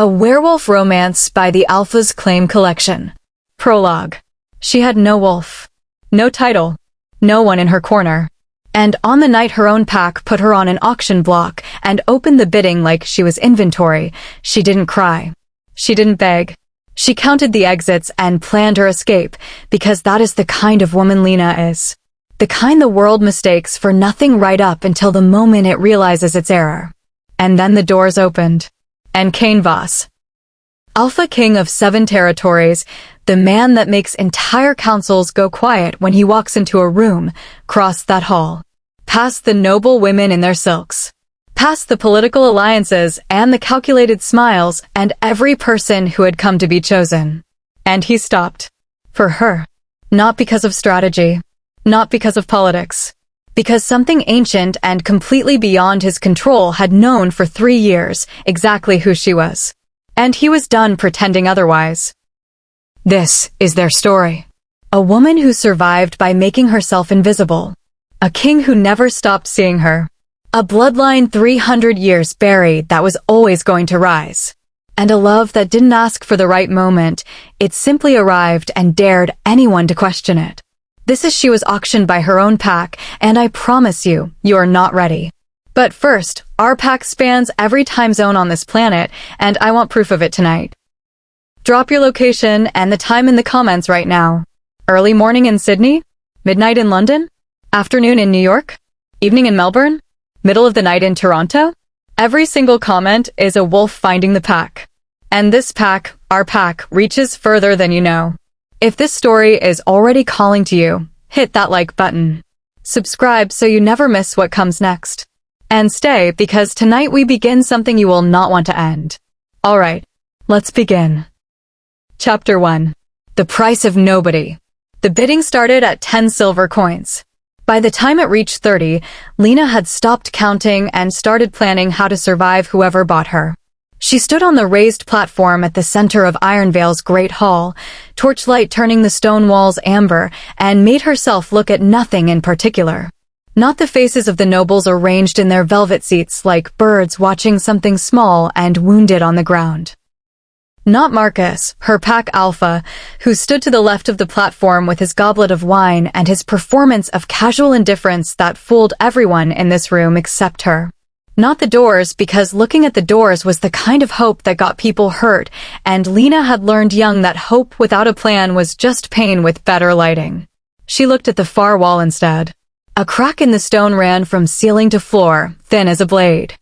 A Werewolf Romance by the Alpha's Claim Collection. Prologue. She had no wolf. No title. No one in her corner. And on the night her own pack put her on an auction block and opened the bidding like she was inventory, she didn't cry. She didn't beg. She counted the exits and planned her escape, because that is the kind of woman Lena is. The kind the world mistakes for nothing right up until the moment it realizes its error. And then the doors opened. And Cain Voss, Alpha King of 7 territories, the man that makes entire councils go quiet when he walks into a room, crossed that hall. Past the noble women in their silks. Past the political alliances and the calculated smiles and every person who had come to be chosen. And he stopped. For her. Not because of strategy. Not because of politics. Because something ancient and completely beyond his control had known for 3 years exactly who she was. And he was done pretending otherwise. This is their story. A woman who survived by making herself invisible. A king who never stopped seeing her. A bloodline 300 years buried that was always going to rise. And a love that didn't ask for the right moment, it simply arrived and dared anyone to question it. This is she was auctioned by her own pack, and I promise you, you're not ready. But first, our pack spans every time zone on this planet, and I want proof of it tonight. Drop your location and the time in the comments right now. Early morning in Sydney? Midnight in London? Afternoon in New York? Evening in Melbourne? Middle of the night in Toronto? Every single comment is a wolf finding the pack. And this pack, our pack, reaches further than you know. If this story is already calling to you, hit that like button. Subscribe so you never miss what comes next. And stay, because tonight we begin something you will not want to end. Alright, let's begin. Chapter 1. The Price of Nobody. The bidding started at 10 silver coins. By the time it reached 30, Lena had stopped counting and started planning how to survive whoever bought her. She stood on the raised platform at the center of Ironvale's great hall, torchlight turning the stone walls amber, and made herself look at nothing in particular. Not the faces of the nobles arranged in their velvet seats like birds watching something small and wounded on the ground. Not Marcus, her pack alpha, who stood to the left of the platform with his goblet of wine and his performance of casual indifference that fooled everyone in this room except her. Not the doors, because looking at the doors was the kind of hope that got people hurt, and Lena had learned young that hope without a plan was just pain with better lighting. She looked at the far wall instead. A crack in the stone ran from ceiling to floor, thin as a blade.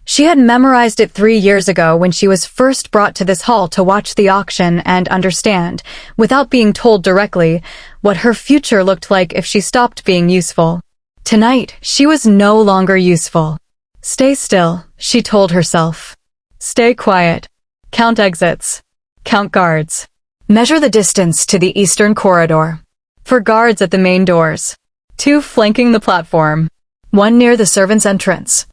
She had memorized it 3 years ago when she was first brought to this hall to watch the auction and understand, without being told directly, what her future looked like if she stopped being useful. Tonight, she was no longer useful. Stay still, she told herself. Stay quiet. Count exits. Count guards. Measure the distance to the eastern corridor. For guards at the main doors. 2 flanking the platform. 1 near the servants' entrance.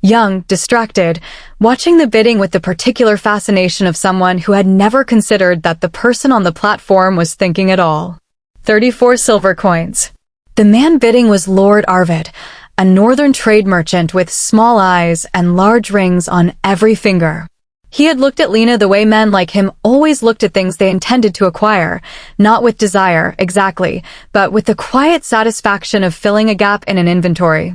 Young, distracted, watching the bidding with the particular fascination of someone who had never considered that the person on the platform was thinking at all. 34 silver coins. The man bidding was Lord Arvid, a northern trade merchant with small eyes and large rings on every finger. He had looked at Lena the way men like him always looked at things they intended to acquire, not with desire, exactly, but with the quiet satisfaction of filling a gap in an inventory.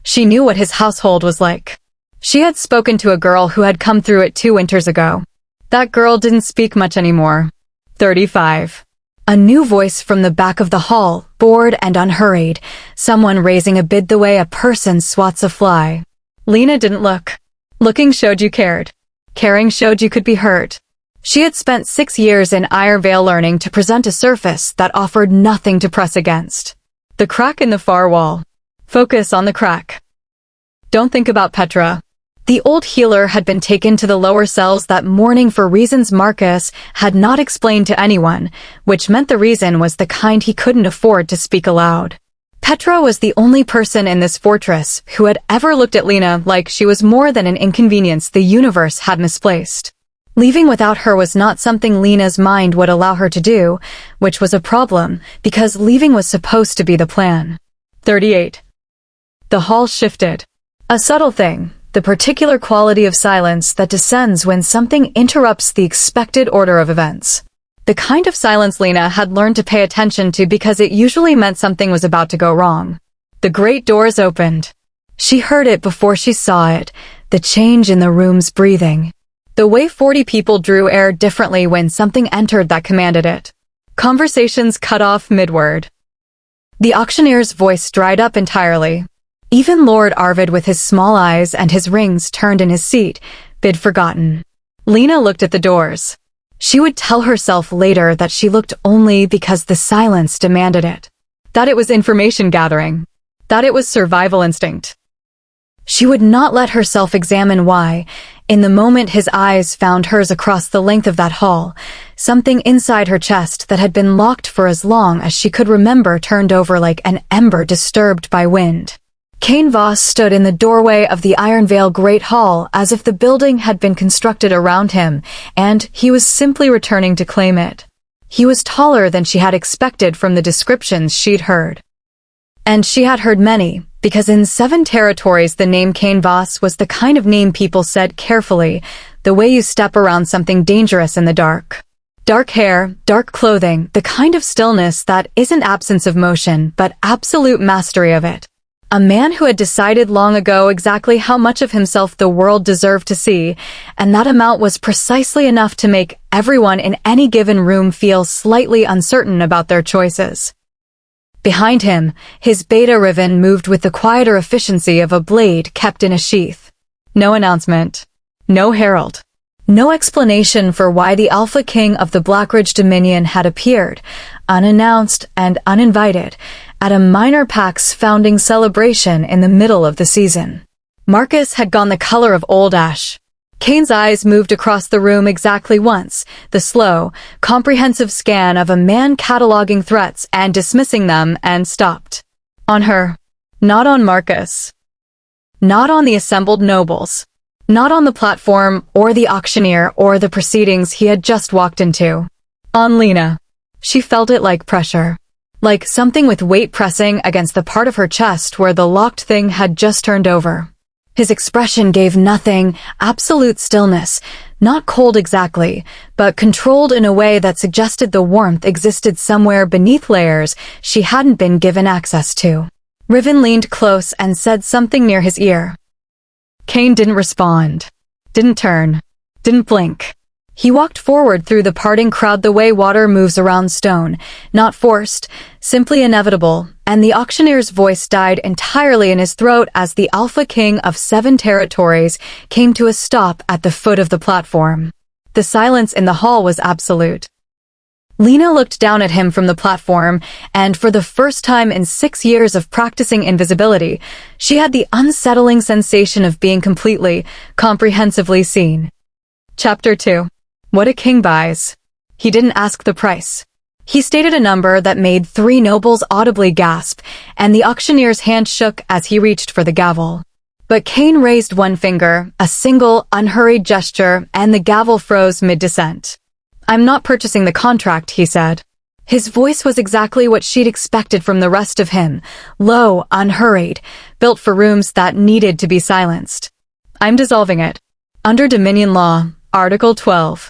She knew what his household was like. She had spoken to a girl who had come through it 2 winters ago. That girl didn't speak much anymore. 35. A new voice from the back of the hall, bored and unhurried, someone raising a bid the way a person swats a fly. Lena didn't look. Looking showed you cared. Caring showed you could be hurt. She had spent 6 years in Ironvale learning to present a surface that offered nothing to press against. The crack in the far wall. Focus on the crack. Don't think about Petra. The old healer had been taken to the lower cells that morning for reasons Marcus had not explained to anyone, which meant the reason was the kind he couldn't afford to speak aloud. Petra was the only person in this fortress who had ever looked at Lena like she was more than an inconvenience the universe had misplaced. Leaving without her was not something Lena's mind would allow her to do, which was a problem, because leaving was supposed to be the plan. 38. The hall shifted. A subtle thing, the particular quality of silence that descends when something interrupts the expected order of events. The kind of silence Lena had learned to pay attention to because it usually meant something was about to go wrong. The great doors opened. She heard it before she saw it, the change in the room's breathing. The way 40 people drew air differently when something entered that commanded it. Conversations cut off mid-word. The auctioneer's voice dried up entirely. Even Lord Arvid with his small eyes and his rings turned in his seat, bid forgotten. Lena looked at the doors. She would tell herself later that she looked only because the silence demanded it. That it was information gathering. That it was survival instinct. She would not let herself examine why. In the moment his eyes found hers across the length of that hall, something inside her chest that had been locked for as long as she could remember turned over like an ember disturbed by wind. Cain Voss stood in the doorway of the Iron Vale Great Hall as if the building had been constructed around him, and he was simply returning to claim it. He was taller than she had expected from the descriptions she'd heard. And she had heard many, because in 7 territories the name Cain Voss was the kind of name people said carefully, the way you step around something dangerous in the dark. Dark hair, dark clothing, the kind of stillness that isn't absence of motion, but absolute mastery of it. A man who had decided long ago exactly how much of himself the world deserved to see, and that amount was precisely enough to make everyone in any given room feel slightly uncertain about their choices. Behind him, his beta riven moved with the quieter efficiency of a blade kept in a sheath. No announcement. No herald. No explanation for why the Alpha King of the Blackridge Dominion had appeared, unannounced and uninvited, at a minor pack's founding celebration in the middle of the season. Marcus had gone the color of old ash. Cain's eyes moved across the room exactly once, the slow, comprehensive scan of a man cataloging threats and dismissing them, and stopped. On her. Not on Marcus. Not on the assembled nobles. Not on the platform, or the auctioneer, or the proceedings he had just walked into. On Lena. She felt it like pressure. Like something with weight pressing against the part of her chest where the locked thing had just turned over. His expression gave nothing, absolute stillness, not cold exactly, but controlled in a way that suggested the warmth existed somewhere beneath layers she hadn't been given access to. Riven leaned close and said something near his ear. Cain didn't respond. Didn't turn. Didn't blink. He walked forward through the parting crowd the way water moves around stone, not forced, simply inevitable, and the auctioneer's voice died entirely in his throat as the Alpha King of 7 territories came to a stop at the foot of the platform. The silence in the hall was absolute. Lena looked down at him from the platform, and for the first time in 6 years of practicing invisibility, she had the unsettling sensation of being completely, comprehensively seen. Chapter 2. What a king buys. He didn't ask the price. He stated a number that made 3 nobles audibly gasp, and the auctioneer's hand shook as he reached for the gavel. But Cain raised one finger, a single, unhurried gesture, and the gavel froze mid-descent. I'm not purchasing the contract, he said. His voice was exactly what she'd expected from the rest of him, low, unhurried, built for rooms that needed to be silenced. I'm dissolving it. Under Dominion law, Article 12.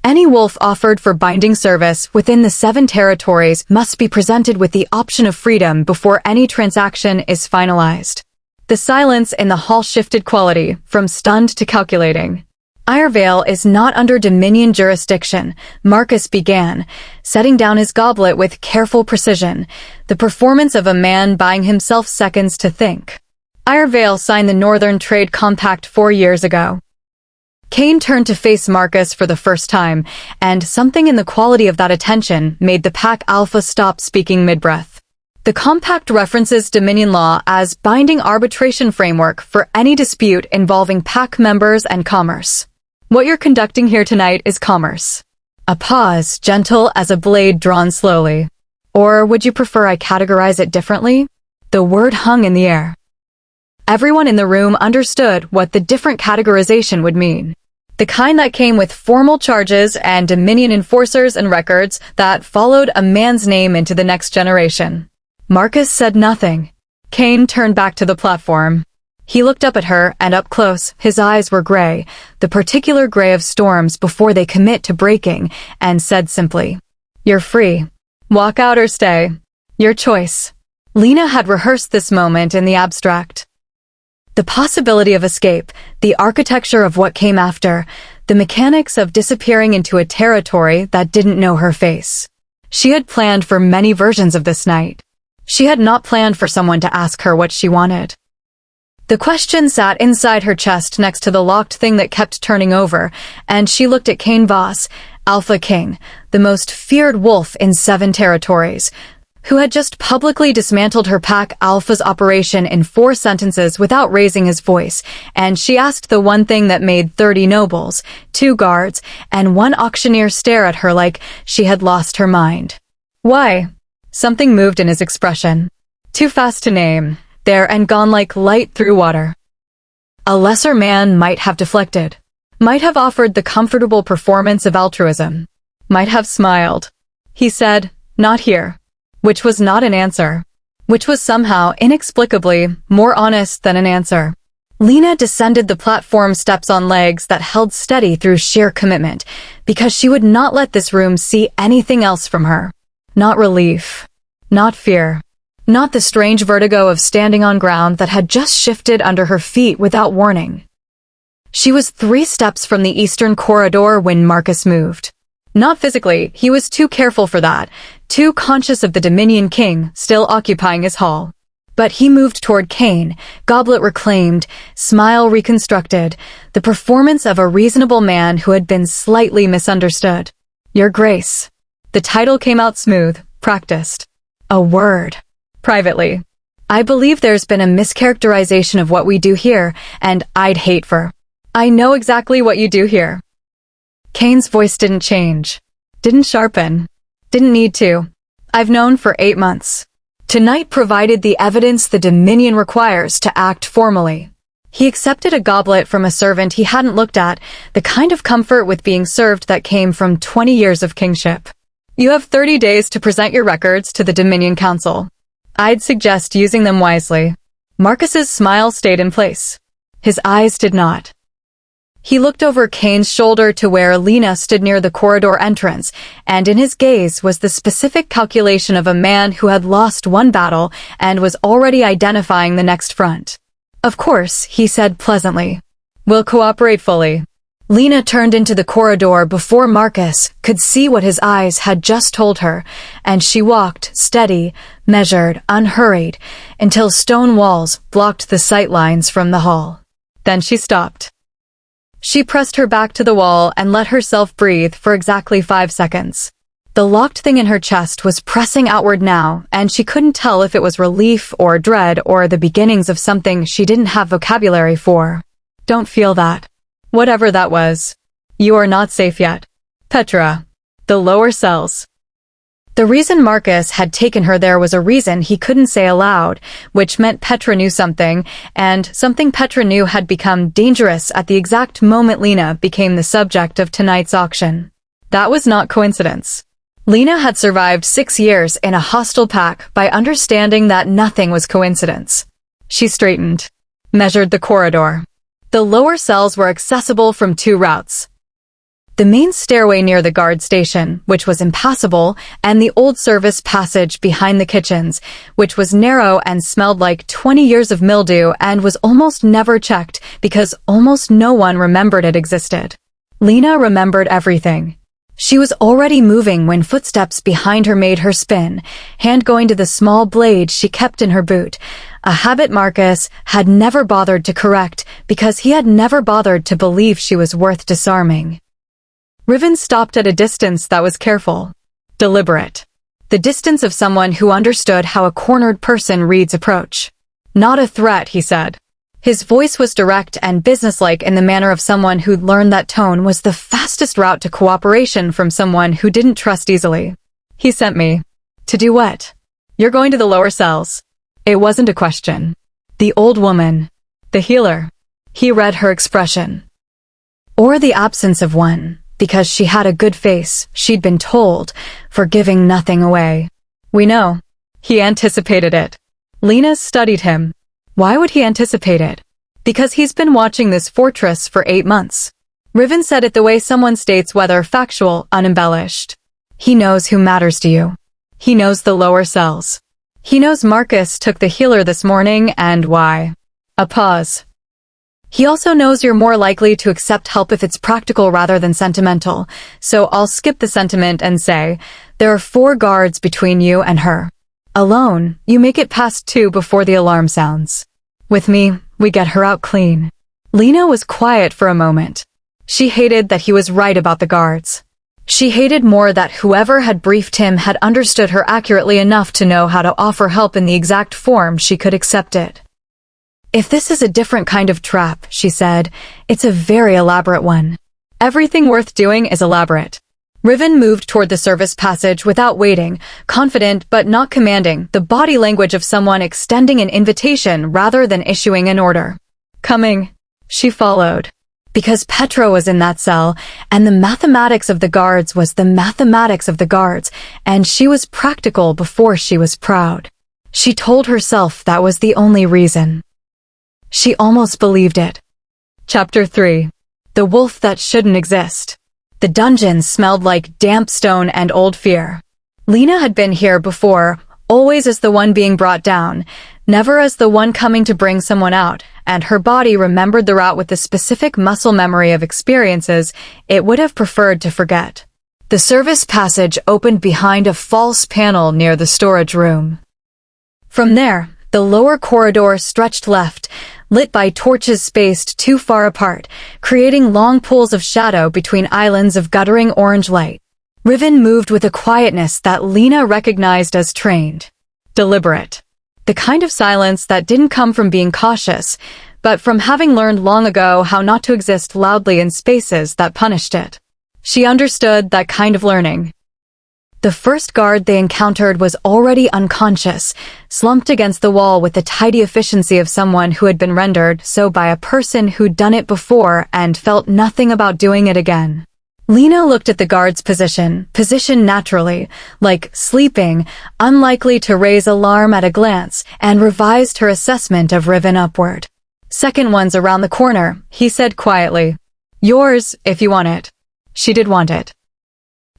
Any wolf offered for binding service within the 7 territories must be presented with the option of freedom before any transaction is finalized. The silence in the hall shifted quality, from stunned to calculating. Iron Vale is not under Dominion jurisdiction, Marcus began, setting down his goblet with careful precision, the performance of a man buying himself seconds to think. Iron Vale signed the Northern Trade Compact 4 years ago. Cain turned to face Marcus for the first time, and something in the quality of that attention made the Pack Alpha stop speaking mid-breath. The compact references Dominion law as binding arbitration framework for any dispute involving Pack members and commerce. What you're conducting here tonight is commerce. A pause, gentle as a blade drawn slowly. Or would you prefer I categorize it differently? The word hung in the air. Everyone in the room understood what the different categorization would mean. The kind that came with formal charges and Dominion enforcers and records that followed a man's name into the next generation. Marcus said nothing. Cain turned back to the platform. He looked up at her, and up close, his eyes were gray, the particular gray of storms before they commit to breaking, and said simply, "You're free. Walk out or stay. Your choice." Lena had rehearsed this moment in the abstract. The possibility of escape, the architecture of what came after, the mechanics of disappearing into a territory that didn't know her face. She had planned for many versions of this night. She had not planned for someone to ask her what she wanted. The question sat inside her chest next to the locked thing that kept turning over, and she looked at Cain Voss, Alpha King, the most feared wolf in 7 territories, who had just publicly dismantled her pack Alpha's operation in 4 sentences without raising his voice, and she asked the one thing that made 30 nobles, 2 guards, and 1 auctioneer stare at her like she had lost her mind. Why? Something moved in his expression. Too fast to name. There and gone like light through water. A lesser man might have deflected, might have offered the comfortable performance of altruism, might have smiled. He said, "Not here," which was not an answer, which was somehow, inexplicably, more honest than an answer. Lena descended the platform steps on legs that held steady through sheer commitment, because she would not let this room see anything else from her. Not relief, not fear. Not the strange vertigo of standing on ground that had just shifted under her feet without warning. She was 3 steps from the eastern corridor when Marcus moved. Not physically, he was too careful for that, too conscious of the Dominion King still occupying his hall. But he moved toward Cain, goblet reclaimed, smile reconstructed, the performance of a reasonable man who had been slightly misunderstood. "Your Grace." The title came out smooth, practiced. A word. Privately, "I believe there's been a mischaracterization of what we do here, and I'd hate for." "I know exactly what you do here." Cain's voice didn't change, didn't sharpen, didn't need to. "I've known for 8 months. Tonight provided the evidence the Dominion requires to act formally." He accepted a goblet from a servant he hadn't looked at, the kind of comfort with being served that came from 20 years of kingship. "You have 30 days to present your records to the Dominion Council. I'd suggest using them wisely." Marcus's smile stayed in place. His eyes did not. He looked over Cain's shoulder to where Lena stood near the corridor entrance, and in his gaze was the specific calculation of a man who had lost 1 battle and was already identifying the next front. "Of course," he said pleasantly. "We'll cooperate fully." Lena turned into the corridor before Marcus could see what his eyes had just told her, and she walked, steady, measured, unhurried, until stone walls blocked the sight lines from the hall. Then she stopped. She pressed her back to the wall and let herself breathe for exactly 5 seconds. The locked thing in her chest was pressing outward now, and she couldn't tell if it was relief or dread or the beginnings of something she didn't have vocabulary for. "Don't feel that. Whatever that was. You are not safe yet. Petra. The lower cells." The reason Marcus had taken her there was a reason he couldn't say aloud, which meant Petra knew something, and something Petra knew had become dangerous at the exact moment Lena became the subject of tonight's auction. That was not coincidence. Lena had survived 6 years in a hostile pack by understanding that nothing was coincidence. She straightened, measured the corridor. The lower cells were accessible from 2 routes. The main stairway near the guard station, which was impassable, and the old service passage behind the kitchens, which was narrow and smelled like 20 years of mildew and was almost never checked because almost no one remembered it existed. Lena remembered everything. She was already moving when footsteps behind her made her spin, hand going to the small blade she kept in her boot, a habit Marcus had never bothered to correct because he had never bothered to believe she was worth disarming. Riven stopped at a distance that was careful, deliberate. The distance of someone who understood how a cornered person reads approach. "Not a threat," he said. His voice was direct and businesslike in the manner of someone who'd learned that tone was the fastest route to cooperation from someone who didn't trust easily. "He sent me." "To do what?" "You're going to the lower cells." It wasn't a question. The old woman. The healer. He read her expression. Or the absence of one, because she had a good face, she'd been told, for giving nothing away. "We know." He anticipated it. Lena studied him. Why would he anticipate it? Because he's been watching this fortress for 8 months. Riven said it the way someone states whether factual, unembellished. He knows who matters to you. He knows the lower cells. He knows Marcus took the healer this morning and why. A pause. He also knows you're more likely to accept help if it's practical rather than sentimental, so I'll skip the sentiment and say, there are 4 guards between you and her. Alone, you make it past 2 before the alarm sounds. With me, we get her out clean. Lena was quiet for a moment. She hated that he was right about the guards. She hated more that whoever had briefed him had understood her accurately enough to know how to offer help in the exact form she could accept it. If this is a different kind of trap, she said, it's a very elaborate one. Everything worth doing is elaborate. Riven moved toward the service passage without waiting, confident but not commanding, the body language of someone extending an invitation rather than issuing an order. Coming. She followed. Because Petra was in that cell, and the mathematics of the guards was the mathematics of the guards, and she was practical before she was proud. She told herself that was the only reason. She almost believed it. Chapter 3. The Wolf That Shouldn't Exist. The dungeon smelled like damp stone and old fear. Lena had been here before, always as the one being brought down, never as the one coming to bring someone out, and her body remembered the route with the specific muscle memory of experiences it would have preferred to forget. The service passage opened behind a false panel near the storage room. From there, the lower corridor stretched left, lit by torches spaced too far apart, creating long pools of shadow between islands of guttering orange light. Riven moved with a quietness that Lena recognized as trained. Deliberate. The kind of silence that didn't come from being cautious, but from having learned long ago how not to exist loudly in spaces that punished it. She understood that kind of learning. The first guard they encountered was already unconscious, slumped against the wall with the tidy efficiency of someone who had been rendered so by a person who'd done it before and felt nothing about doing it again. Lena looked at the guard's positioned naturally, like sleeping, unlikely to raise alarm at a glance, and revised her assessment of Riven upward. Second one's around the corner, he said quietly. Yours, if you want it. She did want it.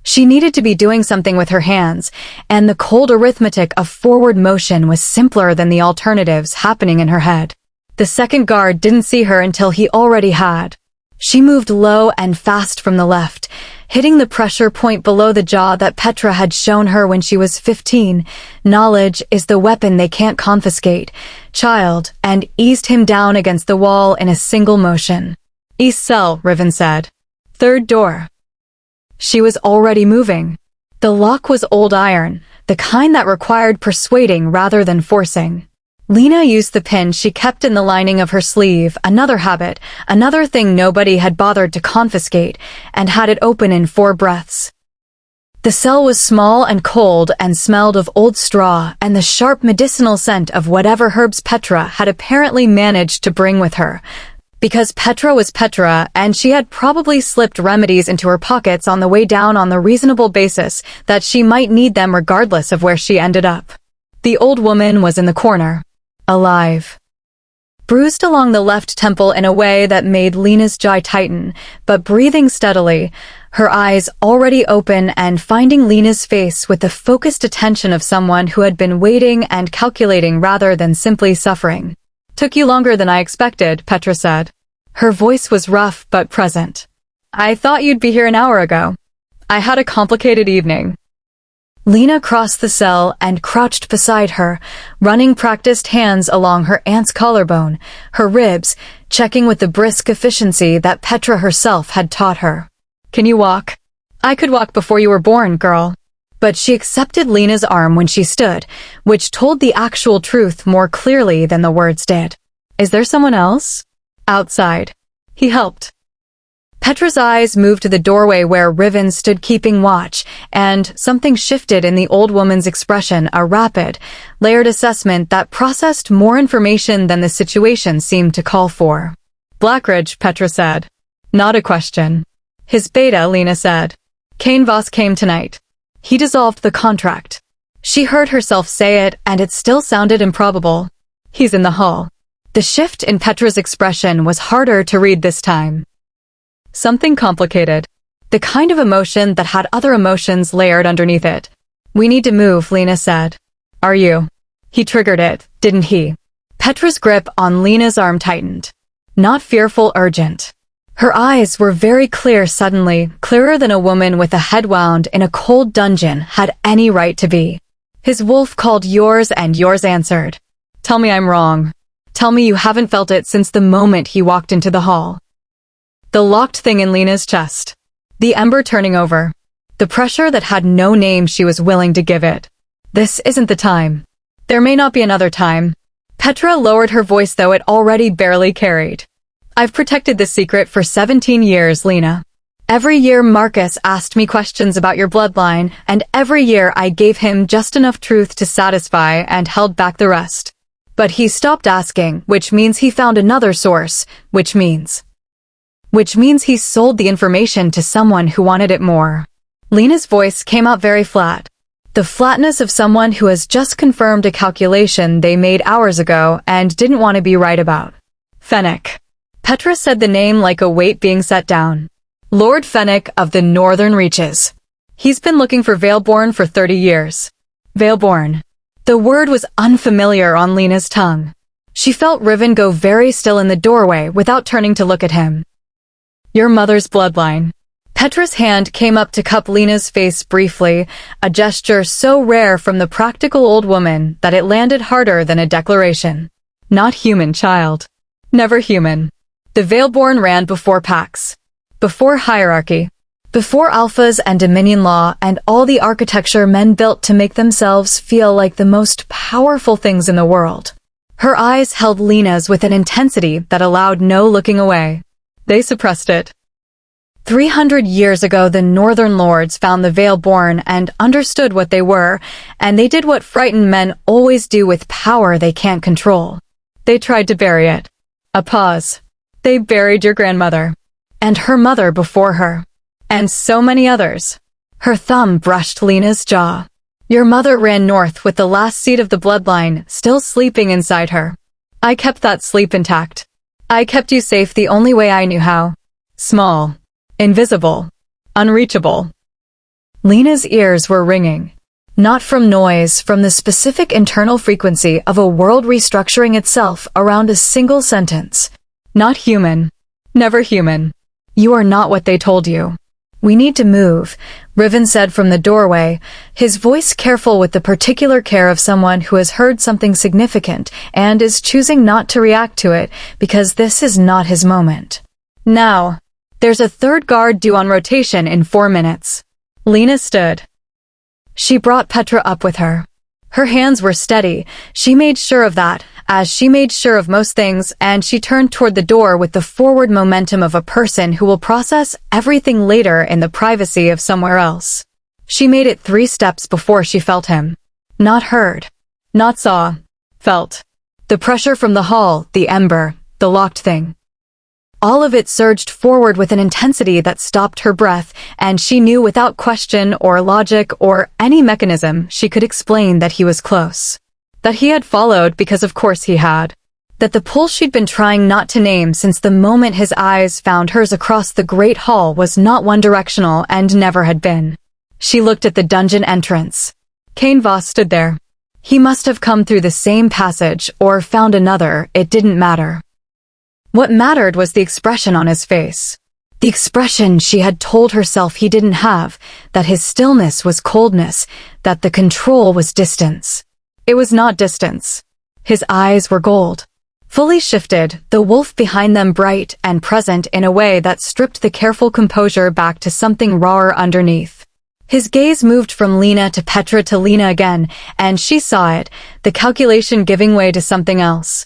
She needed to be doing something with her hands, and the cold arithmetic of forward motion was simpler than the alternatives happening in her head. The second guard didn't see her until he already had. She moved low and fast from the left, hitting the pressure point below the jaw that Petra had shown her when she was 15. Knowledge is the weapon they can't confiscate, child, and eased him down against the wall in a single motion. East cell, Riven said. Third door. She was already moving. The lock was old iron, the kind that required persuading rather than forcing. Lena used the pin she kept in the lining of her sleeve, another habit, another thing nobody had bothered to confiscate, and had it open in 4 breaths. The cell was small and cold and smelled of old straw and the sharp medicinal scent of whatever herbs Petra had apparently managed to bring with her. Because Petra was Petra, and she had probably slipped remedies into her pockets on the way down on the reasonable basis that she might need them regardless of where she ended up. The old woman was in the corner. Alive. Bruised along the left temple in a way that made Lena's jaw tighten, but breathing steadily, her eyes already open and finding Lena's face with the focused attention of someone who had been waiting and calculating rather than simply suffering. Took you longer than I expected, Petra said. Her voice was rough but present. I thought you'd be here an hour ago. I had a complicated evening. Lena crossed the cell and crouched beside her, running practiced hands along her aunt's collarbone, her ribs, checking with the brisk efficiency that Petra herself had taught her. Can you walk? I could walk before you were born, girl. But she accepted Lena's arm when she stood, which told the actual truth more clearly than the words did. Is there someone else? Outside. He helped. Petra's eyes moved to the doorway where Riven stood keeping watch, and something shifted in the old woman's expression, a rapid, layered assessment that processed more information than the situation seemed to call for. Blackridge, Petra said. Not a question. His beta, Lena said. Cain Voss came tonight. He dissolved the contract. She heard herself say it, and it still sounded improbable. He's in the hall. The shift in Petra's expression was harder to read this time. Something complicated. The kind of emotion that had other emotions layered underneath it. "We need to move," Lena said. "Are you?" He triggered it, didn't he? Petra's grip on Lena's arm tightened. Not fearful, urgent. Her eyes were very clear suddenly, clearer than a woman with a head wound in a cold dungeon had any right to be. His wolf called yours and yours answered. "Tell me I'm wrong. Tell me you haven't felt it since the moment he walked into the hall." The locked thing in Lena's chest. The ember turning over. The pressure that had no name she was willing to give it. This isn't the time. There may not be another time. Petra lowered her voice, though it already barely carried. "I've protected this secret for 17 years, Lena. Every year Marcus asked me questions about your bloodline, and every year I gave him just enough truth to satisfy and held back the rest. But he stopped asking, which means he found another source, which means he sold the information to someone who wanted it more." Lena's voice came out very flat. The flatness of someone who has just confirmed a calculation they made hours ago and didn't want to be right about. "Fennec." Petra said the name like a weight being set down. "Lord Fennec of the Northern Reaches. He's been looking for Veilborn for 30 years. Veilborn." The word was unfamiliar on Lena's tongue. She felt Riven go very still in the doorway without turning to look at him. "Your mother's bloodline." Petra's hand came up to cup Lena's face briefly, a gesture so rare from the practical old woman that it landed harder than a declaration. "Not human, child. Never human. The Veilborn ran before packs. Before hierarchy. Before alphas and dominion law and all the architecture men built to make themselves feel like the most powerful things in the world." Her eyes held Lena's with an intensity that allowed no looking away. "They suppressed it. 300 years ago the Northern Lords found the Veilborn and understood what they were, and they did what frightened men always do with power they can't control. They tried to bury it." A pause. "They buried your grandmother. And her mother before her. And so many others." Her thumb brushed Lena's jaw. "Your mother ran north with the last seed of the bloodline still sleeping inside her. I kept that sleep intact. I kept you safe the only way I knew how. Small. Invisible. Unreachable." Lena's ears were ringing. Not from noise, from the specific internal frequency of a world restructuring itself around a single sentence. "Not human. Never human. You are not what they told you." "We need to move," Riven said from the doorway, his voice careful with the particular care of someone who has heard something significant and is choosing not to react to it because this is not his moment. "Now. There's a third guard due on rotation in 4 minutes." Lena stood. She brought Petra up with her. Her hands were steady. She made sure of that, as she made sure of most things, and she turned toward the door with the forward momentum of a person who will process everything later in the privacy of somewhere else. She made it 3 steps before she felt him. Not heard. Not saw. Felt. The pressure from the hall, the ember, the locked thing. All of it surged forward with an intensity that stopped her breath, and she knew without question or logic or any mechanism she could explain that he was close. That he had followed because of course he had. That the pull she'd been trying not to name since the moment his eyes found hers across the great hall was not one-directional and never had been. She looked at the dungeon entrance. Cain Voss stood there. He must have come through the same passage or found another, it didn't matter. What mattered was the expression on his face. The expression she had told herself he didn't have, that his stillness was coldness, that the control was distance. It was not distance. His eyes were gold. Fully shifted, the wolf behind them bright and present in a way that stripped the careful composure back to something rawer underneath. His gaze moved from Lena to Petra to Lena again, and she saw it, the calculation giving way to something else.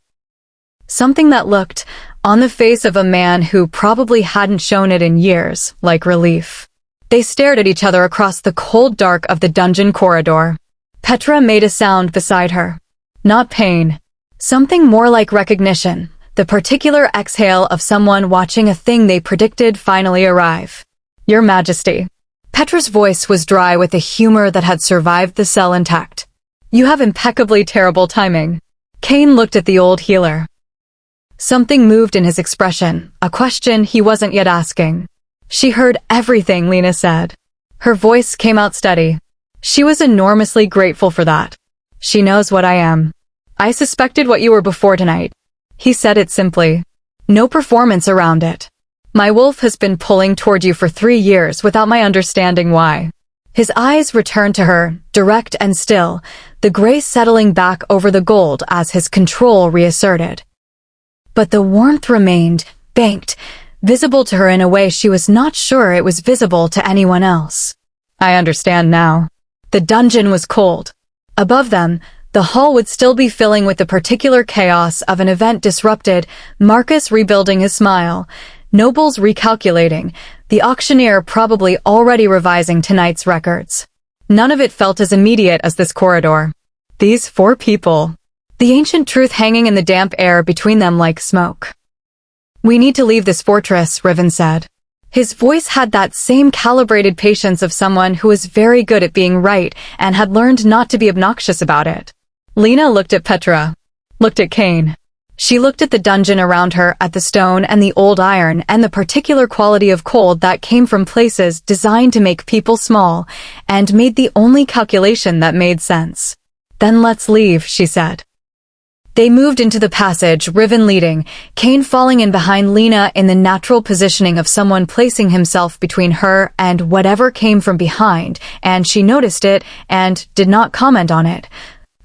Something that looked, on the face of a man who probably hadn't shown it in years, like relief. They stared at each other across the cold dark of the dungeon corridor. Petra made a sound beside her. Not pain. Something more like recognition, the particular exhale of someone watching a thing they predicted finally arrive. "Your Majesty." Petra's voice was dry with a humor that had survived the cell intact. "You have impeccably terrible timing." Cain looked at the old healer. Something moved in his expression, a question he wasn't yet asking. She heard everything Lena said. Her voice came out steady. She was enormously grateful for that. She knows what I am. I suspected what you were before tonight. He said it simply. No performance around it. My wolf has been pulling toward you for 3 years without my understanding why. His eyes returned to her, direct and still, the gray settling back over the gold as his control reasserted. But the warmth remained, banked, visible to her in a way she was not sure it was visible to anyone else. I understand now. The dungeon was cold. Above them, the hall would still be filling with the particular chaos of an event disrupted, Marcus rebuilding his smile, nobles recalculating, the auctioneer probably already revising tonight's records. None of it felt as immediate as this corridor. These 4 people. The ancient truth hanging in the damp air between them like smoke. We need to leave this fortress, Riven said. His voice had that same calibrated patience of someone who was very good at being right and had learned not to be obnoxious about it. Lena looked at Petra. Looked at Cain. She looked at the dungeon around her, at the stone and the old iron and the particular quality of cold that came from places designed to make people small, and made the only calculation that made sense. Then let's leave, she said. They moved into the passage, Riven leading, Cain falling in behind Lena in the natural positioning of someone placing himself between her and whatever came from behind, and she noticed it and did not comment on it,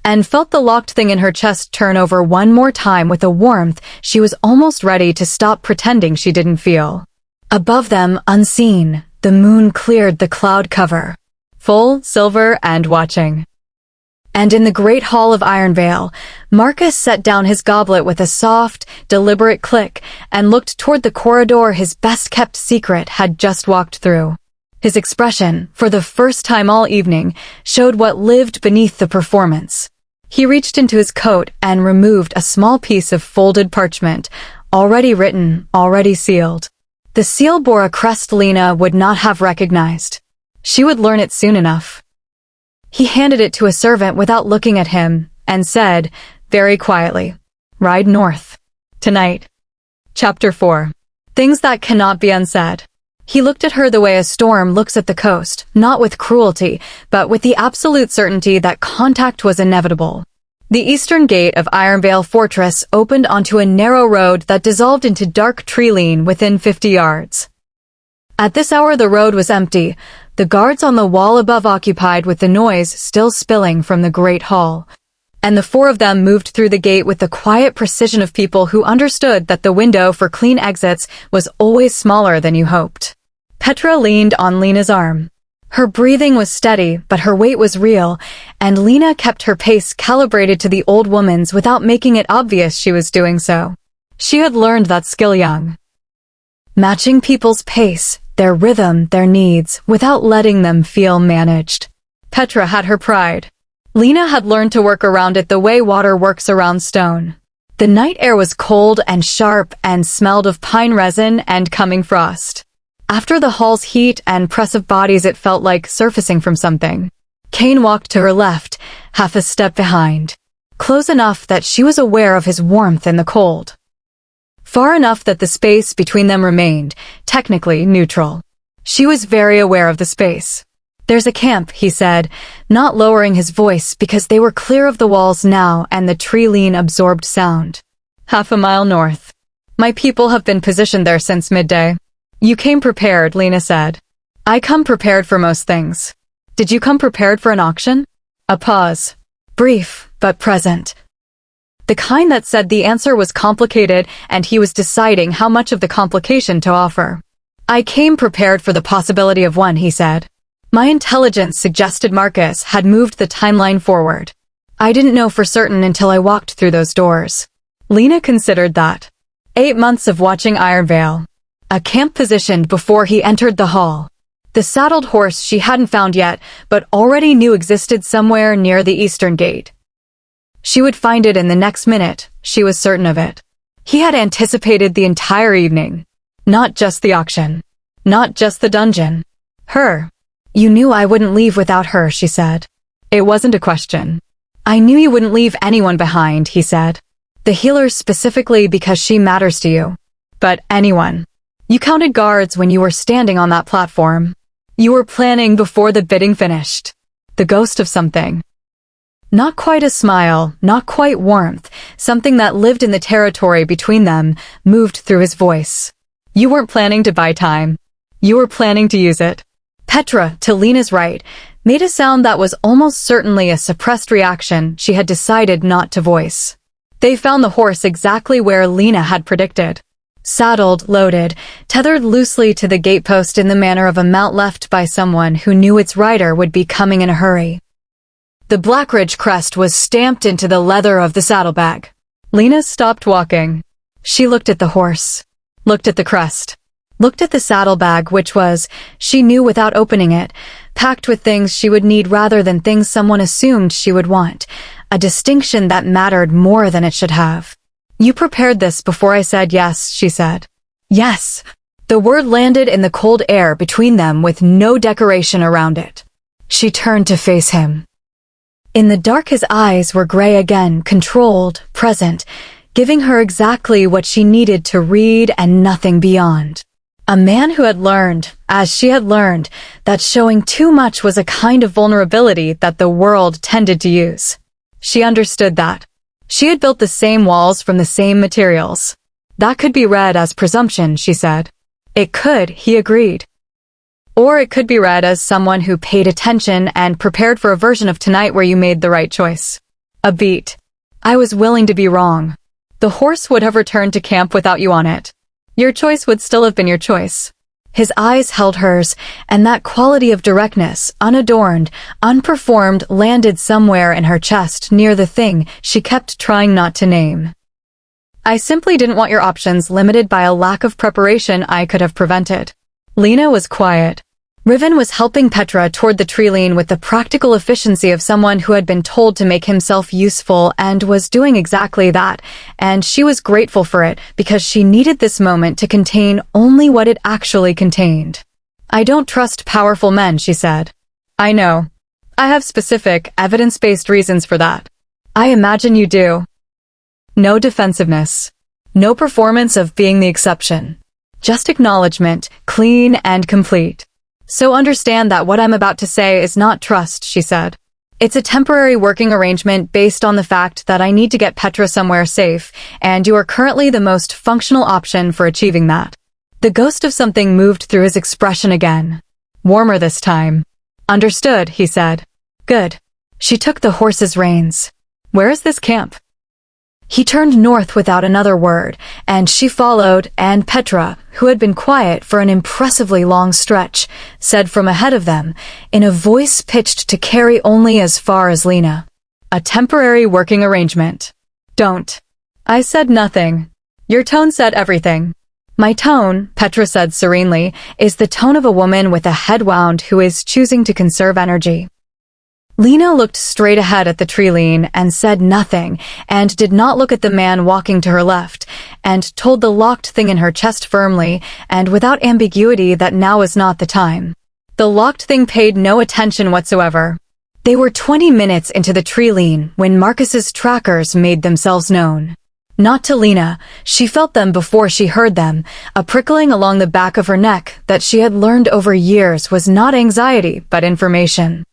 and felt the locked thing in her chest turn over one more time with a warmth she was almost ready to stop pretending she didn't feel. Above them, unseen, the moon cleared the cloud cover. Full, silver, and watching. And in the great hall of Ironvale, Marcus set down his goblet with a soft, deliberate click and looked toward the corridor his best-kept secret had just walked through. His expression, for the first time all evening, showed what lived beneath the performance. He reached into his coat and removed a small piece of folded parchment, already written, already sealed. The seal bore a crest Lena would not have recognized. She would learn it soon enough. He handed it to a servant without looking at him, and said, very quietly, "Ride north. Tonight." Chapter 4. Things that cannot be unsaid. He looked at her the way a storm looks at the coast, not with cruelty, but with the absolute certainty that contact was inevitable. The eastern gate of Ironvale Fortress opened onto a narrow road that dissolved into dark tree lane within 50 yards. At this hour the road was empty, the guards on the wall above occupied with the noise still spilling from the great hall. And the 4 of them moved through the gate with the quiet precision of people who understood that the window for clean exits was always smaller than you hoped. Petra leaned on Lena's arm. Her breathing was steady, but her weight was real, and Lena kept her pace calibrated to the old woman's without making it obvious she was doing so. She had learned that skill young. Matching people's pace, their rhythm, their needs, without letting them feel managed. Petra had her pride. Lena had learned to work around it the way water works around stone. The night air was cold and sharp and smelled of pine resin and coming frost. After the hall's heat and press of bodies it felt like surfacing from something. Cain walked to her left, half a step behind. Close enough that she was aware of his warmth in the cold. Far enough that the space between them remained, technically, neutral. She was very aware of the space. "There's a camp," he said, not lowering his voice because they were clear of the walls now and the tree lean absorbed sound. "Half a mile north. My people have been positioned there since midday." "You came prepared," Lena said. "I come prepared for most things. Did you come prepared for an auction?" A pause. Brief, but present. The kind that said the answer was complicated and he was deciding how much of the complication to offer. "I came prepared for the possibility of one," he said. "My intelligence suggested Marcus had moved the timeline forward. I didn't know for certain until I walked through those doors." Lena considered that. 8 months of watching Ironvale. A camp positioned before he entered the hall. The saddled horse she hadn't found yet, but already knew existed somewhere near the eastern gate. She would find it in the next minute, she was certain of it. He had anticipated the entire evening. Not just the auction. Not just the dungeon. Her. "You knew I wouldn't leave without her," she said. It wasn't a question. "I knew you wouldn't leave anyone behind," he said. The healer specifically because she matters to you. But anyone. You counted guards when you were standing on that platform. You were planning before the bidding finished. The ghost of something. Not quite a smile, not quite warmth, something that lived in the territory between them, moved through his voice. You weren't planning to buy time. You were planning to use it. Petra, to Lena's right, made a sound that was almost certainly a suppressed reaction she had decided not to voice. They found the horse exactly where Lena had predicted. Saddled, loaded, tethered loosely to the gatepost in the manner of a mount left by someone who knew its rider would be coming in a hurry. The Blackridge crest was stamped into the leather of the saddlebag. Lena stopped walking. She looked at the horse, looked at the crest, looked at the saddlebag, which was, she knew without opening it, packed with things she would need rather than things someone assumed she would want, a distinction that mattered more than it should have. You prepared this before I said yes, she said. Yes. The word landed in the cold air between them with no decoration around it. She turned to face him. In the dark his eyes were gray again, controlled, present, giving her exactly what she needed to read and nothing beyond. A man who had learned, as she had learned, that showing too much was a kind of vulnerability that the world tended to use. She understood that. She had built the same walls from the same materials. That could be read as presumption, she said. It could, he agreed. Or it could be read as someone who paid attention and prepared for a version of tonight where you made the right choice. A beat. I was willing to be wrong. The horse would have returned to camp without you on it. Your choice would still have been your choice. His eyes held hers, and that quality of directness, unadorned, unperformed, landed somewhere in her chest near the thing she kept trying not to name. I simply didn't want your options limited by a lack of preparation I could have prevented. Lena was quiet. Riven was helping Petra toward the tree lean with the practical efficiency of someone who had been told to make himself useful and was doing exactly that, and she was grateful for it because she needed this moment to contain only what it actually contained. I don't trust powerful men, she said. I know. I have specific, evidence-based reasons for that. I imagine you do. No defensiveness. No performance of being the exception. Just acknowledgement, clean and complete. So understand that what I'm about to say is not trust, she said. It's a temporary working arrangement based on the fact that I need to get Petra somewhere safe, and you are currently the most functional option for achieving that. The ghost of something moved through his expression again. Warmer this time. Understood, he said. Good. She took the horse's reins. Where is this camp? He turned north without another word, and she followed, and Petra, who had been quiet for an impressively long stretch, said from ahead of them, in a voice pitched to carry only as far as Lena. A temporary working arrangement. Don't. I said nothing. Your tone said everything. My tone, Petra said serenely, is the tone of a woman with a head wound who is choosing to conserve energy. Lena looked straight ahead at the tree lean and said nothing, and did not look at the man walking to her left, and told the locked thing in her chest firmly and without ambiguity that now was not the time. The locked thing paid no attention whatsoever. They were 20 minutes into the tree lean when Marcus's trackers made themselves known. Not to Lena, she felt them before she heard them, a prickling along the back of her neck that she had learned over years was not anxiety but information.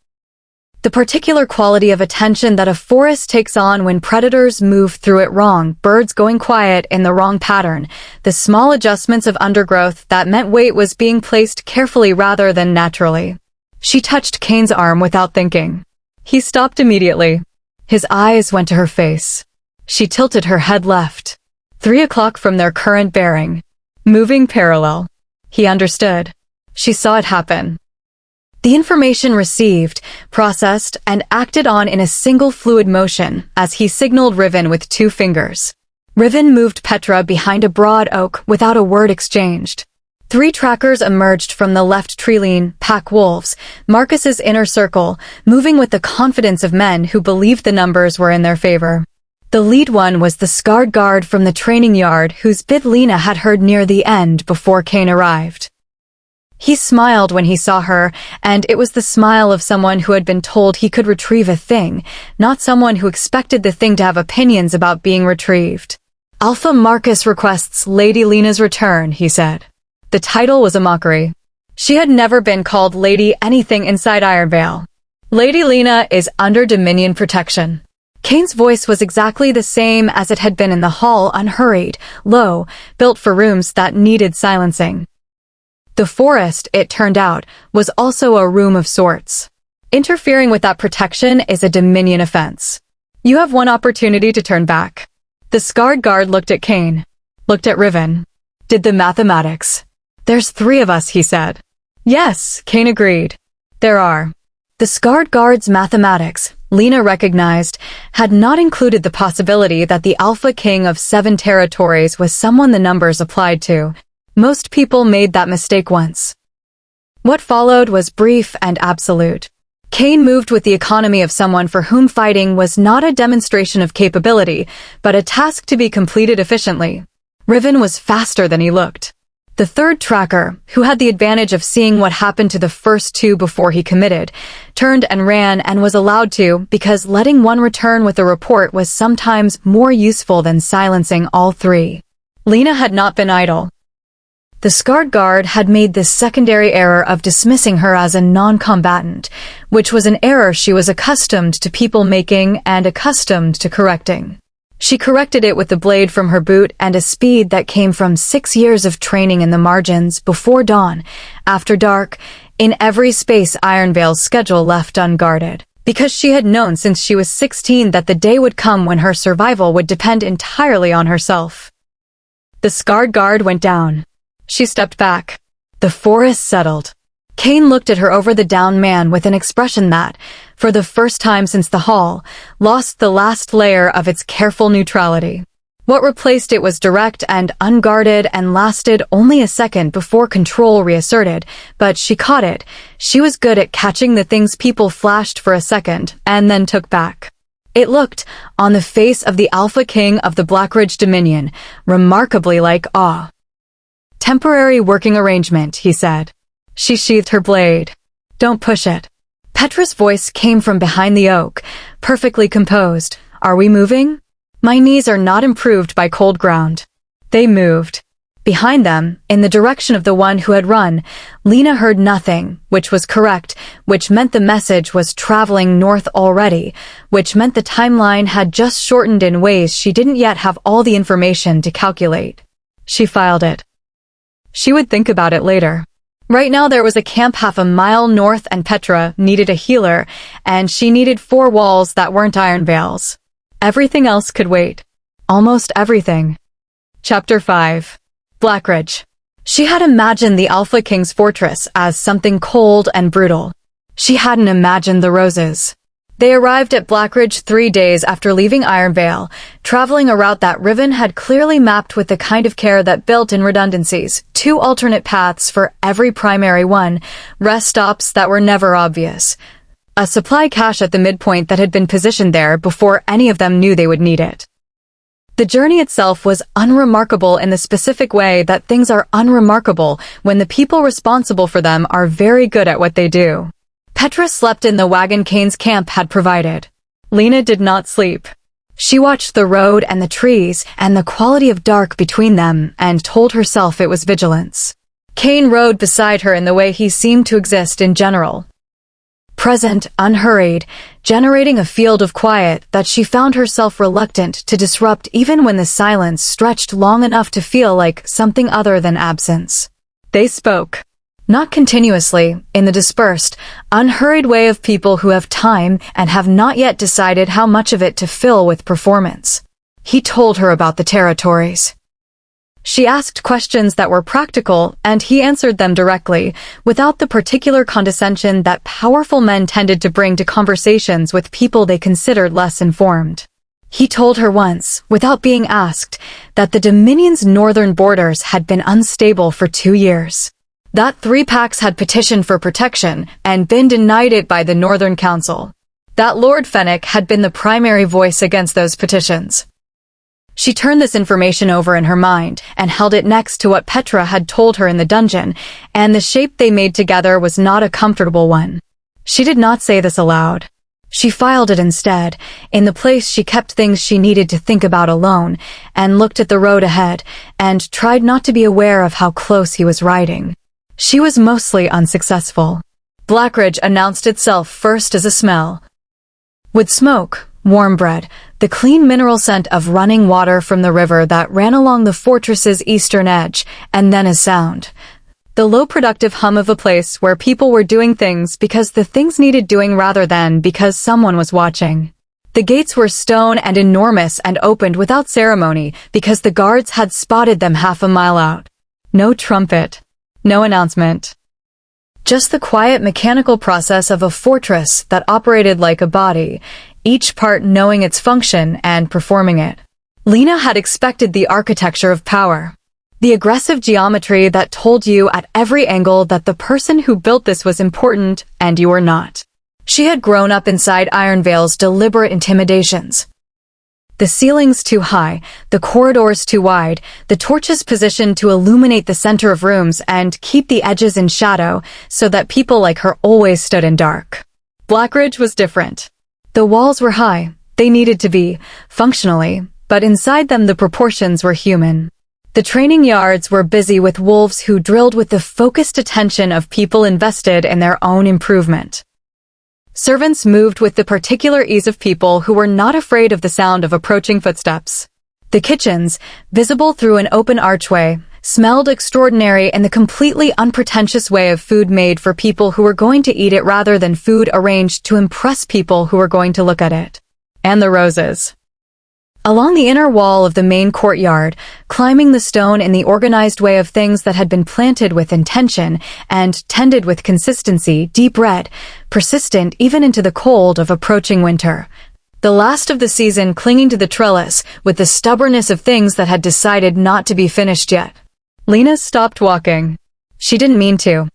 The particular quality of attention that a forest takes on when predators move through it wrong, birds going quiet in the wrong pattern, the small adjustments of undergrowth that meant weight was being placed carefully rather than naturally. She touched Cain's arm without thinking. He stopped immediately. His eyes went to her face. She tilted her head left. 3 o'clock from their current bearing. Moving parallel. He understood. She saw it happen. The information received, processed, and acted on in a single fluid motion as he signaled Riven with 2 fingers. Riven moved Petra behind a broad oak without a word exchanged. 3 trackers emerged from the left tree lean, pack wolves, Marcus's inner circle, moving with the confidence of men who believed the numbers were in their favor. The lead one was the scarred guard from the training yard whose bid Lena had heard near the end before Cain arrived. He smiled when he saw her, and it was the smile of someone who had been told he could retrieve a thing, not someone who expected the thing to have opinions about being retrieved. Alpha Marcus requests Lady Lena's return, he said. The title was a mockery. She had never been called Lady anything inside Ironvale. Lady Lena is under Dominion protection. Cain's voice was exactly the same as it had been in the hall, unhurried, low, built for rooms that needed silencing. The forest, it turned out, was also a room of sorts. Interfering with that protection is a Dominion offense. You have one opportunity to turn back. The scarred guard looked at Cain, looked at Riven. Did the mathematics. There's 3 of us, he said. Yes, Cain agreed. There are. The scarred guard's mathematics, Lena recognized, had not included the possibility that the Alpha King of 7 territories was someone the numbers applied to. Most people made that mistake once. What followed was brief and absolute. Cain moved with the economy of someone for whom fighting was not a demonstration of capability, but a task to be completed efficiently. Riven was faster than he looked. The third tracker, who had the advantage of seeing what happened to the first 2 before he committed, turned and ran and was allowed to because letting one return with a report was sometimes more useful than silencing all 3. Lena had not been idle. The scarred guard had made this secondary error of dismissing her as a non-combatant, which was an error she was accustomed to people making and accustomed to correcting. She corrected it with the blade from her boot and a speed that came from 6 years of training in the margins, before dawn, after dark, in every space Ironvale's schedule left unguarded. Because she had known since she was 16 that the day would come when her survival would depend entirely on herself. The scarred guard went down. She stepped back. The forest settled. Cain looked at her over the down man with an expression that, for the first time since the hall, lost the last layer of its careful neutrality. What replaced it was direct and unguarded and lasted only a second before control reasserted, but she caught it. She was good at catching the things people flashed for a second and then took back. It looked, on the face of the Alpha King of the Blackridge Dominion, remarkably like awe. Temporary working arrangement, he said. She sheathed her blade. Don't push it. Petra's voice came from behind the oak, perfectly composed. Are we moving? My knees are not improved by cold ground. They moved. Behind them, in the direction of the one who had run, Lena heard nothing, which was correct, which meant the message was traveling north already, which meant the timeline had just shortened in ways she didn't yet have all the information to calculate. She filed it. She would think about it later. Right now there was a camp half a mile north and Petra needed a healer, and she needed 4 walls that weren't Ironvale's. Everything else could wait. Almost everything. Chapter 5. Blackridge. She had imagined the Alpha King's fortress as something cold and brutal. She hadn't imagined the roses. They arrived at Blackridge 3 days after leaving Ironvale, traveling a route that Riven had clearly mapped with the kind of care that built in redundancies, 2 alternate paths for every primary one, rest stops that were never obvious, a supply cache at the midpoint that had been positioned there before any of them knew they would need it. The journey itself was unremarkable in the specific way that things are unremarkable when the people responsible for them are very good at what they do. Petra slept in the wagon Cain's camp had provided. Lena did not sleep. She watched the road and the trees and the quality of dark between them and told herself it was vigilance. Cain rode beside her in the way he seemed to exist in general. Present, unhurried, generating a field of quiet that she found herself reluctant to disrupt even when the silence stretched long enough to feel like something other than absence. They spoke. Not continuously, in the dispersed, unhurried way of people who have time and have not yet decided how much of it to fill with performance. He told her about the territories. She asked questions that were practical, and he answered them directly, without the particular condescension that powerful men tended to bring to conversations with people they considered less informed. He told her once, without being asked, that the Dominion's northern borders had been unstable for 2 years. That 3 packs had petitioned for protection and been denied it by the Northern Council. That Lord Fennec had been the primary voice against those petitions. She turned this information over in her mind and held it next to what Petra had told her in the dungeon, and the shape they made together was not a comfortable one. She did not say this aloud. She filed it instead, in the place she kept things she needed to think about alone, and looked at the road ahead, and tried not to be aware of how close he was riding. She was mostly unsuccessful. Blackridge announced itself first as a smell. With smoke, warm bread, the clean mineral scent of running water from the river that ran along the fortress's eastern edge, and then a sound. The low productive hum of a place where people were doing things because the things needed doing rather than because someone was watching. The gates were stone and enormous and opened without ceremony because the guards had spotted them half a mile out. No trumpet. No announcement. Just the quiet mechanical process of a fortress that operated like a body, each part knowing its function and performing it. Lena had expected the architecture of power. The aggressive geometry that told you at every angle that the person who built this was important and you were not. She had grown up inside Ironvale's deliberate intimidations. The ceilings too high, the corridors too wide, the torches positioned to illuminate the center of rooms and keep the edges in shadow so that people like her always stood in dark. Blackridge was different. The walls were high, they needed to be, functionally, but inside them the proportions were human. The training yards were busy with wolves who drilled with the focused attention of people invested in their own improvement. Servants moved with the particular ease of people who were not afraid of the sound of approaching footsteps. The kitchens, visible through an open archway, smelled extraordinary in the completely unpretentious way of food made for people who were going to eat it rather than food arranged to impress people who were going to look at it. And the roses. Along the inner wall of the main courtyard, climbing the stone in the organized way of things that had been planted with intention and tended with consistency, deep red, persistent even into the cold of approaching winter. The last of the season clinging to the trellis with the stubbornness of things that had decided not to be finished yet. Lena stopped walking. She didn't mean to.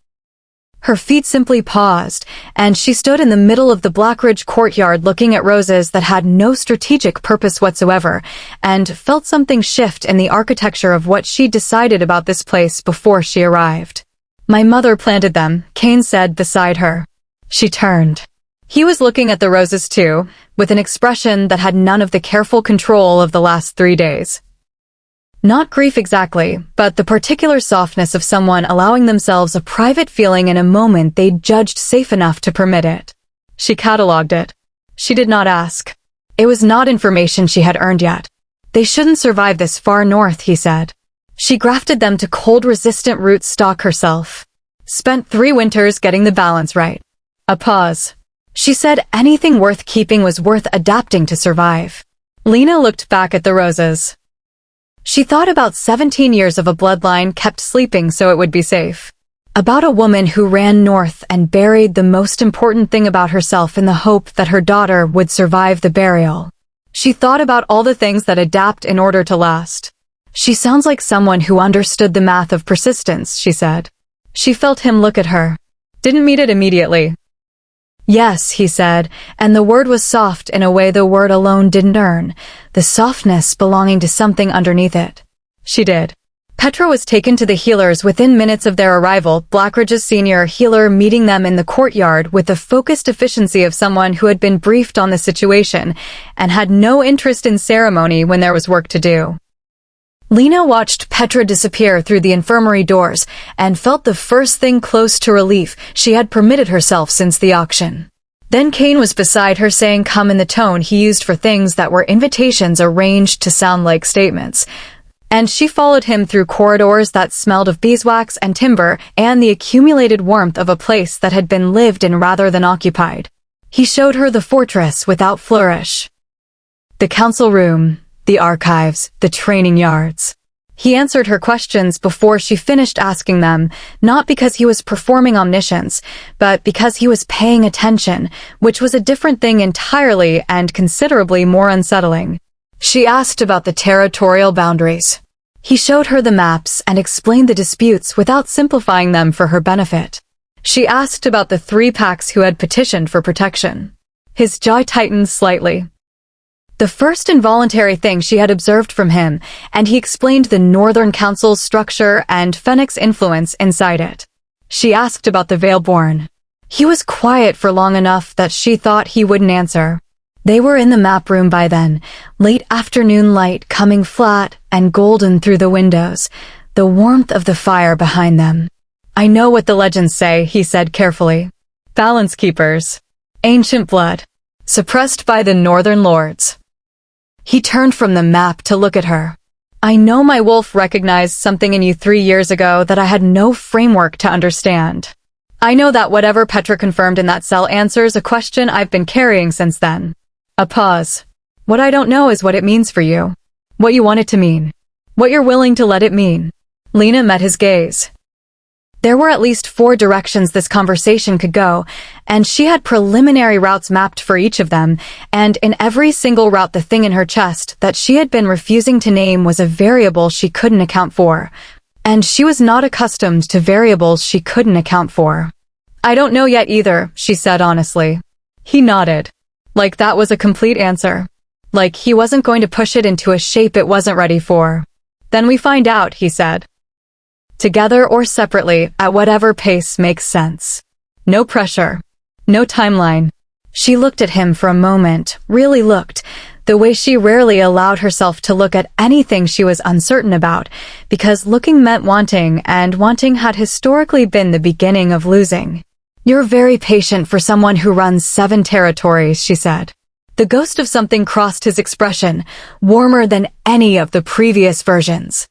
Her feet simply paused, and she stood in the middle of the Blackridge courtyard looking at roses that had no strategic purpose whatsoever, and felt something shift in the architecture of what she decided about this place before she arrived. "My mother planted them," Cain said beside her. She turned. He was looking at the roses too, with an expression that had none of the careful control of the last 3 days. Not grief exactly, but the particular softness of someone allowing themselves a private feeling in a moment they'd judged safe enough to permit it. She catalogued it. She did not ask. It was not information she had earned yet. "They shouldn't survive this far north," he said. She grafted them to cold-resistant root stock herself. Spent 3 winters getting the balance right. A pause. She said anything worth keeping was worth adapting to survive. Lena looked back at the roses. She thought about 17 years of a bloodline kept sleeping so it would be safe. About a woman who ran north and buried the most important thing about herself in the hope that her daughter would survive the burial. She thought about all the things that adapt in order to last. "She sounds like someone who understood the math of persistence," she said. She felt him look at her. Didn't meet it immediately. "Yes," he said, and the word was soft in a way the word alone didn't earn, the softness belonging to something underneath it. She did. Petra was taken to the healers within minutes of their arrival, Blackridge's senior healer meeting them in the courtyard with the focused efficiency of someone who had been briefed on the situation and had no interest in ceremony when there was work to do. Lena watched Petra disappear through the infirmary doors and felt the first thing close to relief she had permitted herself since the auction. Then Cain was beside her saying come in the tone he used for things that were invitations arranged to sound like statements. And she followed him through corridors that smelled of beeswax and timber and the accumulated warmth of a place that had been lived in rather than occupied. He showed her the fortress without flourish. The council room, the archives, the training yards. He answered her questions before she finished asking them, not because he was performing omniscience, but because he was paying attention, which was a different thing entirely and considerably more unsettling. She asked about the territorial boundaries. He showed her the maps and explained the disputes without simplifying them for her benefit. She asked about the 3 packs who had petitioned for protection. His jaw tightened slightly. The first involuntary thing she had observed from him, and he explained the Northern Council's structure and Fennec's influence inside it. She asked about the Veilborn. He was quiet for long enough that she thought he wouldn't answer. They were in the map room by then, late afternoon light coming flat and golden through the windows, the warmth of the fire behind them. I know what the legends say, he said carefully. Balance keepers. Ancient blood. Suppressed by the Northern Lords. He turned from the map to look at her. I know my wolf recognized something in you 3 years ago that I had no framework to understand. I know that whatever Petra confirmed in that cell answers a question I've been carrying since then. A pause. What I don't know is what it means for you. What you want it to mean. What you're willing to let it mean. Lena met his gaze. There were at least 4 directions this conversation could go, and she had preliminary routes mapped for each of them, and in every single route the thing in her chest that she had been refusing to name was a variable she couldn't account for. And she was not accustomed to variables she couldn't account for. I don't know yet either, she said honestly. He nodded. Like that was a complete answer. Like he wasn't going to push it into a shape it wasn't ready for. Then we find out, he said. Together or separately, at whatever pace makes sense. No pressure. No timeline. She looked at him for a moment, really looked, the way she rarely allowed herself to look at anything she was uncertain about, because looking meant wanting, and wanting had historically been the beginning of losing. You're very patient for someone who runs 7 territories, she said. The ghost of something crossed his expression, warmer than any of the previous versions.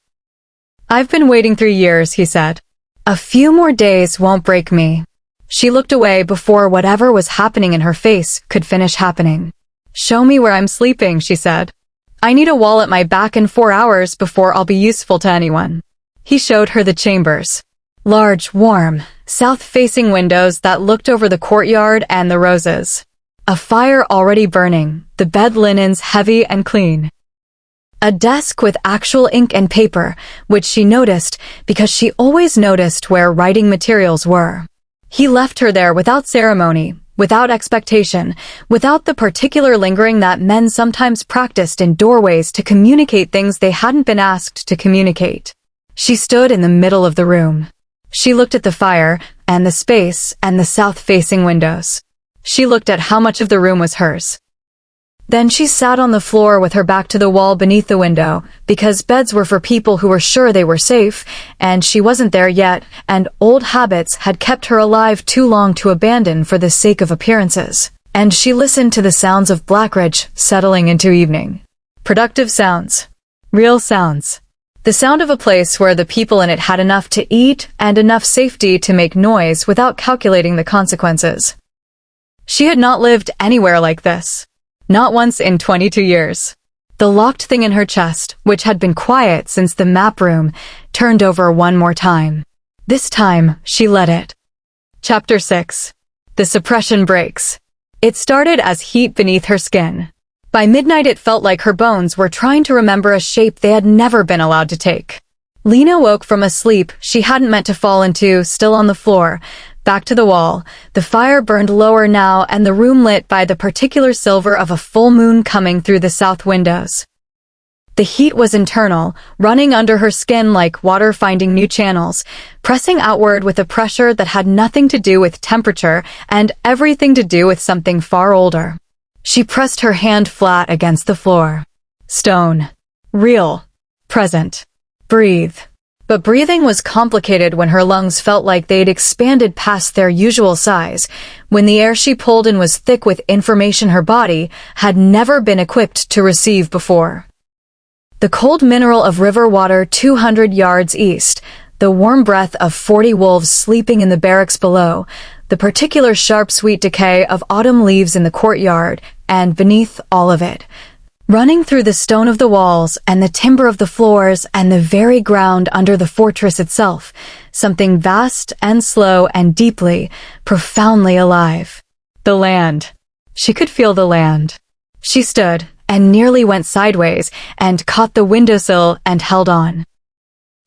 I've been waiting 3 years, he said. A few more days won't break me. She looked away before whatever was happening in her face could finish happening. Show me where I'm sleeping, she said. I need a wall at my back in 4 hours before I'll be useful to anyone. He showed her the chambers. Large, warm, south-facing windows that looked over the courtyard and the roses. A fire already burning, the bed linens heavy and clean. A desk with actual ink and paper, which she noticed because she always noticed where writing materials were. He left her there without ceremony, without expectation, without the particular lingering that men sometimes practiced in doorways to communicate things they hadn't been asked to communicate. She stood in the middle of the room. She looked at the fire, and the space, and the south-facing windows. She looked at how much of the room was hers. Then she sat on the floor with her back to the wall beneath the window, because beds were for people who were sure they were safe, and she wasn't there yet, and old habits had kept her alive too long to abandon for the sake of appearances. And she listened to the sounds of Blackridge settling into evening. Productive sounds. Real sounds. The sound of a place where the people in it had enough to eat and enough safety to make noise without calculating the consequences. She had not lived anywhere like this. Not once in 22 years. The locked thing in her chest, which had been quiet since the map room, turned over one more time. This time, she let it. Chapter 6. The suppression breaks. It started as heat beneath her skin. By midnight it felt like her bones were trying to remember a shape they had never been allowed to take. Lena woke from a sleep she hadn't meant to fall into, still on the floor. Back to the wall. The fire burned lower now, and the room lit by the particular silver of a full moon coming through the south windows. The heat was internal, running under her skin like water finding new channels, pressing outward with a pressure that had nothing to do with temperature and everything to do with something far older. She pressed her hand flat against the floor. Stone. Real. Present. Breathe. But breathing was complicated when her lungs felt like they'd expanded past their usual size, when the air she pulled in was thick with information her body had never been equipped to receive before. The cold mineral of river water 200 yards east, the warm breath of 40 wolves sleeping in the barracks below, the particular sharp sweet decay of autumn leaves in the courtyard, and beneath all of it, running through the stone of the walls and the timber of the floors and the very ground under the fortress itself, something vast and slow and deeply, profoundly alive. The land. She could feel the land. She stood and nearly went sideways and caught the windowsill and held on.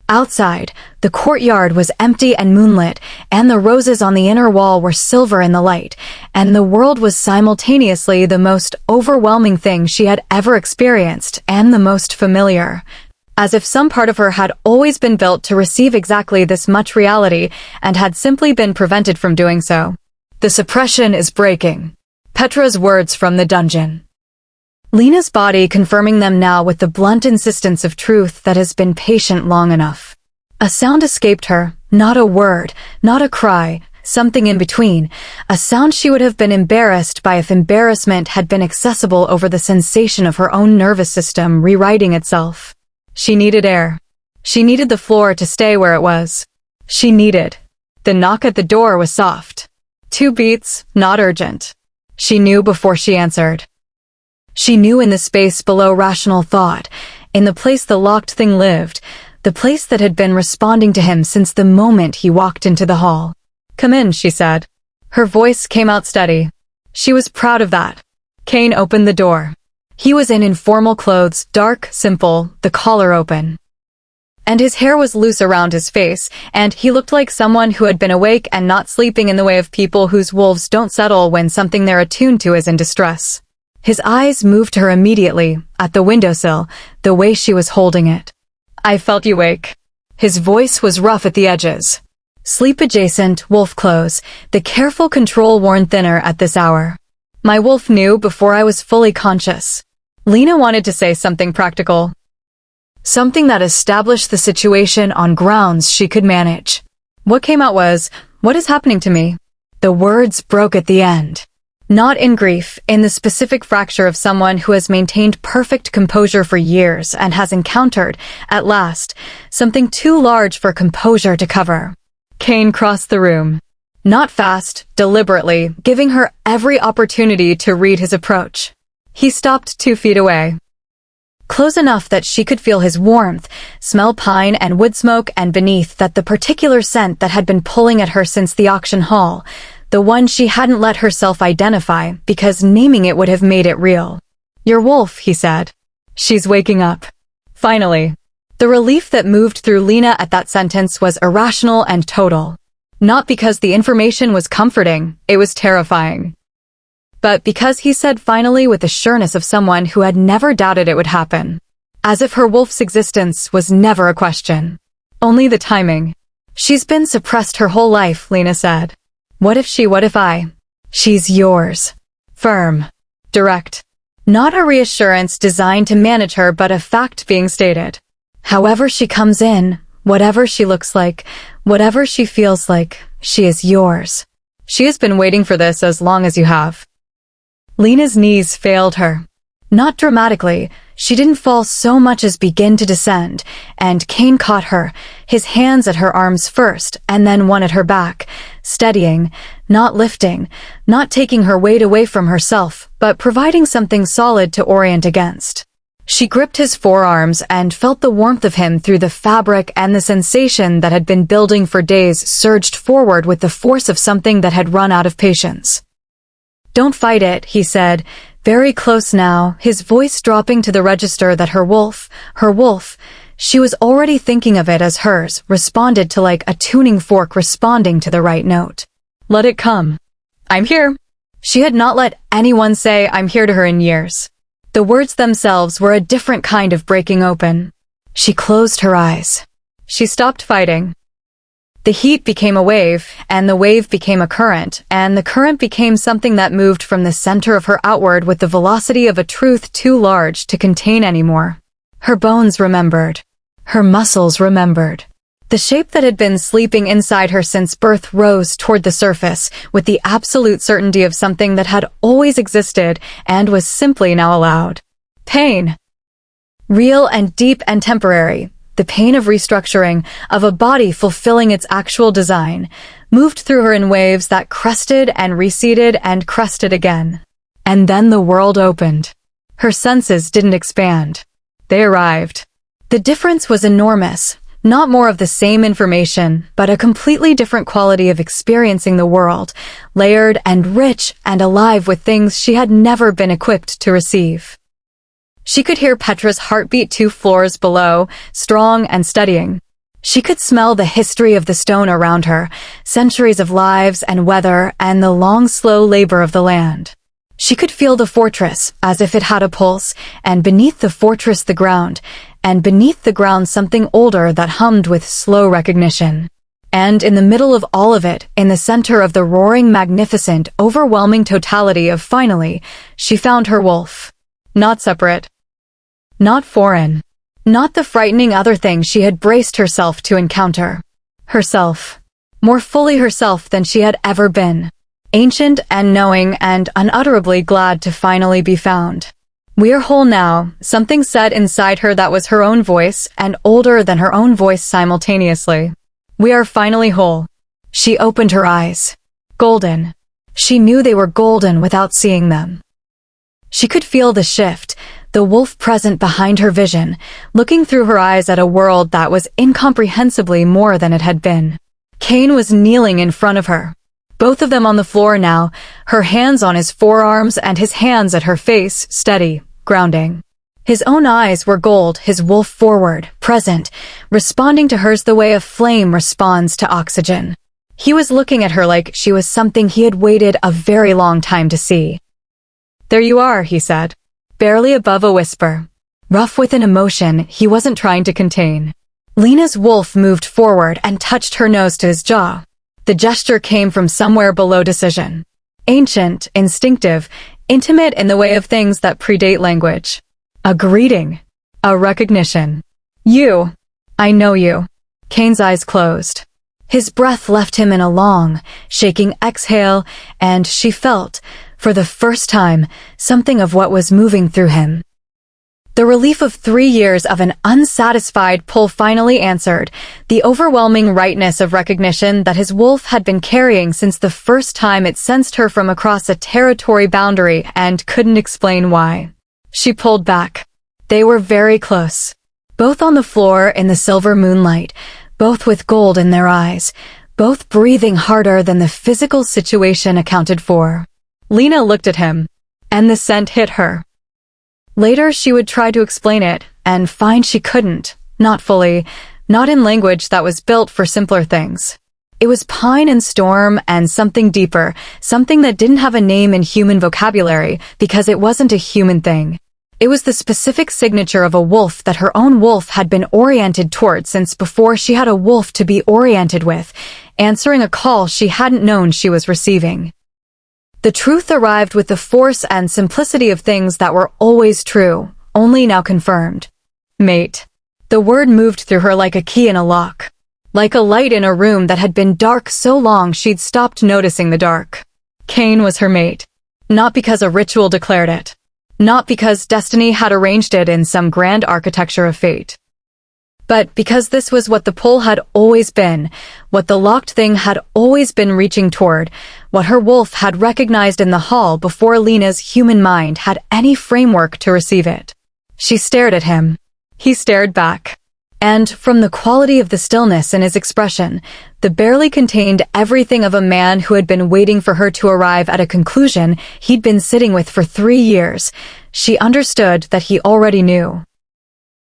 Outside, the courtyard was empty and moonlit, and the roses on the inner wall were silver in the light, and the world was simultaneously the most overwhelming thing she had ever experienced and the most familiar. As if some part of her had always been built to receive exactly this much reality and had simply been prevented from doing so. The suppression is breaking. Petra's words from the dungeon. Lena's body confirming them now with the blunt insistence of truth that has been patient long enough. A sound escaped her, not a word, not a cry, something in between, a sound she would have been embarrassed by if embarrassment had been accessible over the sensation of her own nervous system rewriting itself. She needed air. She needed the floor to stay where it was. She needed. The knock at the door was soft. 2 beats, not urgent. She knew before she answered. She knew in the space below rational thought, in the place the locked thing lived, the place that had been responding to him since the moment he walked into the hall. "Come in," she said. Her voice came out steady. She was proud of that. Cain opened the door. He was in informal clothes, dark, simple, the collar open. And his hair was loose around his face, and he looked like someone who had been awake and not sleeping in the way of people whose wolves don't settle when something they're attuned to is in distress. His eyes moved to her immediately, at the windowsill, the way she was holding it. "I felt you wake." His voice was rough at the edges. Sleep-adjacent, wolf clothes, the careful control worn thinner at this hour. "My wolf knew before I was fully conscious." Lena wanted to say something practical. Something that established the situation on grounds she could manage. What came out was, "What is happening to me?" The words broke at the end. Not in grief, in the specific fracture of someone who has maintained perfect composure for years and has encountered, at last, something too large for composure to cover. Cain crossed the room. Not fast, deliberately, giving her every opportunity to read his approach. He stopped 2 feet away. Close enough that she could feel his warmth, smell pine and wood smoke, and beneath that the particular scent that had been pulling at her since the auction hall, the one she hadn't let herself identify because naming it would have made it real. "Your wolf," he said. "She's waking up." Finally. The relief that moved through Lena at that sentence was irrational and total. Not because the information was comforting, it was terrifying. But because he said finally with the sureness of someone who had never doubted it would happen. As if her wolf's existence was never a question. Only the timing. "She's been suppressed her whole life," Lena said. "What if I? She's yours." Firm. Direct. Not a reassurance designed to manage her, but a fact being stated. However she comes in, whatever she looks like, whatever she feels like, she is yours. She has been waiting for this as long as you have. Lena's knees failed her. Not dramatically, she didn't fall so much as begin to descend, and Cain caught her, his hands at her arms first, and then one at her back, steadying, not lifting, not taking her weight away from herself, but providing something solid to orient against. She gripped his forearms and felt the warmth of him through the fabric, and the sensation that had been building for days surged forward with the force of something that had run out of patience. "Don't fight it," he said, very close now, his voice dropping to the register that her wolf, she was already thinking of it as hers, responded to like a tuning fork responding to the right note. "Let it come. I'm here." She had not let anyone say "I'm here" to her in years. The words themselves were a different kind of breaking open. She closed her eyes. She stopped fighting. The heat became a wave, and the wave became a current, and the current became something that moved from the center of her outward with the velocity of a truth too large to contain anymore. Her bones remembered. Her muscles remembered. The shape that had been sleeping inside her since birth rose toward the surface, with the absolute certainty of something that had always existed and was simply now allowed. Pain. Real and deep and temporary. The pain of restructuring, of a body fulfilling its actual design, moved through her in waves that crested and receded and crested again. And then the world opened. Her senses didn't expand. They arrived. The difference was enormous. Not more of the same information, but a completely different quality of experiencing the world, layered and rich and alive with things she had never been equipped to receive. She could hear Petra's heartbeat 2 floors below, strong and steadying. She could smell the history of the stone around her, centuries of lives and weather and the long, slow labor of the land. She could feel the fortress as if it had a pulse, and beneath the fortress the ground, and beneath the ground something older that hummed with slow recognition. And in the middle of all of it, in the center of the roaring, magnificent, overwhelming totality of finally, she found her wolf. Not separate. Not foreign. Not the frightening other thing she had braced herself to encounter. Herself. More fully herself than she had ever been. Ancient and knowing and unutterably glad to finally be found. "We are whole now," something said inside her that was her own voice and older than her own voice simultaneously. "We are finally whole." She opened her eyes. Golden. She knew they were golden without seeing them. She could feel the shift, the wolf present behind her vision, looking through her eyes at a world that was incomprehensibly more than it had been. Cain was kneeling in front of her. Both of them on the floor now, her hands on his forearms and his hands at her face, steady, grounding. His own eyes were gold, his wolf forward, present, responding to hers the way a flame responds to oxygen. He was looking at her like she was something he had waited a very long time to see. "There you are," he said, barely above a whisper. Rough with an emotion he wasn't trying to contain. Lena's wolf moved forward and touched her nose to his jaw. The gesture came from somewhere below decision. Ancient, instinctive, intimate in the way of things that predate language. A greeting. A recognition. "You. I know you." Cain's eyes closed. His breath left him in a long, shaking exhale, and she felt, for the first time, something of what was moving through him. The relief of 3 years of an unsatisfied pull finally answered, the overwhelming rightness of recognition that his wolf had been carrying since the first time it sensed her from across a territory boundary and couldn't explain why. She pulled back. They were very close. Both on the floor in the silver moonlight, both with gold in their eyes, both breathing harder than the physical situation accounted for. Lena looked at him, and the scent hit her. Later she would try to explain it, and find she couldn't, not fully, not in language that was built for simpler things. It was pine and storm and something deeper, something that didn't have a name in human vocabulary because it wasn't a human thing. It was the specific signature of a wolf that her own wolf had been oriented toward since before she had a wolf to be oriented with, answering a call she hadn't known she was receiving. The truth arrived with the force and simplicity of things that were always true, only now confirmed. Mate. The word moved through her like a key in a lock. Like a light in a room that had been dark so long she'd stopped noticing the dark. Cain was her mate. Not because a ritual declared it. Not because destiny had arranged it in some grand architecture of fate. But because this was what the pull had always been, what the locked thing had always been reaching toward, what her wolf had recognized in the hall before Lena's human mind had any framework to receive it. She stared at him. He stared back. And from the quality of the stillness in his expression, the barely contained everything of a man who had been waiting for her to arrive at a conclusion he'd been sitting with for 3 years, she understood that he already knew.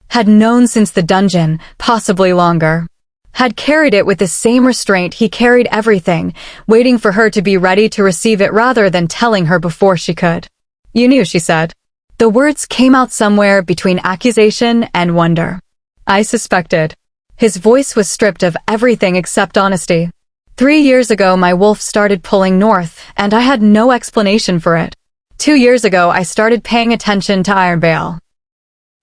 Had known since the dungeon, possibly longer. Had carried it with the same restraint he carried everything, waiting for her to be ready to receive it rather than telling her before she could. "You knew," she said. The words came out somewhere between accusation and wonder. "I suspected." His voice was stripped of everything except honesty. 3 years ago my wolf started pulling north, and I had no explanation for it. 2 years ago I started paying attention to Ironvale.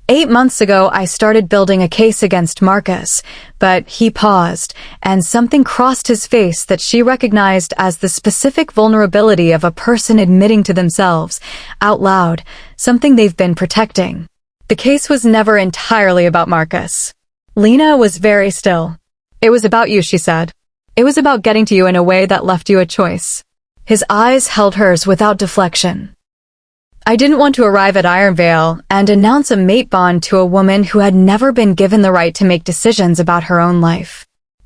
8 months ago I started building a case against Marcus, but he paused, and something crossed his face that she recognized as the specific vulnerability of a person admitting to themselves, out loud, something they've been protecting. The case was never entirely about Marcus. Lena was very still. "It was about you," she said. "It was about getting to you in a way that left you a choice." His eyes held hers without deflection. "I didn't want to arrive at Ironvale and announce a mate bond to a woman who had never been given the right to make decisions about her own life.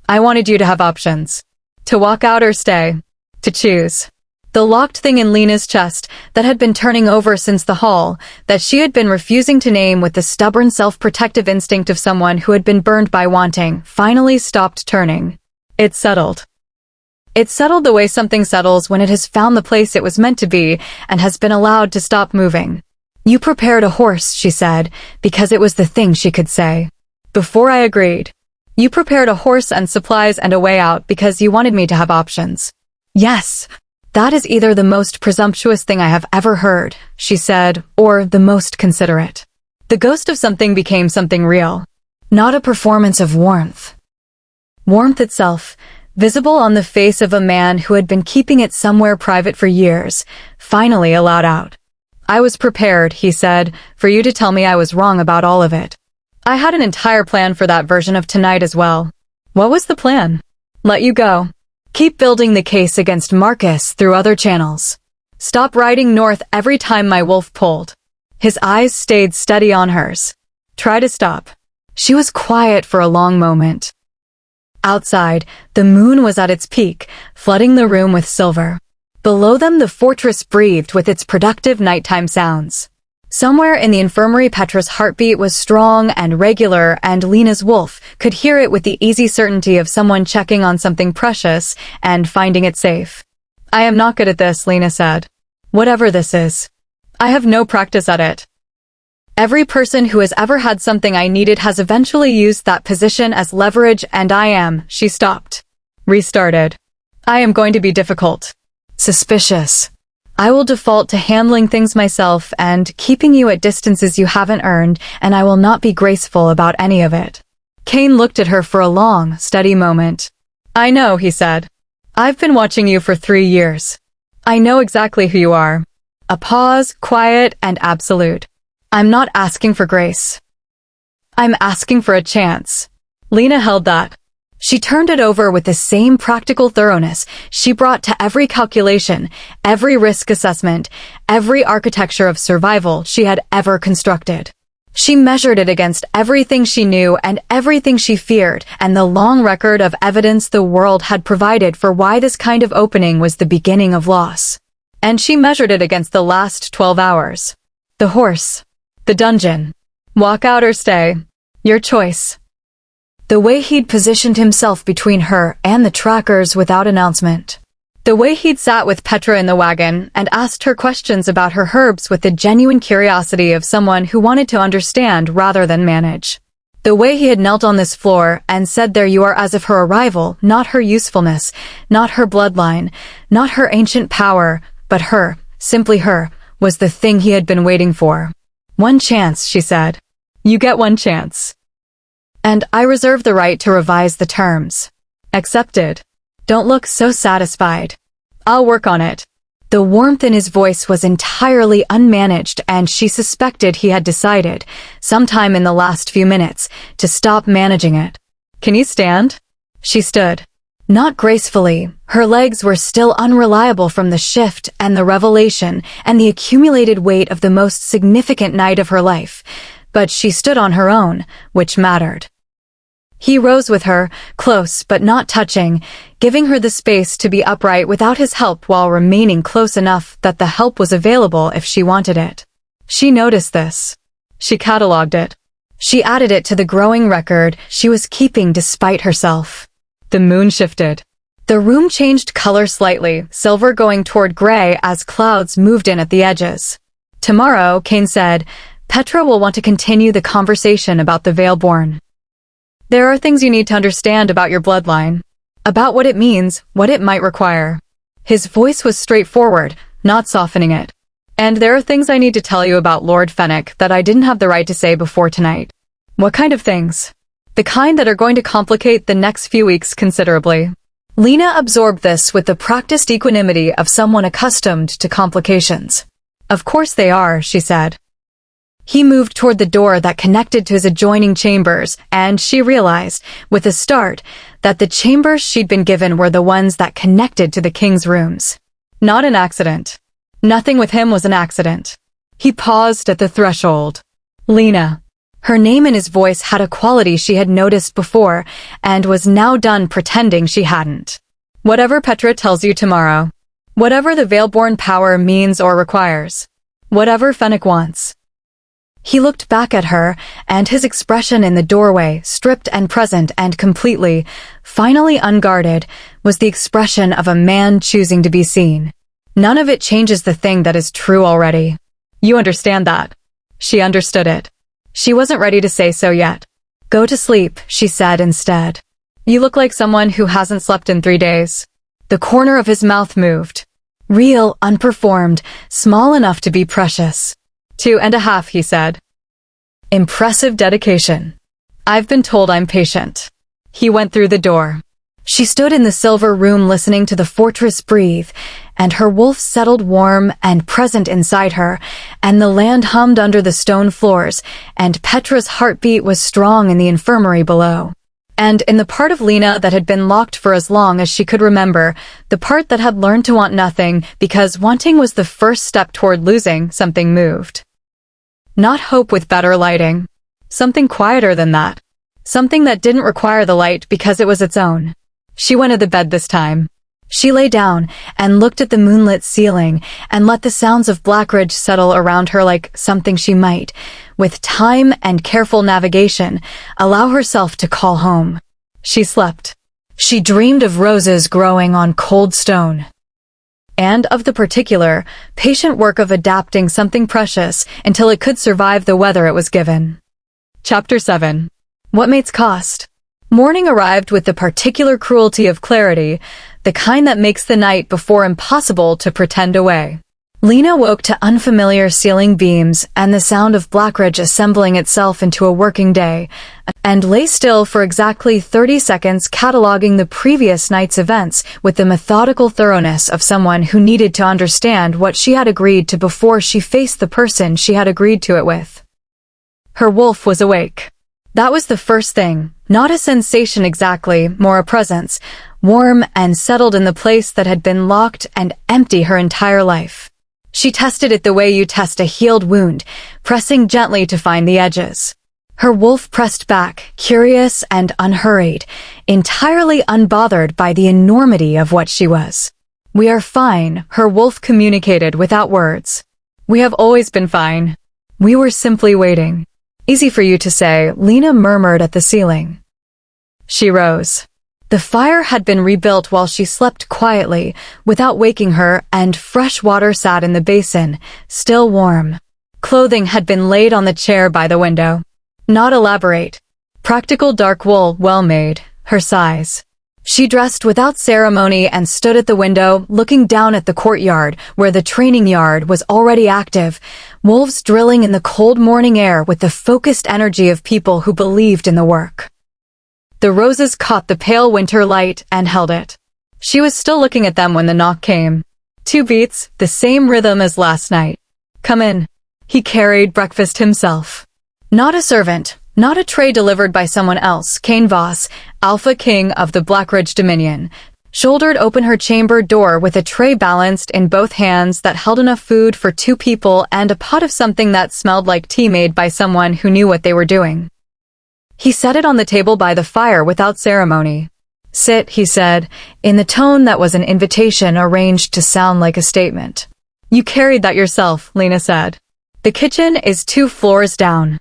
I wanted you to have options. To walk out or stay. To choose. The locked thing in Lena's chest that had been turning over since the haul, that she had been refusing to name with the stubborn self-protective instinct of someone who had been burned by wanting, finally stopped turning. It settled. It settled the way something settles when it has found the place it was meant to be and has been allowed to stop moving. You prepared a horse, she said, because it was the thing she could say. Before I agreed. You prepared a horse and supplies and a way out because you wanted me to have options. Yes. That is either the most presumptuous thing I have ever heard, she said, or the most considerate. The ghost of something became something real. Not a performance of warmth. Warmth itself, visible on the face of a man who had been keeping it somewhere private for years, finally allowed out. I was prepared, he said, for you to tell me I was wrong about all of it. I had an entire plan for that version of tonight as well. What was the plan? Let you go. Keep building the case against Marcus through other channels. Stop riding north every time my wolf pulled. His eyes stayed steady on hers. Try to stop. She was quiet for a long moment. Outside, the moon was at its peak, flooding the room with silver. Below them the fortress breathed with its productive nighttime sounds. Somewhere in the infirmary Petra's heartbeat was strong and regular, and Lena's wolf could hear it with the easy certainty of someone checking on something precious and finding it safe. I am not good at this, Lena said. Whatever this is. I have no practice at it. Every person who has ever had something I needed has eventually used that position as leverage, and she stopped. Restarted. I am going to be difficult. Suspicious. I will default to handling things myself and keeping you at distances you haven't earned, and I will not be graceful about any of it. Cain looked at her for a long, steady moment. I know, he said. I've been watching you for 3 years. I know exactly who you are. A pause, quiet and absolute. I'm not asking for grace. I'm asking for a chance. Lena held that. She turned it over with the same practical thoroughness she brought to every calculation, every risk assessment, every architecture of survival she had ever constructed. She measured it against everything she knew and everything she feared, and the long record of evidence the world had provided for why this kind of opening was the beginning of loss. And she measured it against the last 12 hours. The horse. The dungeon. Walk out or stay. Your choice. The way he'd positioned himself between her and the trackers without announcement. The way he'd sat with Petra in the wagon and asked her questions about her herbs with the genuine curiosity of someone who wanted to understand rather than manage. The way he had knelt on this floor and said there you are as if her arrival, not her usefulness, not her bloodline, not her ancient power, but her, simply her, was the thing he had been waiting for. One chance, she said. You get one chance. And I reserve the right to revise the terms. Accepted. Don't look so satisfied. I'll work on it. The warmth in his voice was entirely unmanaged, and she suspected he had decided, sometime in the last few minutes, to stop managing it. Can you stand? She stood. Not gracefully. Her legs were still unreliable from the shift and the revelation and the accumulated weight of the most significant night of her life. But she stood on her own, which mattered. He rose with her, close but not touching, giving her the space to be upright without his help while remaining close enough that the help was available if she wanted it. She noticed this. She catalogued it. She added it to the growing record she was keeping despite herself. The moon shifted. The room changed color slightly, silver going toward gray as clouds moved in at the edges. Tomorrow, Cain said, Petra will want to continue the conversation about the Veilborn. There are things you need to understand about your bloodline. About what it means, what it might require. His voice was straightforward, not softening it. And there are things I need to tell you about Lord Fennec that I didn't have the right to say before tonight. What kind of things? The kind that are going to complicate the next few weeks considerably. Lena absorbed this with the practiced equanimity of someone accustomed to complications. Of course they are, she said. He moved toward the door that connected to his adjoining chambers, and she realized, with a start, that the chambers she'd been given were the ones that connected to the king's rooms. Not an accident. Nothing with him was an accident. He paused at the threshold. Lena. Her name in his voice had a quality she had noticed before, and was now done pretending she hadn't. Whatever Petra tells you tomorrow. Whatever the Veilborn power means or requires. Whatever Fennec wants. He looked back at her, and his expression in the doorway, stripped and present and completely, finally unguarded, was the expression of a man choosing to be seen. None of it changes the thing that is true already. You understand that. She understood it. She wasn't ready to say so yet. Go to sleep, she said instead. You look like someone who hasn't slept in 3 days. The corner of his mouth moved. Real, unperformed, small enough to be precious. 2.5, he said. Impressive dedication. I've been told I'm patient. He went through the door. She stood in the silver room listening to the fortress breathe, and her wolf settled warm and present inside her, and the land hummed under the stone floors, and Petra's heartbeat was strong in the infirmary below. And in the part of Lena that had been locked for as long as she could remember, the part that had learned to want nothing because wanting was the first step toward losing, something moved. Not hope with better lighting. Something quieter than that. Something that didn't require the light because it was its own. She went to the bed this time. She lay down and looked at the moonlit ceiling and let the sounds of Blackridge settle around her like something she might, with time and careful navigation, allow herself to call home. She slept. She dreamed of roses growing on cold stone. And of the particular, patient work of adapting something precious until it could survive the weather it was given. Chapter 7. What mates cost? Morning arrived with the particular cruelty of clarity, the kind that makes the night before impossible to pretend away. Lena woke to unfamiliar ceiling beams and the sound of Blackridge assembling itself into a working day, and lay still for exactly 30 seconds cataloging the previous night's events with the methodical thoroughness of someone who needed to understand what she had agreed to before she faced the person she had agreed to it with. Her wolf was awake. That was the first thing, not a sensation exactly, more a presence, warm and settled in the place that had been locked and empty her entire life. She tested it the way you test a healed wound, pressing gently to find the edges. Her wolf pressed back, curious and unhurried, entirely unbothered by the enormity of what she was. We are fine, her wolf communicated without words. We have always been fine. We were simply waiting. Easy for you to say, Lena murmured at the ceiling. She rose. The fire had been rebuilt while she slept quietly, without waking her, and fresh water sat in the basin, still warm. Clothing had been laid on the chair by the window. Not elaborate. Practical dark wool, well made, her size. She dressed without ceremony and stood at the window, looking down at the courtyard, where the training yard was already active, wolves drilling in the cold morning air with the focused energy of people who believed in the work. The roses caught the pale winter light and held it. She was still looking at them when the knock came. 2 beats, the same rhythm as last night. Come in. He carried breakfast himself. Not a servant, not a tray delivered by someone else. Cain Voss, Alpha King of the Blackridge Dominion, shouldered open her chamber door with a tray balanced in both hands that held enough food for 2 people and a pot of something that smelled like tea made by someone who knew what they were doing. He set it on the table by the fire without ceremony. Sit, he said, in the tone that was an invitation arranged to sound like a statement. You carried that yourself, Lena said. The kitchen is 2 floors down.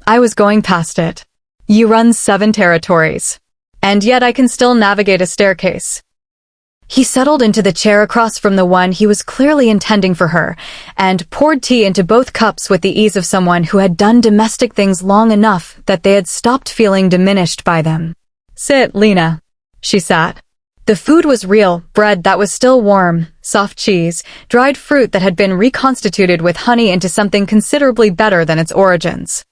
I was going past it. You run 7 territories. And yet I can still navigate a staircase. He settled into the chair across from the one he was clearly intending for her, and poured tea into both cups with the ease of someone who had done domestic things long enough that they had stopped feeling diminished by them. Sit, Lena. She sat. The food was real, bread that was still warm, soft cheese, dried fruit that had been reconstituted with honey into something considerably better than its origins.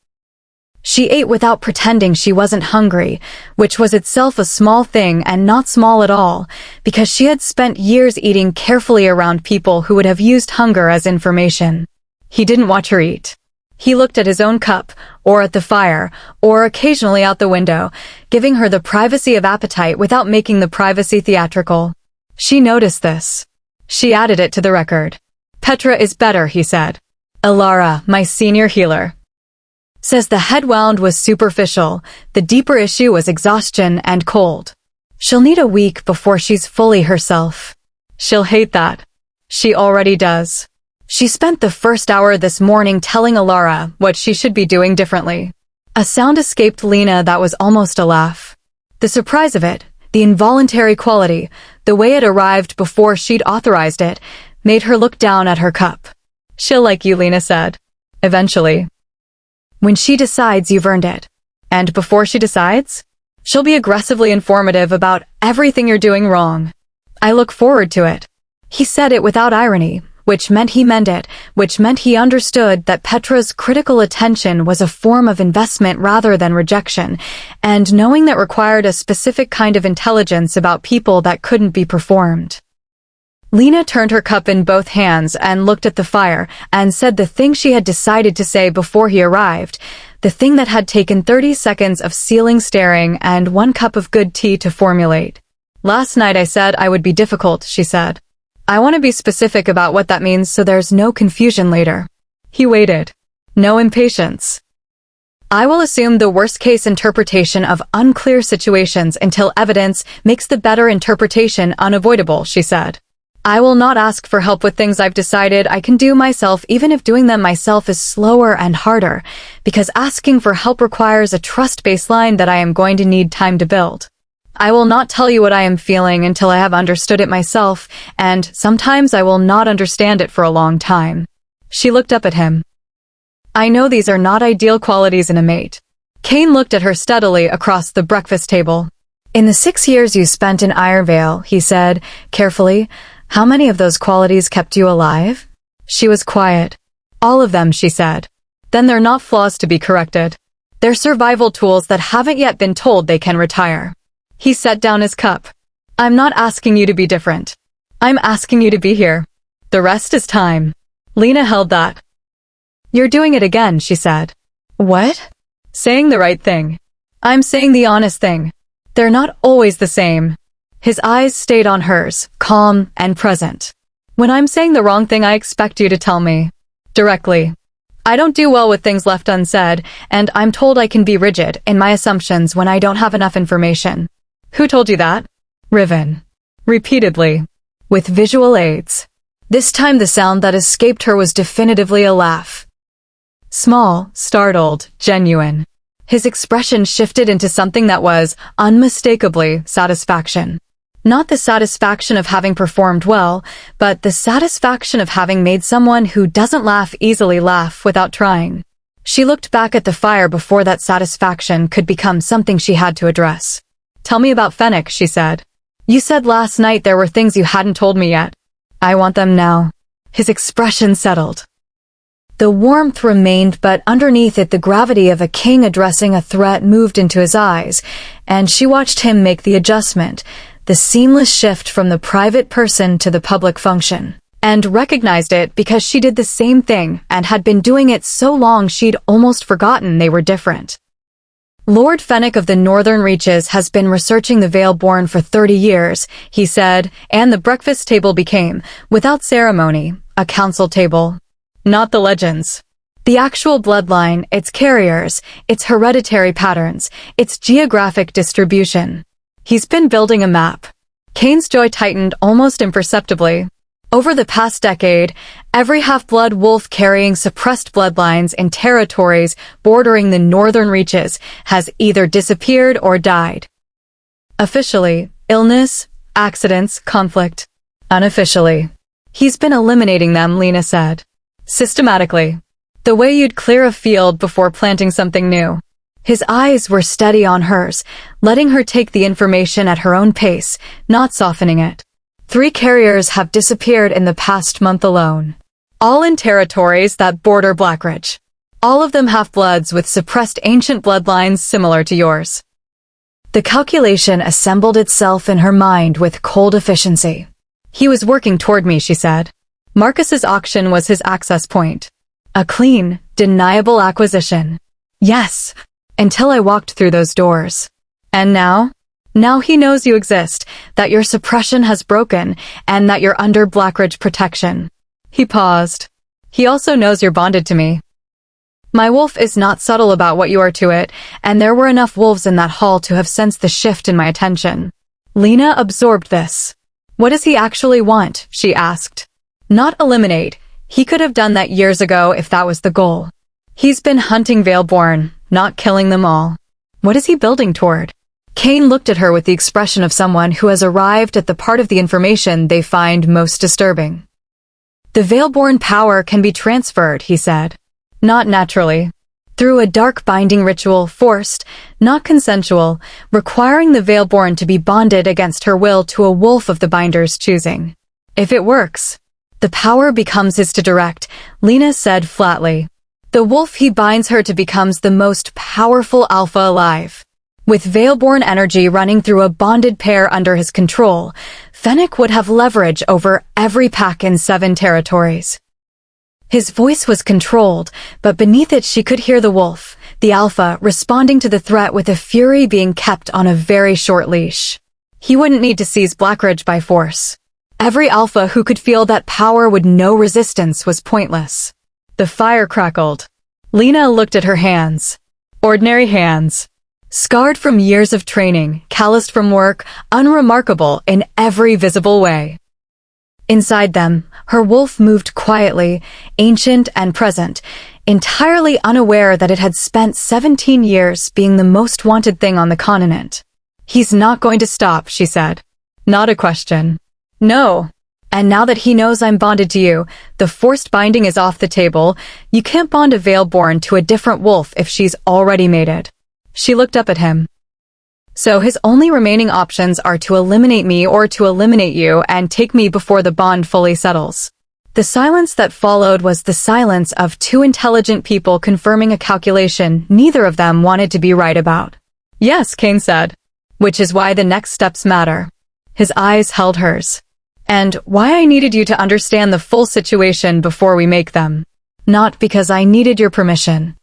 She ate without pretending she wasn't hungry, which was itself a small thing and not small at all, because she had spent years eating carefully around people who would have used hunger as information. He didn't watch her eat. He looked at his own cup, or at the fire, or occasionally out the window, giving her the privacy of appetite without making the privacy theatrical. She noticed this. She added it to the record. Petra is better, he said. Ilara, my senior healer, says the head wound was superficial, the deeper issue was exhaustion and cold. She'll need a week before she's fully herself. She'll hate that. She already does. She spent the first hour this morning telling Alara what she should be doing differently. A sound escaped Lena that was almost a laugh. The surprise of it, the involuntary quality, the way it arrived before she'd authorized it, made her look down at her cup. She'll like you, Lena said. Eventually. When she decides, you've earned it. And before she decides, she'll be aggressively informative about everything you're doing wrong. I look forward to it. He said it without irony, which meant he meant it, which meant he understood that Petra's critical attention was a form of investment rather than rejection, and knowing that required a specific kind of intelligence about people that couldn't be performed. Lena turned her cup in both hands and looked at the fire and said the thing she had decided to say before he arrived, the thing that had taken 30 seconds of ceiling staring and 1 cup of good tea to formulate. Last night I said I would be difficult, she said. I want to be specific about what that means so there's no confusion later. He waited. No impatience. I will assume the worst-case interpretation of unclear situations until evidence makes the better interpretation unavoidable, she said. I will not ask for help with things I've decided I can do myself even if doing them myself is slower and harder, because asking for help requires a trust baseline that I am going to need time to build. I will not tell you what I am feeling until I have understood it myself, and sometimes I will not understand it for a long time. She looked up at him. I know these are not ideal qualities in a mate. Cain looked at her steadily across the breakfast table. In the 6 years you spent in Irevale, he said, carefully, how many of those qualities kept you alive? She was quiet. All of them, she said. Then they're not flaws to be corrected. They're survival tools that haven't yet been told they can retire. He set down his cup. I'm not asking you to be different. I'm asking you to be here. The rest is time. Lena held that. You're doing it again, she said. What? Saying the right thing. I'm saying the honest thing. They're not always the same. His eyes stayed on hers, calm and present. When I'm saying the wrong thing, I expect you to tell me. Directly. I don't do well with things left unsaid, and I'm told I can be rigid in my assumptions when I don't have enough information. Who told you that? Riven. Repeatedly. With visual aids. This time the sound that escaped her was definitively a laugh. Small, startled, genuine. His expression shifted into something that was, unmistakably, satisfaction. Not the satisfaction of having performed well, but the satisfaction of having made someone who doesn't laugh easily laugh without trying. She looked back at the fire before that satisfaction could become something she had to address. Tell me about Fennec, she said. You said last night there were things you hadn't told me yet. I want them now. His expression settled. The warmth remained, but underneath it the gravity of a king addressing a threat moved into his eyes, and she watched him make the adjustment, the seamless shift from the private person to the public function, and recognized it because she did the same thing and had been doing it so long she'd almost forgotten they were different. Lord Fennec of the Northern Reaches has been researching the Valeborn for 30 years, he said, and the breakfast table became, without ceremony, a council table. Not the legends. The actual bloodline, its carriers, its hereditary patterns, its geographic distribution. He's been building a map. Cain's jaw tightened almost imperceptibly. Over the past decade, every half-blood wolf carrying suppressed bloodlines in territories bordering the Northern Reaches has either disappeared or died. Officially, illness, accidents, conflict. Unofficially, he's been eliminating them, Lena said. Systematically. The way you'd clear a field before planting something new. His eyes were steady on hers, letting her take the information at her own pace, not softening it. 3 carriers have disappeared in the past month alone. All in territories that border Blackridge. All of them half-bloods with suppressed ancient bloodlines similar to yours. The calculation assembled itself in her mind with cold efficiency. He was working toward me, she said. Marcus's auction was his access point. A clean, deniable acquisition. Yes, until I walked through those doors. And now? Now he knows you exist, that your suppression has broken, and that you're under Blackridge protection. He paused. He also knows you're bonded to me. My wolf is not subtle about what you are to it, and there were enough wolves in that hall to have sensed the shift in my attention. Lena absorbed this. What does he actually want? She asked. Not eliminate. He could have done that years ago if that was the goal. He's been hunting Veilborn, not killing them all. What is he building toward? Cain looked at her with the expression of someone who has arrived at the part of the information they find most disturbing. The Veilborn power can be transferred, he said. Not naturally. Through a dark binding ritual, forced, not consensual, requiring the Veilborn to be bonded against her will to a wolf of the binder's choosing. If it works, the power becomes his to direct, Lena said flatly. The wolf he binds her to becomes the most powerful alpha alive. With Veilborn energy running through a bonded pair under his control, Fennec would have leverage over every pack in 7 territories. His voice was controlled, but beneath it she could hear the wolf, the alpha, responding to the threat with a fury being kept on a very short leash. He wouldn't need to seize Blackridge by force. Every alpha who could feel that power with no resistance was pointless. The fire crackled. Lena looked at her hands. Ordinary hands. Scarred from years of training, calloused from work, unremarkable in every visible way. Inside them, her wolf moved quietly, ancient and present, entirely unaware that it had spent 17 years being the most wanted thing on the continent. He's not going to stop, she said. Not a question. No. And now that he knows I'm bonded to you, the forced binding is off the table. You can't bond a Veilborn to a different wolf if she's already mated. She looked up at him. So his only remaining options are to eliminate me or to eliminate you and take me before the bond fully settles. The silence that followed was the silence of 2 intelligent people confirming a calculation neither of them wanted to be right about. Yes, Cain said. Which is why the next steps matter. His eyes held hers. And why I needed you to understand the full situation before we make them. Not because I needed your permission.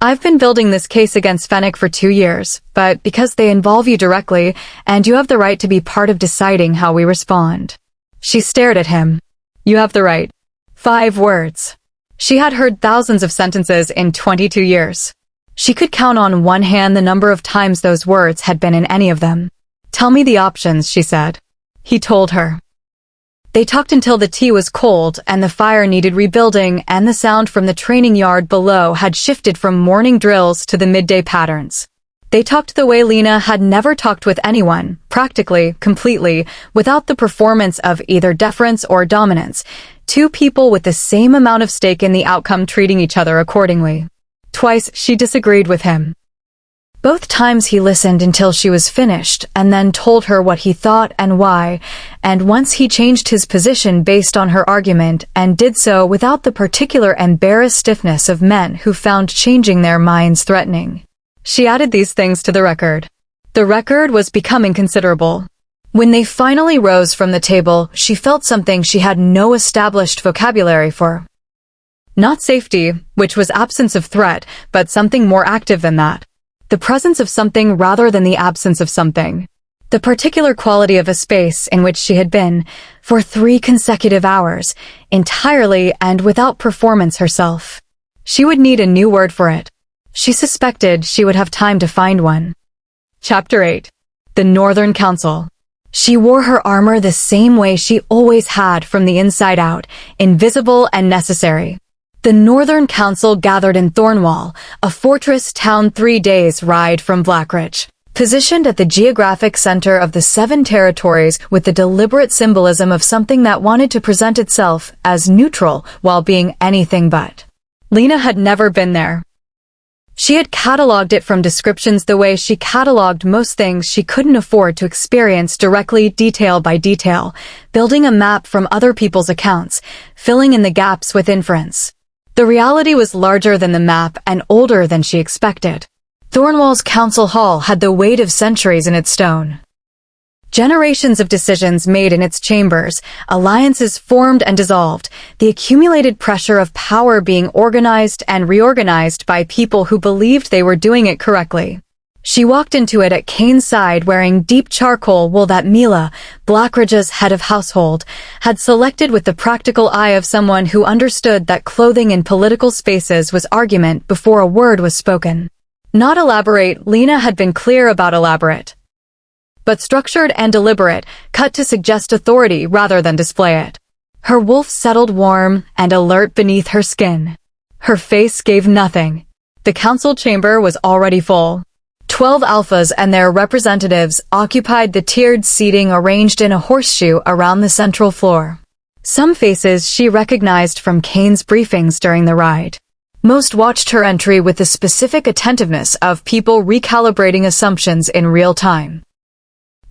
I've been building this case against Fennec for 2 years, but because they involve you directly, and you have the right to be part of deciding how we respond. She stared at him. You have the right. 5 words. She had heard thousands of sentences in 22 years. She could count on one hand the number of times those words had been in any of them. Tell me the options, she said. He told her. They talked until the tea was cold and the fire needed rebuilding and the sound from the training yard below had shifted from morning drills to the midday patterns. They talked the way Lena had never talked with anyone, practically, completely, without the performance of either deference or dominance, 2 people with the same amount of stake in the outcome treating each other accordingly. Twice she disagreed with him. Both times he listened until she was finished and then told her what he thought and why, and once he changed his position based on her argument and did so without the particular embarrassed stiffness of men who found changing their minds threatening. She added these things to the record. The record was becoming considerable. When they finally rose from the table, she felt something she had no established vocabulary for. Not safety, which was absence of threat, but something more active than that. The presence of something rather than the absence of something. The particular quality of a space in which she had been, for 3 consecutive hours, entirely and without performance herself. She would need a new word for it. She suspected she would have time to find one. Chapter 8. The Northern Council. She wore her armor the same way she always had from the inside out, invisible and necessary. The Northern Council gathered in Thornwall, a fortress town 3 days' ride from Blackridge. Positioned at the geographic center of the 7 territories with the deliberate symbolism of something that wanted to present itself as neutral while being anything but. Lena had never been there. She had cataloged it from descriptions the way she cataloged most things she couldn't afford to experience directly, detail by detail, building a map from other people's accounts, filling in the gaps with inference. The reality was larger than the map and older than she expected. Thornwall's council hall had the weight of centuries in its stone. Generations of decisions made in its chambers, alliances formed and dissolved, the accumulated pressure of power being organized and reorganized by people who believed they were doing it correctly. She walked into it at Cain's side wearing deep charcoal wool that Mila, Blackridge's head of household, had selected with the practical eye of someone who understood that clothing in political spaces was argument before a word was spoken. Not elaborate, Lena had been clear about elaborate. But structured and deliberate, cut to suggest authority rather than display it. Her wolf settled warm and alert beneath her skin. Her face gave nothing. The council chamber was already full. 12 alphas and their representatives occupied the tiered seating arranged in a horseshoe around the central floor. Some faces she recognized from Cain's briefings during the ride. Most watched her entry with the specific attentiveness of people recalibrating assumptions in real time.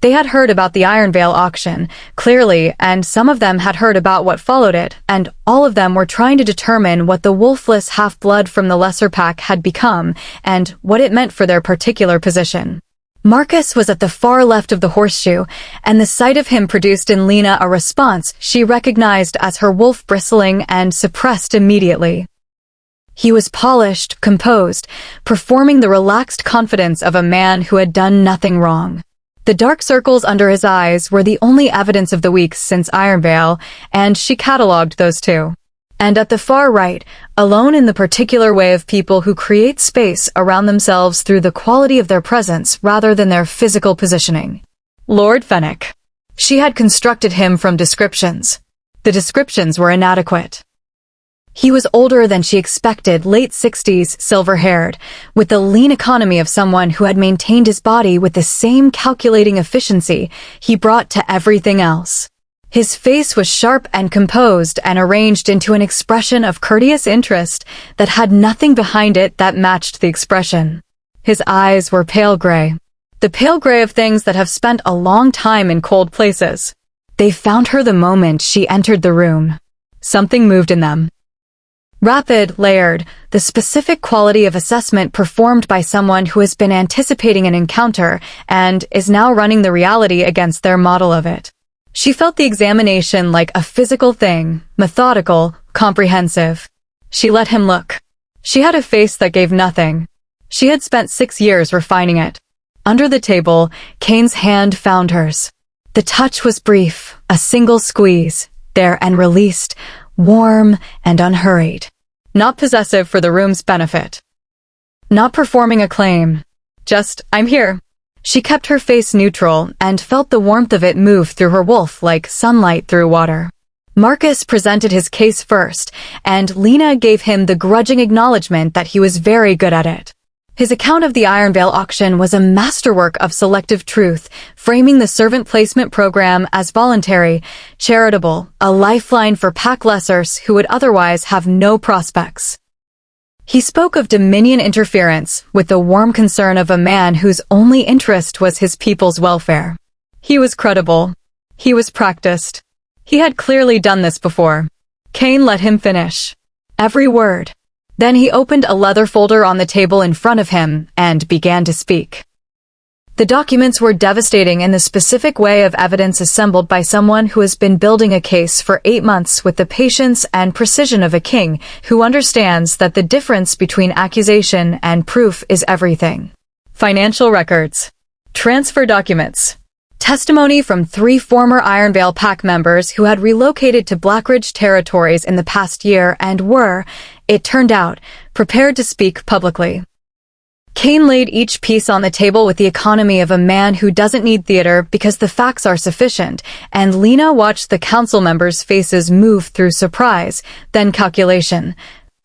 They had heard about the Iron Veil auction, clearly, and some of them had heard about what followed it, and all of them were trying to determine what the wolfless half-blood from the lesser pack had become, and what it meant for their particular position. Marcus was at the far left of the horseshoe, and the sight of him produced in Lena a response she recognized as her wolf bristling and suppressed immediately. He was polished, composed, performing the relaxed confidence of a man who had done nothing wrong. The dark circles under his eyes were the only evidence of the weeks since Iron Veil, and she catalogued those too. And at the far right, alone in the particular way of people who create space around themselves through the quality of their presence rather than their physical positioning. Lord Fennec. She had constructed him from descriptions. The descriptions were inadequate. He was older than she expected, late 60s, silver-haired, with the lean economy of someone who had maintained his body with the same calculating efficiency he brought to everything else. His face was sharp and composed and arranged into an expression of courteous interest that had nothing behind it that matched the expression. His eyes were pale gray. The pale gray of things that have spent a long time in cold places. They found her the moment she entered the room. Something moved in them. Rapid, layered, the specific quality of assessment performed by someone who has been anticipating an encounter and is now running the reality against their model of it. She felt the examination like a physical thing, methodical, comprehensive. She let him look. She had a face that gave nothing. She had spent 6 years refining it. Under the table, Cain's hand found hers. The touch was brief, a single squeeze, there and released, warm and unhurried. Not possessive for the room's benefit. Not performing a claim. Just, I'm here. She kept her face neutral and felt the warmth of it move through her wolf like sunlight through water. Marcus presented his case first, and Lena gave him the grudging acknowledgement that he was very good at it. His account of the Iron Veil auction was a masterwork of selective truth, framing the servant placement program as voluntary, charitable, a lifeline for pack lessers who would otherwise have no prospects. He spoke of Dominion interference with the warm concern of a man whose only interest was his people's welfare. He was credible. He was practiced. He had clearly done this before. Cain let him finish. Every word. Then he opened a leather folder on the table in front of him and began to speak. The documents were devastating in the specific way of evidence assembled by someone who has been building a case for 8 months with the patience and precision of a king who understands that the difference between accusation and proof is everything. Financial records. Transfer documents. Testimony from 3 former Iron Veil Pack members who had relocated to Blackridge territories in the past year and were, it turned out, prepared to speak publicly. Cain laid each piece on the table with the economy of a man who doesn't need theater because the facts are sufficient, and Lena watched the council members' faces move through surprise, then calculation,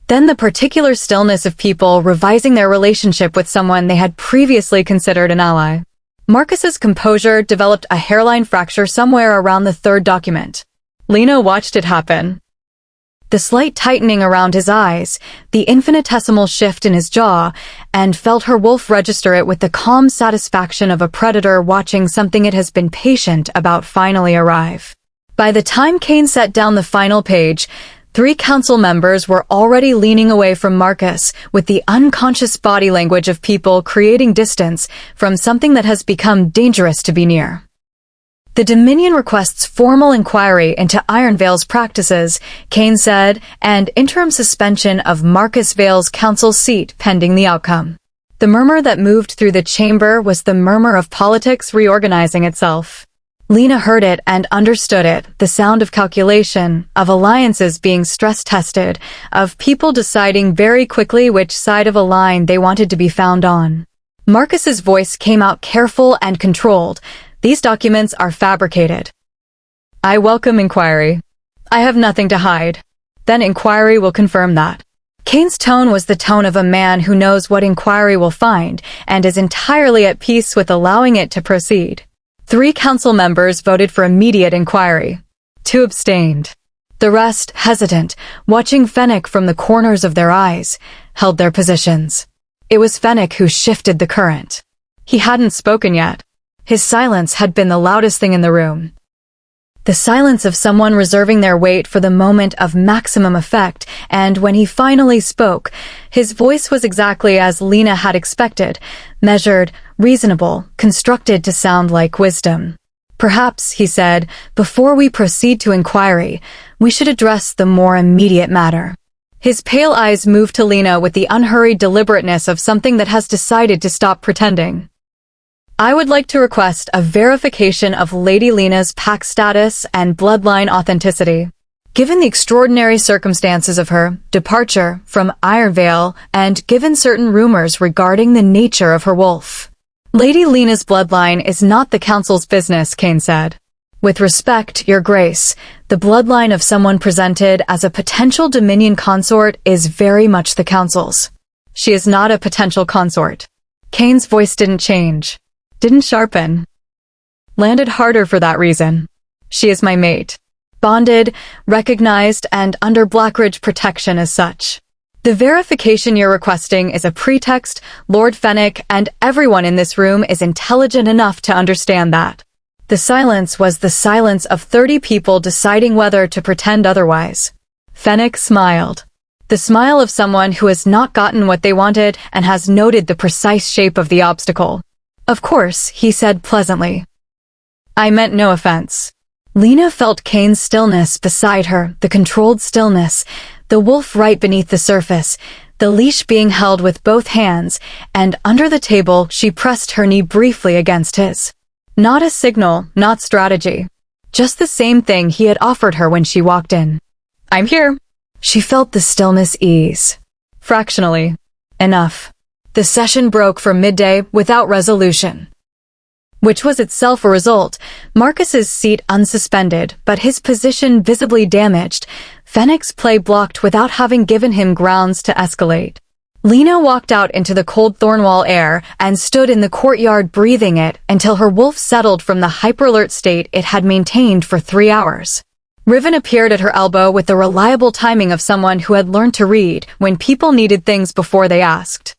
then the particular stillness of people revising their relationship with someone they had previously considered an ally. Marcus's composure developed a hairline fracture somewhere around the 3rd document. Lena watched it happen. The slight tightening around his eyes, the infinitesimal shift in his jaw, and felt her wolf register it with the calm satisfaction of a predator watching something it has been patient about finally arrive. By the time Cain set down the final page, 3 council members were already leaning away from Marcus with the unconscious body language of people creating distance from something that has become dangerous to be near. The Dominion requests formal inquiry into Iron Veil's practices, Cain said, and interim suspension of Marcus Vale's council seat pending the outcome. The murmur that moved through the chamber was the murmur of politics reorganizing itself. Lena heard it and understood it, the sound of calculation, of alliances being stress-tested, of people deciding very quickly which side of a line they wanted to be found on. Marcus's voice came out careful and controlled. These documents are fabricated. I welcome inquiry. I have nothing to hide. Then inquiry will confirm that. Cain's tone was the tone of a man who knows what inquiry will find and is entirely at peace with allowing it to proceed. 3 council members voted for immediate inquiry. 2 abstained. The rest, hesitant, watching Fennec from the corners of their eyes, held their positions. It was Fennec who shifted the current. He hadn't spoken yet. His silence had been the loudest thing in the room. The silence of someone reserving their weight for the moment of maximum effect, and when he finally spoke, his voice was exactly as Lena had expected, measured, reasonable, constructed to sound like wisdom. Perhaps, he said, before we proceed to inquiry, we should address the more immediate matter. His pale eyes moved to Lena with the unhurried deliberateness of something that has decided to stop pretending. I would like to request a verification of Lady Lena's pack status and bloodline authenticity. Given the extraordinary circumstances of her departure from Ironvale and given certain rumors regarding the nature of her wolf. Lady Lena's bloodline is not the council's business, Cain said. With respect, Your Grace, the bloodline of someone presented as a potential Dominion consort is very much the council's. She is not a potential consort. Cain's voice didn't change. Didn't sharpen. Landed harder for that reason. She is my mate. Bonded, recognized, and under Blackridge protection as such. The verification you're requesting is a pretext. Lord Fennec and everyone in this room is intelligent enough to understand that. The silence was the silence of 30 people deciding whether to pretend otherwise. Fennec smiled. The smile of someone who has not gotten what they wanted and has noted the precise shape of the obstacle. Of course, he said pleasantly. I meant no offense. Lena felt Cain's stillness beside her, the controlled stillness, the wolf right beneath the surface, the leash being held with both hands, and under the table she pressed her knee briefly against his. Not a signal, not strategy. Just the same thing he had offered her when she walked in. I'm here. She felt the stillness ease. Fractionally. Enough. The session broke for midday without resolution. Which was itself a result. Marcus's seat unsuspended, but his position visibly damaged. Fennec's play blocked without having given him grounds to escalate. Lena walked out into the cold Thornwall air and stood in the courtyard breathing it until her wolf settled from the hyperalert state it had maintained for 3 hours. Riven appeared at her elbow with the reliable timing of someone who had learned to read when people needed things before they asked.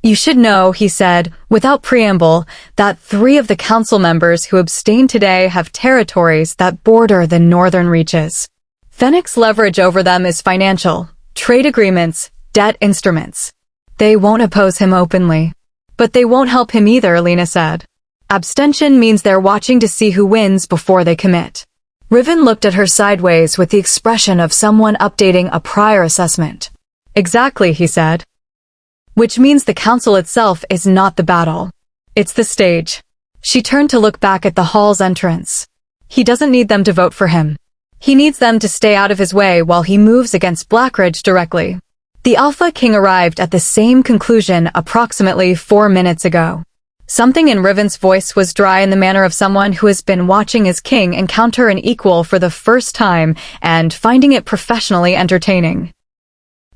You should know, he said, without preamble, that 3 of the council members who abstained today have territories that border the northern reaches. Fennec's leverage over them is financial, trade agreements, debt instruments. They won't oppose him openly. But they won't help him either, Lena said. Abstention means they're watching to see who wins before they commit. Riven looked at her sideways with the expression of someone updating a prior assessment. Exactly, he said. Which means the council itself is not the battle. It's the stage. She turned to look back at the hall's entrance. He doesn't need them to vote for him. He needs them to stay out of his way while he moves against Blackridge directly. The Alpha King arrived at the same conclusion approximately 4 minutes ago. Something in Riven's voice was dry in the manner of someone who has been watching his king encounter an equal for the first time and finding it professionally entertaining.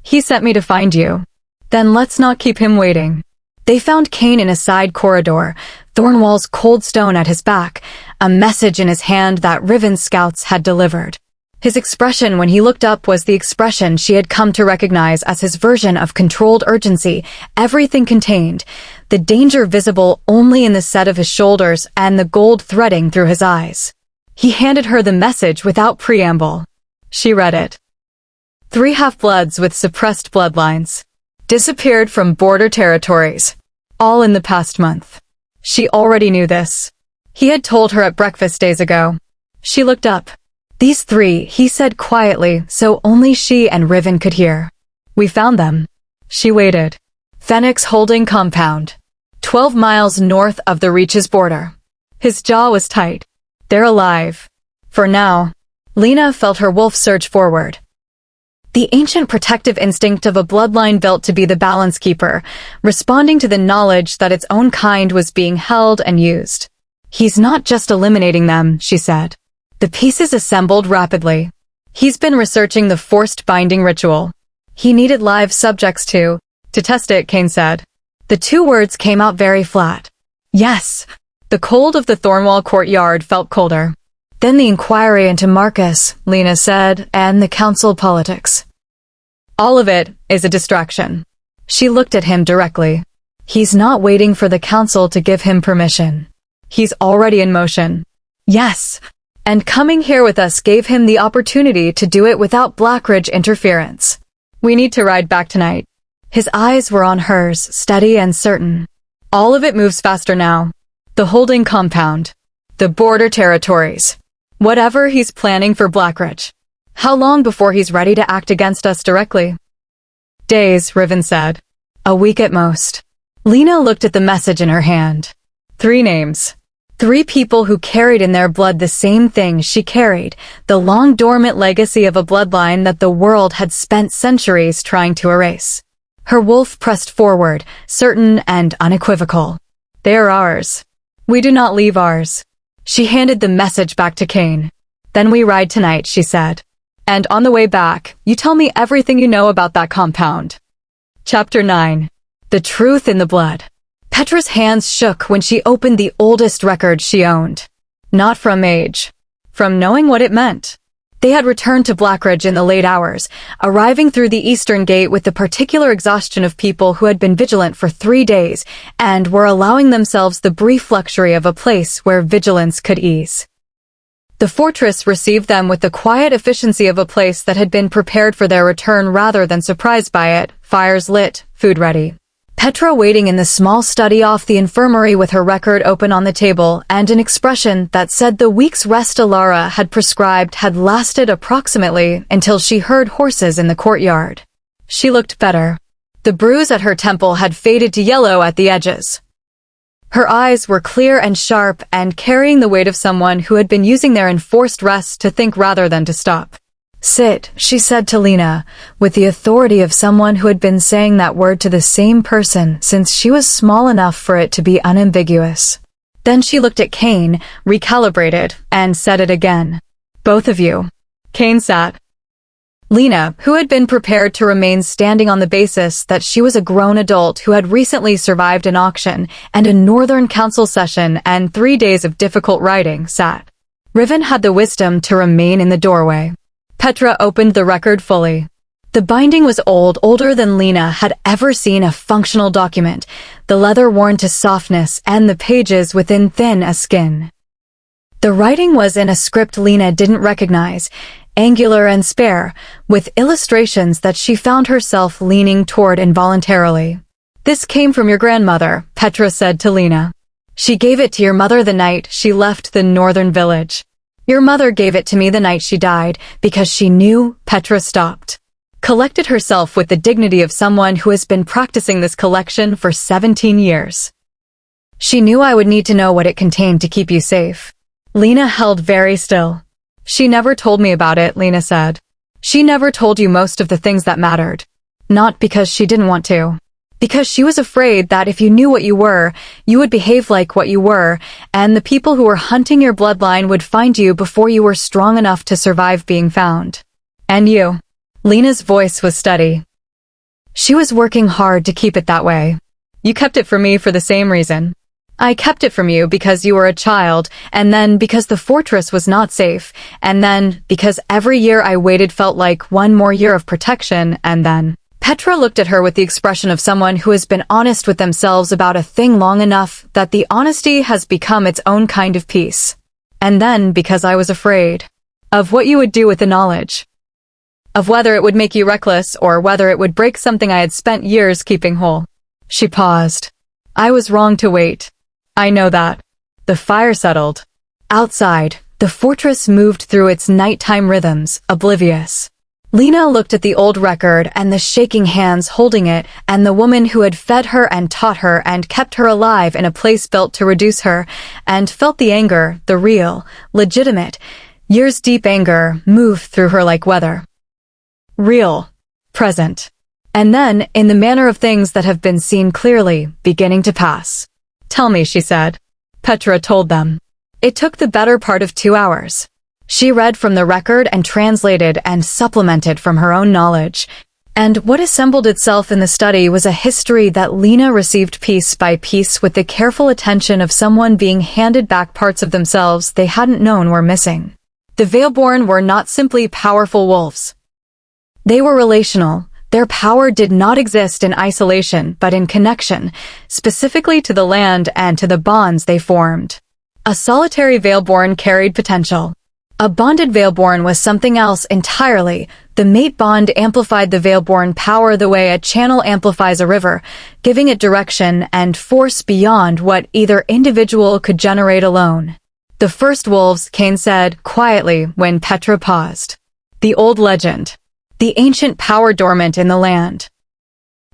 He sent me to find you. Then let's not keep him waiting. They found Cain in a side corridor, Thornwall's cold stone at his back, a message in his hand that Riven's scouts had delivered. His expression when he looked up was the expression she had come to recognize as his version of controlled urgency, everything contained, the danger visible only in the set of his shoulders and the gold threading through his eyes. He handed her the message without preamble. She read it. 3 half-bloods with suppressed bloodlines. Disappeared from border territories. All in the past month. She already knew this. He had told her at breakfast days ago. She looked up. These 3, he said quietly, so only she and Riven could hear. We found them. She waited. Fennec's holding compound. 12 miles north of the Reach's border. His jaw was tight. They're alive. For now. Lena felt her wolf surge forward. The ancient protective instinct of a bloodline built to be the balance keeper, responding to the knowledge that its own kind was being held and used. He's not just eliminating them, she said. The pieces assembled rapidly. He's been researching the forced binding ritual. He needed live subjects to test it, Cain said. The two words came out very flat. Yes. The cold of the Thornwall courtyard felt colder. Then the inquiry into Marcus, Lena said, and the council politics. All of it is a distraction. She looked at him directly. He's not waiting for the council to give him permission. He's already in motion. Yes. And coming here with us gave him the opportunity to do it without Blackridge interference. We need to ride back tonight. His eyes were on hers, steady and certain. All of it moves faster now. The holding compound. The border territories. Whatever he's planning for Blackridge. How long before he's ready to act against us directly? Days, Riven said. A week at most. Lena looked at the message in her hand. 3 names. 3 people who carried in their blood the same thing she carried, the long-dormant legacy of a bloodline that the world had spent centuries trying to erase. Her wolf pressed forward, certain and unequivocal. They are ours. We do not leave ours. She handed the message back to Cain. Then we ride tonight, she said. And on the way back, you tell me everything you know about that compound. Chapter 9. The Truth in the Blood. Petra's hands shook when she opened the oldest record she owned. Not from age. From knowing what it meant. They had returned to Blackridge in the late hours, arriving through the eastern gate with the particular exhaustion of people who had been vigilant for 3 days and were allowing themselves the brief luxury of a place where vigilance could ease. The fortress received them with the quiet efficiency of a place that had been prepared for their return rather than surprised by it, fires lit, food ready. Petra waiting in the small study off the infirmary with her record open on the table and an expression that said the week's rest Alara had prescribed had lasted approximately until she heard horses in the courtyard. She looked better. The bruise at her temple had faded to yellow at the edges. Her eyes were clear and sharp and carrying the weight of someone who had been using their enforced rest to think rather than to stop. Sit, she said to Lena, with the authority of someone who had been saying that word to the same person since she was small enough for it to be unambiguous. Then she looked at Cain, recalibrated, and said it again. Both of you. Cain sat. Lena, who had been prepared to remain standing on the basis that she was a grown adult who had recently survived an auction and a Northern Council session and 3 days of difficult riding, sat. Riven had the wisdom to remain in the doorway. Petra opened the record fully. The binding was old, older than Lena had ever seen a functional document, the leather worn to softness and the pages within thin as skin. The writing was in a script Lena didn't recognize, angular and spare, with illustrations that she found herself leaning toward involuntarily. This came from your grandmother, Petra said to Lena. She gave it to your mother the night she left the northern village. Your mother gave it to me the night she died, because she knew. Petra stopped. Collected herself with the dignity of someone who has been practicing this collection for 17 years. She knew I would need to know what it contained to keep you safe. Lena held very still. She never told me about it, Lena said. She never told you most of the things that mattered. Not because she didn't want to. Because she was afraid that if you knew what you were, you would behave like what you were, and the people who were hunting your bloodline would find you before you were strong enough to survive being found. And you. Lena's voice was steady. She was working hard to keep it that way. You kept it from me for the same reason. I kept it from you because you were a child, and then because the fortress was not safe, and then because every year I waited felt like one more year of protection, and then... Petra looked at her with the expression of someone who has been honest with themselves about a thing long enough that the honesty has become its own kind of peace. And then because I was afraid of what you would do with the knowledge. Of whether it would make you reckless or whether it would break something I had spent years keeping whole. She paused. I was wrong to wait. I know that. The fire settled. Outside, the fortress moved through its nighttime rhythms, oblivious. Lena looked at the old record and the shaking hands holding it and the woman who had fed her and taught her and kept her alive in a place built to reduce her, and felt the anger, the real, legitimate, years-deep anger move through her like weather. Real. Present. And then, in the manner of things that have been seen clearly, beginning to pass. Tell me, she said. Petra told them. It took the better part of 2 hours. She read from the record and translated and supplemented from her own knowledge. And what assembled itself in the study was a history that Lena received piece by piece with the careful attention of someone being handed back parts of themselves they hadn't known were missing. The Veilborn were not simply powerful wolves. They were relational. Their power did not exist in isolation, but in connection, specifically to the land and to the bonds they formed. A solitary Veilborn carried potential. A bonded Veilborn was something else entirely. The mate bond amplified the Veilborn power the way a channel amplifies a river, giving it direction and force beyond what either individual could generate alone. The first wolves, Cain said quietly when Petra paused. The old legend. The ancient power dormant in the land.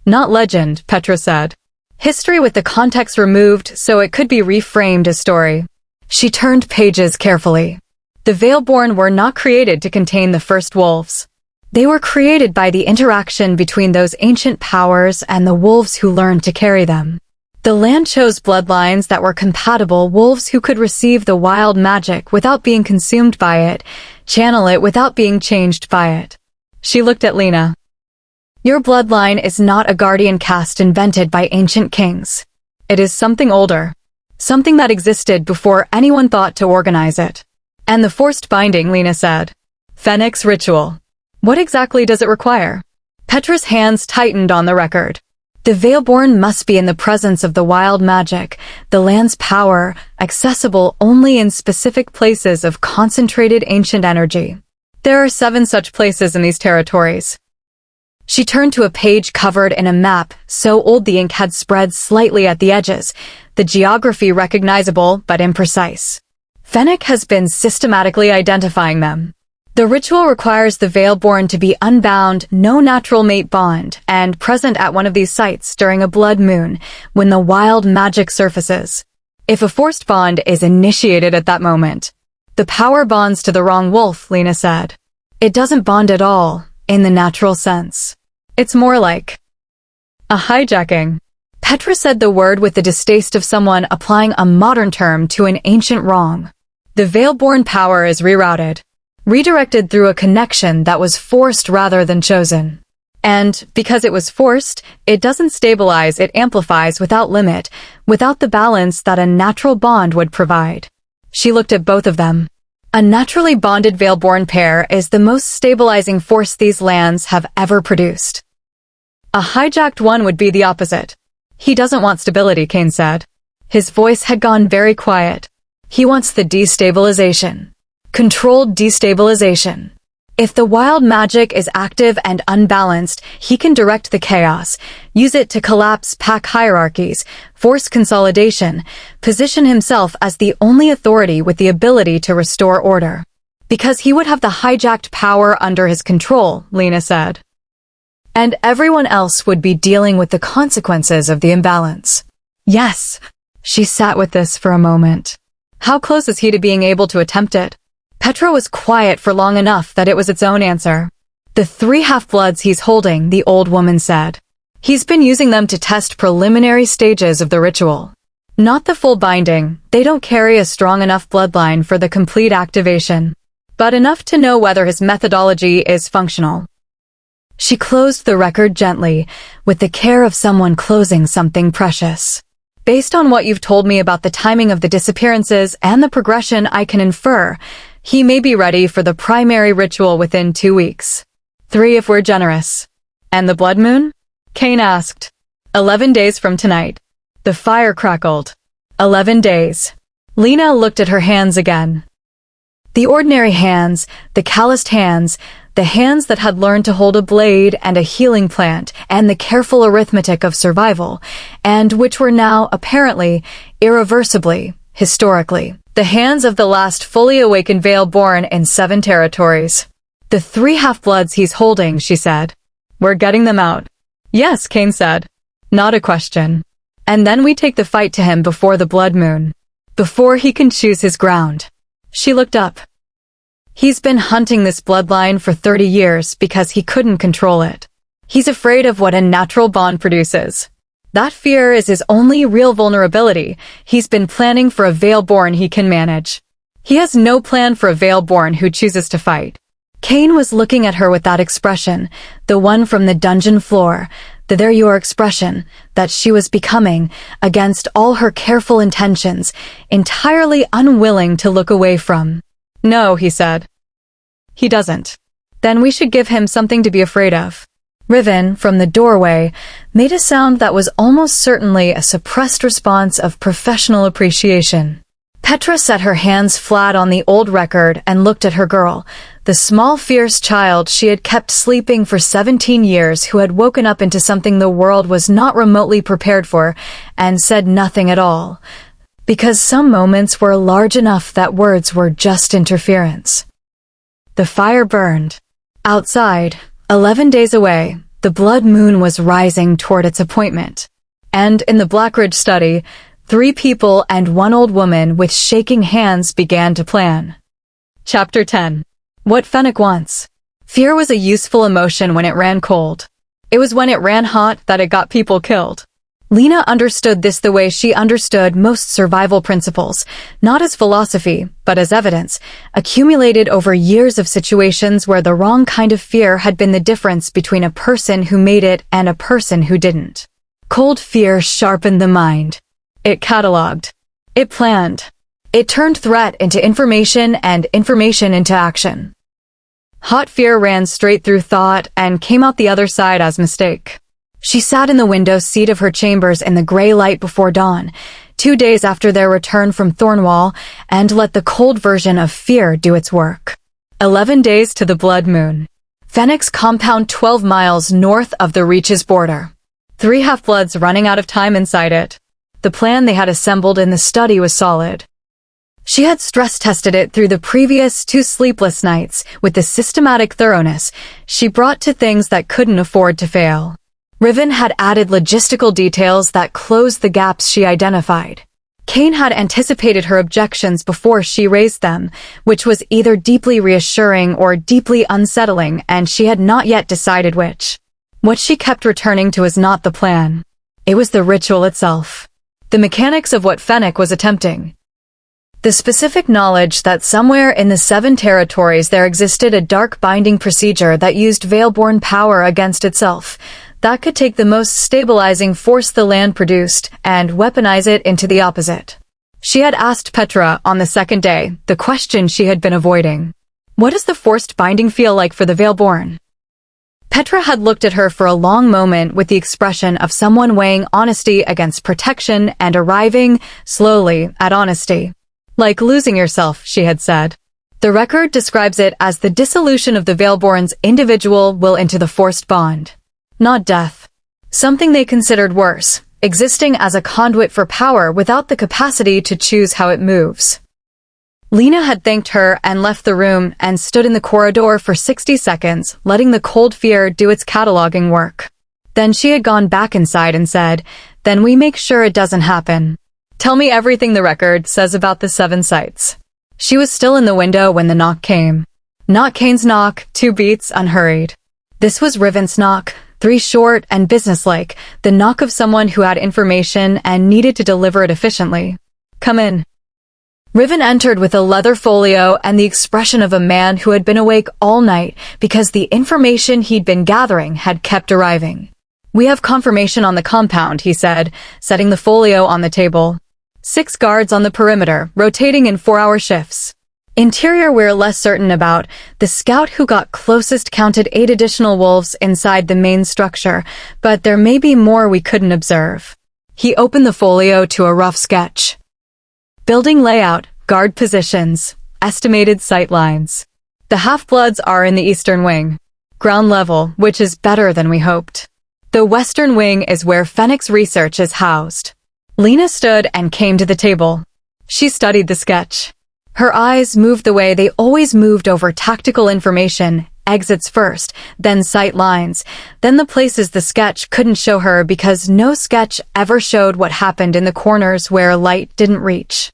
Not legend, Petra said. History with the context removed so it could be reframed as story. She turned pages carefully. The Veilborn were not created to contain the first wolves. They were created by the interaction between those ancient powers and the wolves who learned to carry them. The land chose bloodlines that were compatible, wolves who could receive the wild magic without being consumed by it, channel it without being changed by it. She looked at Lena. Your bloodline is not a guardian caste invented by ancient kings. It is something older. Something that existed before anyone thought to organize it. And the forced binding, Lena said. Phoenix ritual. What exactly does it require? Petra's hands tightened on the record. The Veilborn must be in the presence of the wild magic, the land's power, accessible only in specific places of concentrated ancient energy. There are 7 such places in these territories. She turned to a page covered in a map, so old the ink had spread slightly at the edges, the geography recognizable but imprecise. Fennec has been systematically identifying them. The ritual requires the Veilborn to be unbound, no natural mate bond, and present at one of these sites during a blood moon, when the wild magic surfaces. If a forced bond is initiated at that moment, the power bonds to the wrong wolf, Lena said. It doesn't bond at all, in the natural sense. It's more like a hijacking. Petra said the word with the distaste of someone applying a modern term to an ancient wrong. The Veilborn power is rerouted. Redirected through a connection that was forced rather than chosen. And, because it was forced, it doesn't stabilize, it amplifies without limit, without the balance that a natural bond would provide. She looked at both of them. A naturally bonded Veilborn pair is the most stabilizing force these lands have ever produced. A hijacked one would be the opposite. He doesn't want stability, Cain said. His voice had gone very quiet. He wants the destabilization. Controlled destabilization. If the wild magic is active and unbalanced, he can direct the chaos, use it to collapse pack hierarchies, force consolidation, position himself as the only authority with the ability to restore order. Because he would have the hijacked power under his control, Lena said. And everyone else would be dealing with the consequences of the imbalance. Yes. She sat with this for a moment. How close is he to being able to attempt it? Petra was quiet for long enough that it was its own answer. The 3 half-bloods he's holding, the old woman said. He's been using them to test preliminary stages of the ritual. Not the full binding, they don't carry a strong enough bloodline for the complete activation. But enough to know whether his methodology is functional. She closed the record gently, with the care of someone closing something precious. Based on what you've told me about the timing of the disappearances and the progression, I can infer he may be ready for the primary ritual within 2 weeks. 3 if we're generous. And the blood moon? Cain asked. 11 days from tonight. The fire crackled. 11 days. Lena looked at her hands again. The ordinary hands, the calloused hands, the hands that had learned to hold a blade and a healing plant and the careful arithmetic of survival, and which were now, apparently, irreversibly, historically, the hands of the last fully awakened Veilborn in 7 territories. The 3 half-bloods he's holding, she said. We're getting them out. Yes, Cain said. Not a question. And then we take the fight to him before the blood moon. Before he can choose his ground. She looked up. He's been hunting this bloodline for 30 years because he couldn't control it. He's afraid of what a natural bond produces. That fear is his only real vulnerability. He's been planning for a Veilborn he can manage. He has no plan for a Veilborn who chooses to fight. Cain was looking at her with that expression, the one from the dungeon floor, the there you are expression, that she was becoming, against all her careful intentions, entirely unwilling to look away from. No, he said. He doesn't. Then we should give him something to be afraid of. Riven, from the doorway, made a sound that was almost certainly a suppressed response of professional appreciation. Petra set her hands flat on the old record and looked at her girl, the small fierce child she had kept sleeping for 17 years who had woken up into something the world was not remotely prepared for and said nothing at all, because some moments were large enough that words were just interference. The fire burned. Outside, 11 days away, the blood moon was rising toward its appointment. And in the Blackridge study, 3 people and 1 old woman with shaking hands began to plan. Chapter 10. What Fennec Wants. Fear was a useful emotion when it ran cold. It was when it ran hot that it got people killed. Lena understood this the way she understood most survival principles, not as philosophy, but as evidence, accumulated over years of situations where the wrong kind of fear had been the difference between a person who made it and a person who didn't. Cold fear sharpened the mind. It cataloged. It planned. It turned threat into information and information into action. Hot fear ran straight through thought and came out the other side as mistake. She sat in the window seat of her chambers in the gray light before dawn, 2 days after their return from Thornwall, and let the cold version of fear do its work. 11 days to the blood moon. Fennec's compound 12 miles north of the Reach's border. 3 half-bloods running out of time inside it. The plan they had assembled in the study was solid. She had stress-tested it through the previous 2 sleepless nights with the systematic thoroughness she brought to things that couldn't afford to fail. Riven had added logistical details that closed the gaps she identified. Cain had anticipated her objections before she raised them, which was either deeply reassuring or deeply unsettling, and she had not yet decided which. What she kept returning to was not the plan. It was the ritual itself. The mechanics of what Fennec was attempting. The specific knowledge that somewhere in the 7 territories there existed a dark binding procedure that used Veilborn power against itself, that could take the most stabilizing force the land produced and weaponize it into the opposite. She had asked Petra on the 2nd day the question she had been avoiding. What does the forced binding feel like for the Veilborn? Petra had looked at her for a long moment with the expression of someone weighing honesty against protection and arriving, slowly, at honesty. Like losing yourself, she had said. The record describes it as the dissolution of the Veilborn's individual will into the forced bond. Not death. Something they considered worse, existing as a conduit for power without the capacity to choose how it moves. Lena had thanked her and left the room and stood in the corridor for 60 seconds, letting the cold fear do its cataloging work. Then she had gone back inside and said, "Then we make sure it doesn't happen. Tell me everything the record says about the 7 sites." She was still in the window when the knock came. Not Cain's knock, 2 beats, unhurried. This was Riven's knock, 3 short and businesslike, the knock of someone who had information and needed to deliver it efficiently. "Come in." Riven entered with a leather folio and the expression of a man who had been awake all night because the information he'd been gathering had kept arriving. "We have confirmation on the compound," he said, setting the folio on the table. 6 guards on the perimeter, rotating in 4-hour shifts. Interior we're less certain about. The scout who got closest counted 8 additional wolves inside the main structure, but there may be more we couldn't observe. He opened the folio to a rough sketch. Building layout, guard positions, estimated sight lines. The half-bloods are in the eastern wing. Ground level, which is better than we hoped. The western wing is where Fennec's research is housed. Lena stood and came to the table. She studied the sketch. Her eyes moved the way they always moved over tactical information, exits first, then sight lines, then the places the sketch couldn't show her because no sketch ever showed what happened in the corners where light didn't reach.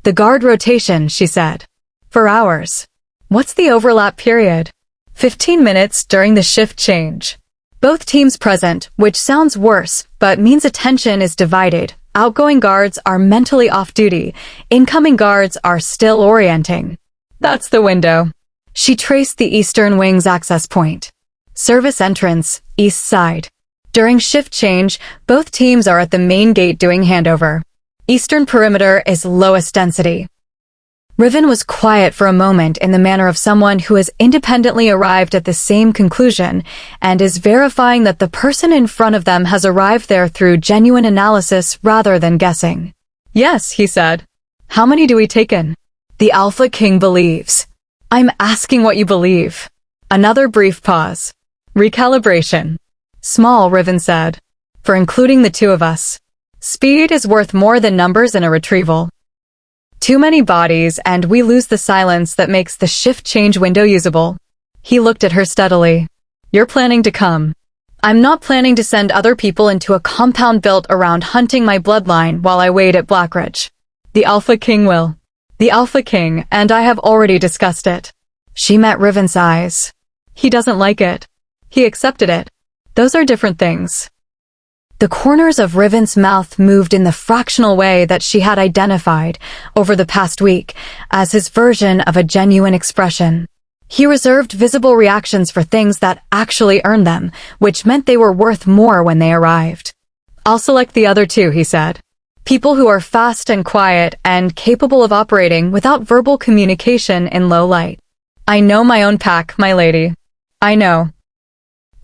"The guard rotation," she said. "For hours." "What's the overlap period?" 15 minutes during the shift change. Both teams present, which sounds worse, but means attention is divided, Outgoing guards are mentally off-duty. Incoming guards are still orienting. That's the window. She traced the eastern wing's access point. Service entrance, east side. During shift change, both teams are at the main gate doing handover. Eastern perimeter is lowest density. Riven was quiet for a moment in the manner of someone who has independently arrived at the same conclusion and is verifying that the person in front of them has arrived there through genuine analysis rather than guessing. Yes, he said. How many do we take in? The Alpha King believes. I'm asking what you believe. Another brief pause. Recalibration. Small, Riven said. For including the two of us. Speed is worth more than numbers in a retrieval. Too many bodies and we lose the silence that makes the shift change window usable. He looked at her steadily. You're planning to come. I'm not planning to send other people into a compound built around hunting my bloodline while I wait at Blackridge. The Alpha King will. The Alpha King, and I have already discussed it. She met Riven's eyes. He doesn't like it. He accepted it. Those are different things. The corners of Riven's mouth moved in the fractional way that she had identified over the past week as his version of a genuine expression. He reserved visible reactions for things that actually earned them, which meant they were worth more when they arrived. I'll select the other two, he said. People who are fast and quiet and capable of operating without verbal communication in low light. I know my own pack, my lady. I know.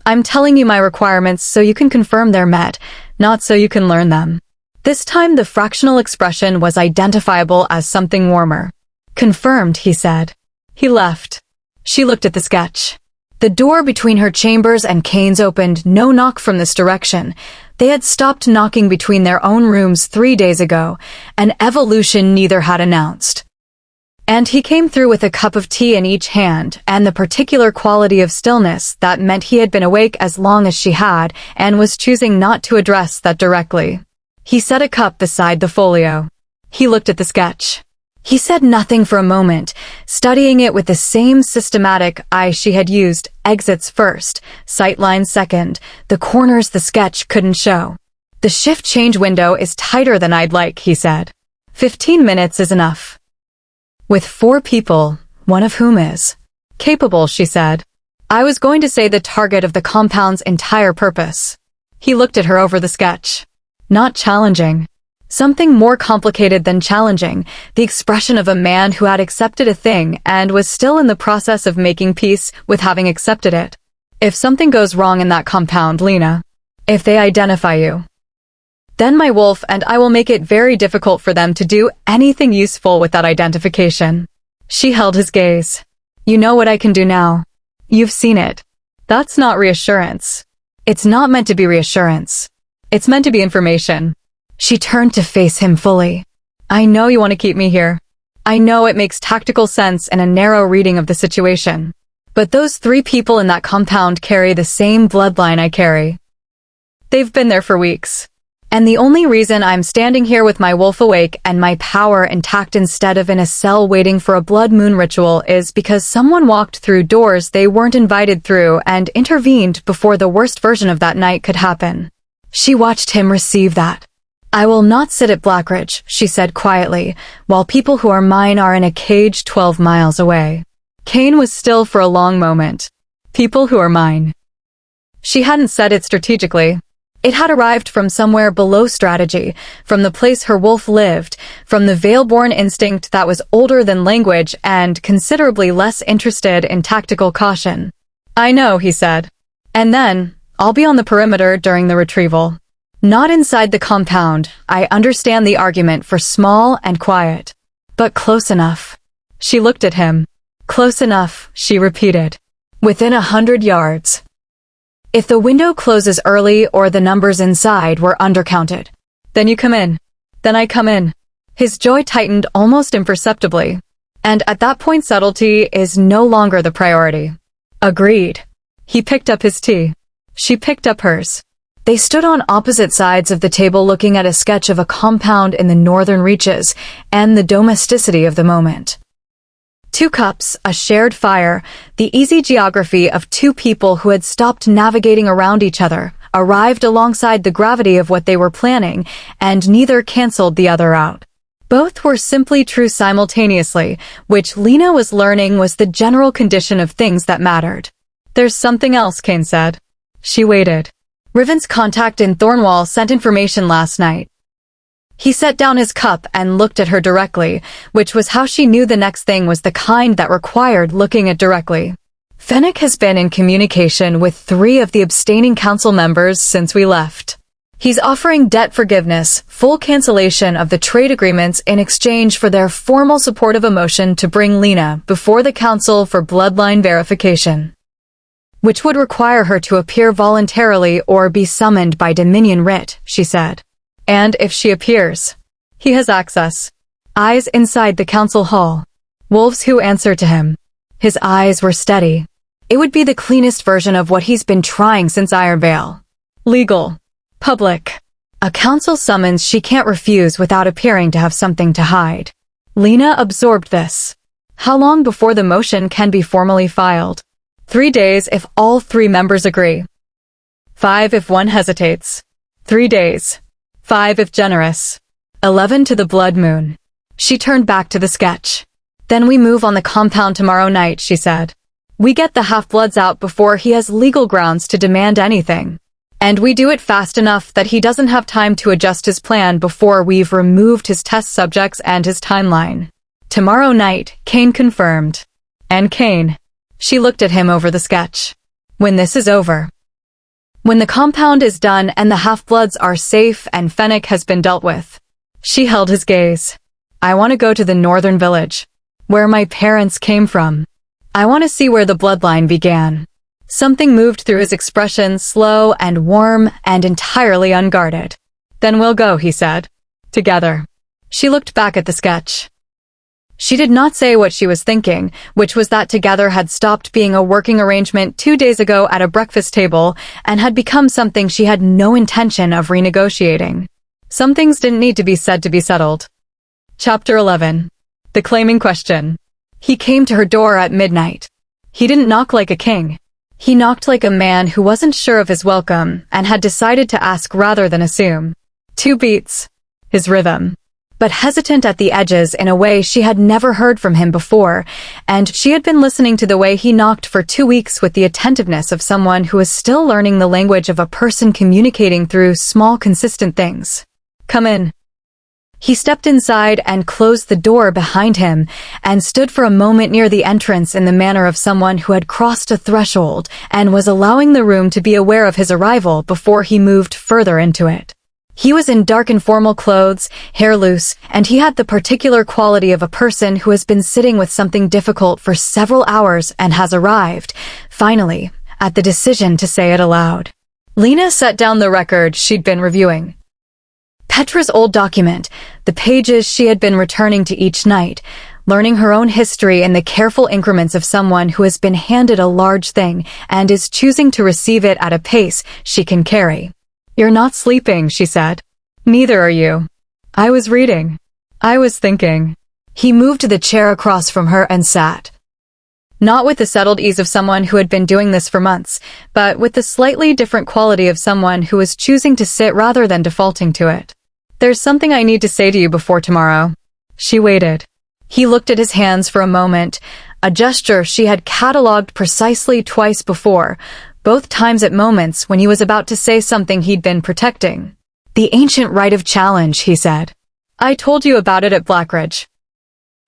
I'm telling you my requirements so you can confirm they're met, not so you can learn them. This time the fractional expression was identifiable as something warmer. Confirmed, he said. He left. She looked at the sketch. The door between her chambers and Cain's opened, no knock from this direction. They had stopped knocking between their own rooms 3 days ago, an evolution neither had announced. And he came through with a cup of tea in each hand, and the particular quality of stillness that meant he had been awake as long as she had, and was choosing not to address that directly. He set a cup beside the folio. He looked at the sketch. He said nothing for a moment, studying it with the same systematic eye she had used, exits first, sightlines second, the corners the sketch couldn't show. The shift change window is tighter than I'd like, he said. 15 minutes is enough. With 4 people, one of whom is capable, she said. I was going to say the target of the compound's entire purpose. He looked at her over the sketch. Not challenging. Something more complicated than challenging, the expression of a man who had accepted a thing and was still in the process of making peace with having accepted it. If something goes wrong in that compound, Lena, if they identify you, then my wolf and I will make it very difficult for them to do anything useful with that identification. She held his gaze. You know what I can do now. You've seen it. That's not reassurance. It's not meant to be reassurance. It's meant to be information. She turned to face him fully. I know you want to keep me here. I know it makes tactical sense in a narrow reading of the situation. But those 3 people in that compound carry the same bloodline I carry. They've been there for weeks. And the only reason I'm standing here with my wolf awake and my power intact instead of in a cell waiting for a blood moon ritual is because someone walked through doors they weren't invited through and intervened before the worst version of that night could happen. She watched him receive that. I will not sit at Blackridge, she said quietly, while people who are mine are in a cage 12 miles away. Cain was still for a long moment. People who are mine. She hadn't said it strategically. It had arrived from somewhere below strategy, from the place her wolf lived, from the veil-born instinct that was older than language and considerably less interested in tactical caution. I know, he said. And then, I'll be on the perimeter during the retrieval. Not inside the compound. I understand the argument for small and quiet. But close enough. She looked at him. Close enough, she repeated. Within 100 yards. If the window closes early or the numbers inside were undercounted, then you come in. Then I come in. His jaw tightened almost imperceptibly. And at that point subtlety is no longer the priority. Agreed. He picked up his tea. She picked up hers. They stood on opposite sides of the table looking at a sketch of a compound in the northern reaches and the domesticity of the moment. 2 cups, a shared fire, the easy geography of 2 people who had stopped navigating around each other, arrived alongside the gravity of what they were planning, and neither canceled the other out. Both were simply true simultaneously, which Lena was learning was the general condition of things that mattered. There's something else, Cain said. She waited. Riven's contact in Thornwall sent information last night. He set down his cup and looked at her directly, which was how she knew the next thing was the kind that required looking at directly. Fennec has been in communication with 3 of the abstaining council members since we left. He's offering debt forgiveness, full cancellation of the trade agreements in exchange for their formal supportive emotion to bring Lena before the council for bloodline verification, which would require her to appear voluntarily or be summoned by Dominion writ, she said. And if she appears, he has access. Eyes inside the council hall. Wolves who answer to him. His eyes were steady. It would be the cleanest version of what he's been trying since Ironvale. Legal. Public. A council summons she can't refuse without appearing to have something to hide. Lena absorbed this. How long before the motion can be formally filed? 3 days if all 3 members agree. 5 if one hesitates. 3 days. 5 if generous. 11 to the blood moon. She turned back to the sketch. Then we move on the compound tomorrow night, she said. We get the half-bloods out before he has legal grounds to demand anything. And we do it fast enough that he doesn't have time to adjust his plan before we've removed his test subjects and his timeline. Tomorrow night, Cain confirmed. And Cain. She looked at him over the sketch. When this is over. When the compound is done and the half-bloods are safe and Fennec has been dealt with. She held his gaze. I want to go to the northern village. Where my parents came from. I want to see where the bloodline began. Something moved through his expression, slow and warm and entirely unguarded. Then we'll go, he said. Together. She looked back at the sketch. She did not say what she was thinking, which was that together had stopped being a working arrangement 2 days ago at a breakfast table and had become something she had no intention of renegotiating. Some things didn't need to be said to be settled. Chapter 11. The claiming question. He came to her door at midnight. He didn't knock like a king. He knocked like a man who wasn't sure of his welcome and had decided to ask rather than assume. 2 beats. His rhythm. But hesitant at the edges in a way she had never heard from him before, and she had been listening to the way he knocked for 2 weeks with the attentiveness of someone who is still learning the language of a person communicating through small consistent things. Come in. He stepped inside and closed the door behind him and stood for a moment near the entrance in the manner of someone who had crossed a threshold and was allowing the room to be aware of his arrival before he moved further into it. He was in dark and formal clothes, hair loose, and he had the particular quality of a person who has been sitting with something difficult for several hours and has arrived, finally, at the decision to say it aloud. Lena set down the record she'd been reviewing. Petra's old document, the pages she had been returning to each night, learning her own history in the careful increments of someone who has been handed a large thing and is choosing to receive it at a pace she can carry. You're not sleeping, she said. Neither are you. I was reading. I was thinking. He moved to the chair across from her and sat. Not with the settled ease of someone who had been doing this for months, but with the slightly different quality of someone who was choosing to sit rather than defaulting to it. There's something I need to say to you before tomorrow. She waited. He looked at his hands for a moment, a gesture she had catalogued precisely twice before, both times at moments when he was about to say something he'd been protecting. The ancient right of challenge, he said. I told you about it at Blackridge.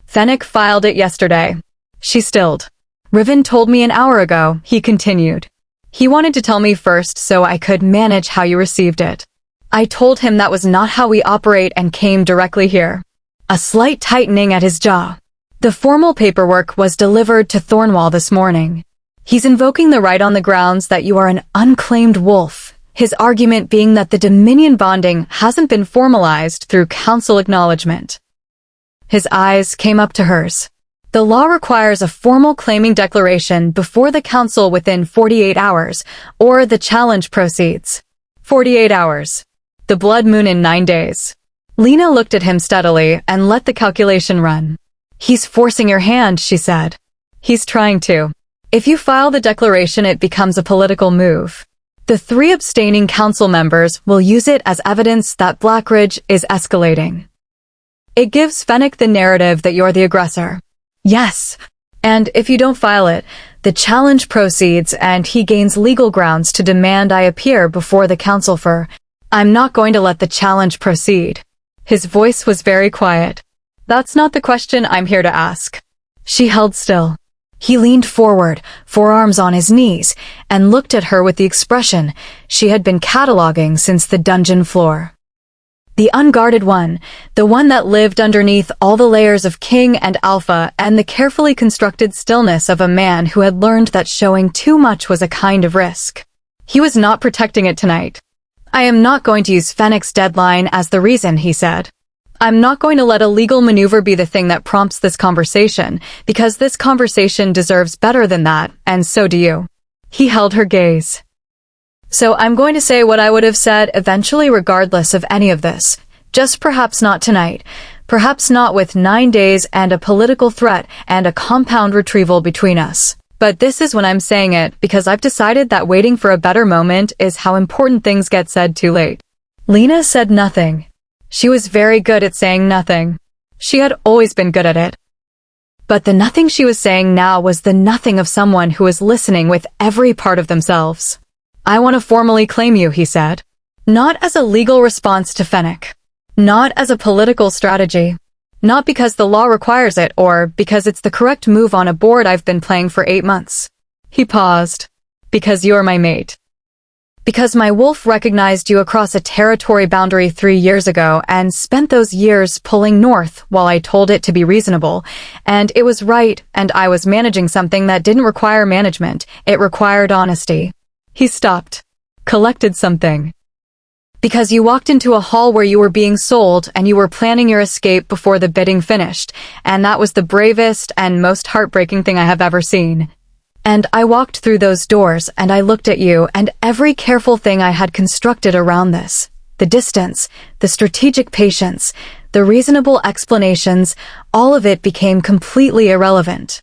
Fennec filed it yesterday. She stilled. Riven told me an hour ago, he continued. He wanted to tell me first so I could manage how you received it. I told him that was not how we operate and came directly here. A slight tightening at his jaw. The formal paperwork was delivered to Thornwall this morning. He's invoking the right on the grounds that you are an unclaimed wolf, his argument being that the Dominion bonding hasn't been formalized through council acknowledgement. His eyes came up to hers. The law requires a formal claiming declaration before the council within 48 hours, or the challenge proceeds. 48 hours. The blood moon in 9 days. Lena looked at him steadily and let the calculation run. He's forcing your hand, she said. He's trying to. If you file the declaration, it becomes a political move. The 3 abstaining council members will use it as evidence that Blackridge is escalating. It gives Fennec the narrative that you're the aggressor. Yes. And if you don't file it, the challenge proceeds and he gains legal grounds to demand I appear before the council for, I'm not going to let the challenge proceed. His voice was very quiet. That's not the question I'm here to ask. She held still. He leaned forward, forearms on his knees, and looked at her with the expression she had been cataloging since the dungeon floor. The unguarded one, the one that lived underneath all the layers of King and Alpha and the carefully constructed stillness of a man who had learned that showing too much was a kind of risk. He was not protecting it tonight. I am not going to use Fennec's deadline as the reason, he said. I'm not going to let a legal maneuver be the thing that prompts this conversation, because this conversation deserves better than that, and so do you. He held her gaze. So I'm going to say what I would have said eventually regardless of any of this, just perhaps not tonight, perhaps not with 9 days and a political threat and a compound retrieval between us. But this is when I'm saying it because I've decided that waiting for a better moment is how important things get said too late. Lena said nothing. She was very good at saying nothing. She had always been good at it. But the nothing she was saying now was the nothing of someone who was listening with every part of themselves. I want to formally claim you, he said. Not as a legal response to Fennec. Not as a political strategy. Not because the law requires it or because it's the correct move on a board I've been playing for 8 months. He paused. Because you're my mate. Because my wolf recognized you across a territory boundary 3 years ago and spent those years pulling north while I told it to be reasonable, and it was right, and I was managing something that didn't require management, it required honesty. He stopped. Collected something. Because you walked into a hall where you were being sold and you were planning your escape before the bidding finished, and that was the bravest and most heartbreaking thing I have ever seen. And I walked through those doors and I looked at you and every careful thing I had constructed around this. The distance, the strategic patience, the reasonable explanations, all of it became completely irrelevant.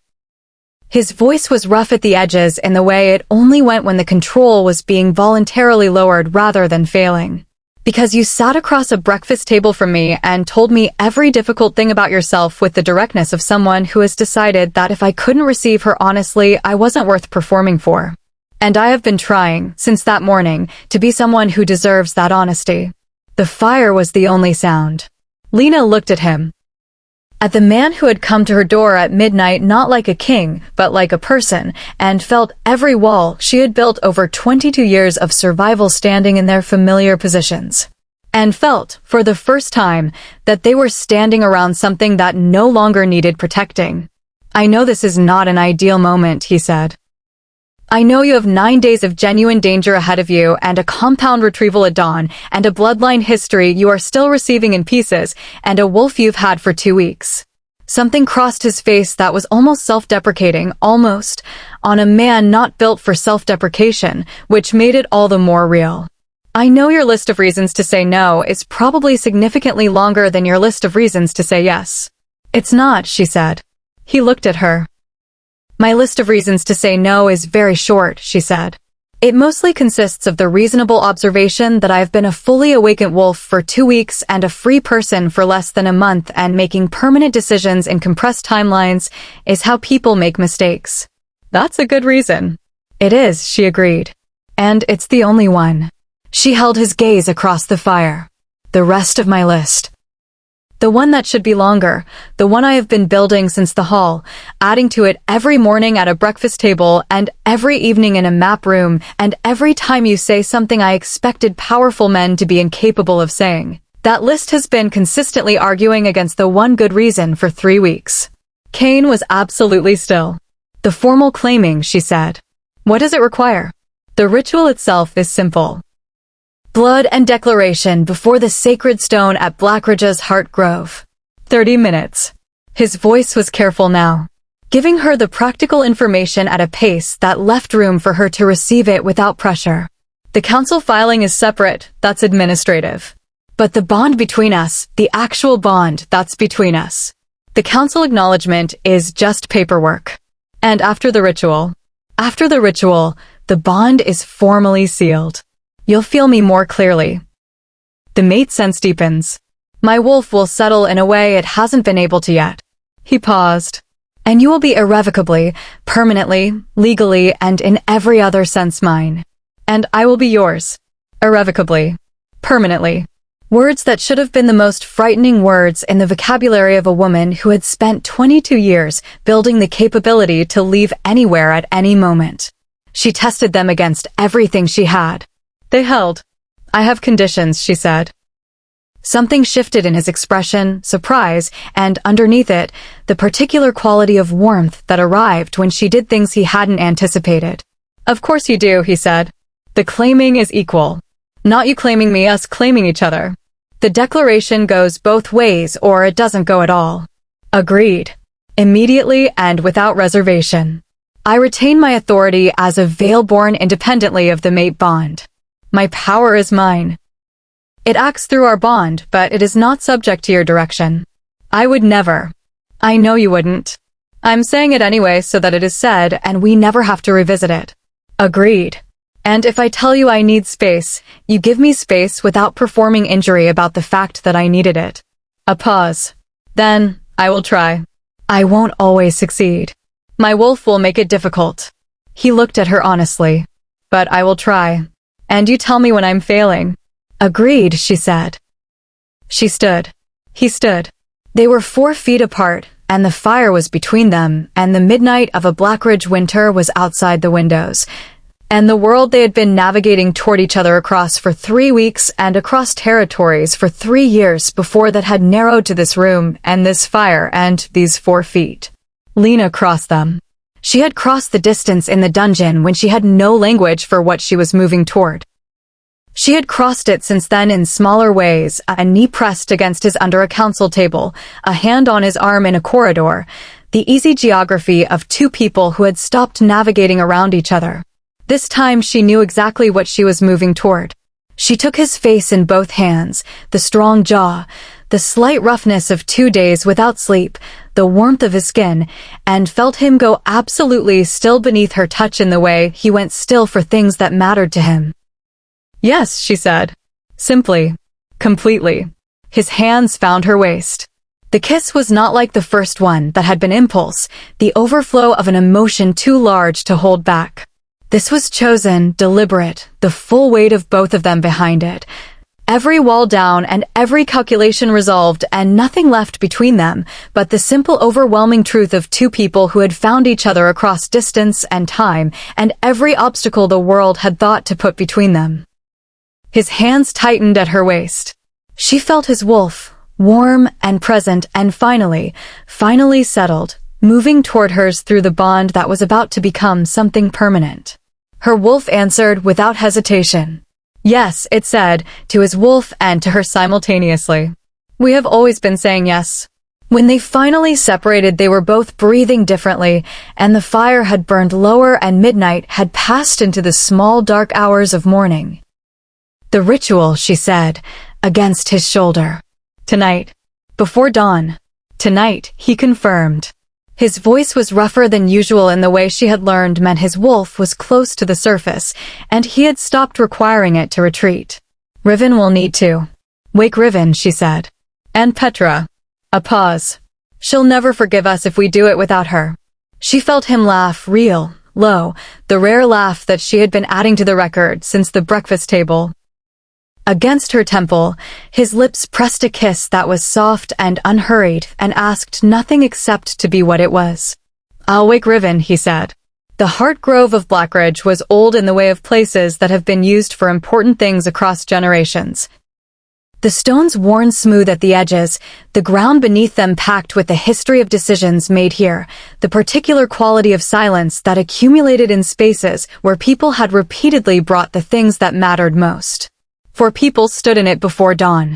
His voice was rough at the edges in the way it only went when the control was being voluntarily lowered rather than failing. Because you sat across a breakfast table from me and told me every difficult thing about yourself with the directness of someone who has decided that if I couldn't receive her honestly, I wasn't worth performing for. And I have been trying, since that morning, to be someone who deserves that honesty. The fire was the only sound. Lena looked at him. At the man who had come to her door at midnight not like a king, but like a person, and felt every wall she had built over 22 years of survival standing in their familiar positions. And felt, for the first time, that they were standing around something that no longer needed protecting. I know this is not an ideal moment, he said. I know you have 9 days of genuine danger ahead of you and a compound retrieval at dawn and a bloodline history you are still receiving in pieces and a wolf you've had for 2 weeks. Something crossed his face that was almost self-deprecating, almost, on a man not built for self-deprecation, which made it all the more real. I know your list of reasons to say no is probably significantly longer than your list of reasons to say yes. It's not, she said. He looked at her. My list of reasons to say no is very short, she said. It mostly consists of the reasonable observation that I have been a fully awakened wolf for 2 weeks and a free person for less than a month, and making permanent decisions in compressed timelines is how people make mistakes. That's a good reason. It is, she agreed. And it's the only one. She held his gaze across the fire. The rest of my list. The one that should be longer, the one I have been building since the hall, adding to it every morning at a breakfast table and every evening in a map room and every time you say something I expected powerful men to be incapable of saying. That list has been consistently arguing against the one good reason for 3 weeks. Cain was absolutely still. The formal claiming, she said. What does it require? The ritual itself is simple. Blood and declaration before the sacred stone at Blackridge's Heart Grove. 30 minutes. His voice was careful now, giving her the practical information at a pace that left room for her to receive it without pressure. The council filing is separate, that's administrative. But the bond between us, the actual bond that's between us. The council acknowledgement is just paperwork. And after the ritual, The bond is formally sealed. You'll feel me more clearly. The mate sense deepens. My wolf will settle in a way it hasn't been able to yet. He paused. And you will be irrevocably, permanently, legally, and in every other sense mine. And I will be yours. Irrevocably. Permanently. Words that should have been the most frightening words in the vocabulary of a woman who had spent 22 years building the capability to leave anywhere at any moment. She tested them against everything she had. They held. I have conditions, she said. Something shifted in his expression, surprise, and underneath it, the particular quality of warmth that arrived when she did things he hadn't anticipated. Of course you do, he said. The claiming is equal. Not you claiming me, us claiming each other. The declaration goes both ways or it doesn't go at all. Agreed. Immediately and without reservation. I retain my authority as a veil born independently of the mate bond. My power is mine. It acts through our bond, but it is not subject to your direction. I would never. I know you wouldn't. I'm saying it anyway so that it is said and we never have to revisit it. Agreed. And if I tell you I need space, you give me space without performing injury about the fact that I needed it. A pause. Then, I will try. I won't always succeed. My wolf will make it difficult. He looked at her honestly. But I will try. And you tell me when I'm failing. Agreed, she said. She stood. He stood. They were 4 feet apart, and the fire was between them, and the midnight of a Blackridge winter was outside the windows. And the world they had been navigating toward each other across for 3 weeks and across territories for 3 years before that had narrowed to this room and this fire and these 4 feet. Lena crossed them. She had crossed the distance in the dungeon when she had no language for what she was moving toward. She had crossed it since then in smaller ways, a knee pressed against his under a council table, a hand on his arm in a corridor, the easy geography of 2 people who had stopped navigating around each other. This time she knew exactly what she was moving toward. She took his face in both hands, the strong jaw, the slight roughness of 2 days without sleep, the warmth of his skin, and felt him go absolutely still beneath her touch in the way he went still for things that mattered to him. Yes, she said. Simply. Completely. His hands found her waist. The kiss was not like the first one that had been impulse, the overflow of an emotion too large to hold back. This was chosen, deliberate, the full weight of both of them behind it. Every wall down and every calculation resolved and nothing left between them but the simple overwhelming truth of 2 people who had found each other across distance and time and every obstacle the world had thought to put between them. His hands tightened at her waist. She felt his wolf, warm and present and finally settled, moving toward hers through the bond that was about to become something permanent. Her wolf answered without hesitation. Yes, it said, to his wolf and to her simultaneously. We have always been saying yes. When they finally separated, they were both breathing differently, and the fire had burned lower and midnight had passed into the small dark hours of morning. The ritual, she said, against his shoulder. Tonight. Before dawn. Tonight, he confirmed. His voice was rougher than usual in the way she had learned meant his wolf was close to the surface, and he had stopped requiring it to retreat. Riven will need to. Wake Riven, she said. And Petra. A pause. She'll never forgive us if we do it without her. She felt him laugh, real, low, the rare laugh that she had been adding to the record since the breakfast table. Against her temple, his lips pressed a kiss that was soft and unhurried and asked nothing except to be what it was. I'll wake Riven, he said. The heart grove of Blackridge was old in the way of places that have been used for important things across generations. The stones worn smooth at the edges, the ground beneath them packed with the history of decisions made here, the particular quality of silence that accumulated in spaces where people had repeatedly brought the things that mattered most. 4 people stood in it before dawn.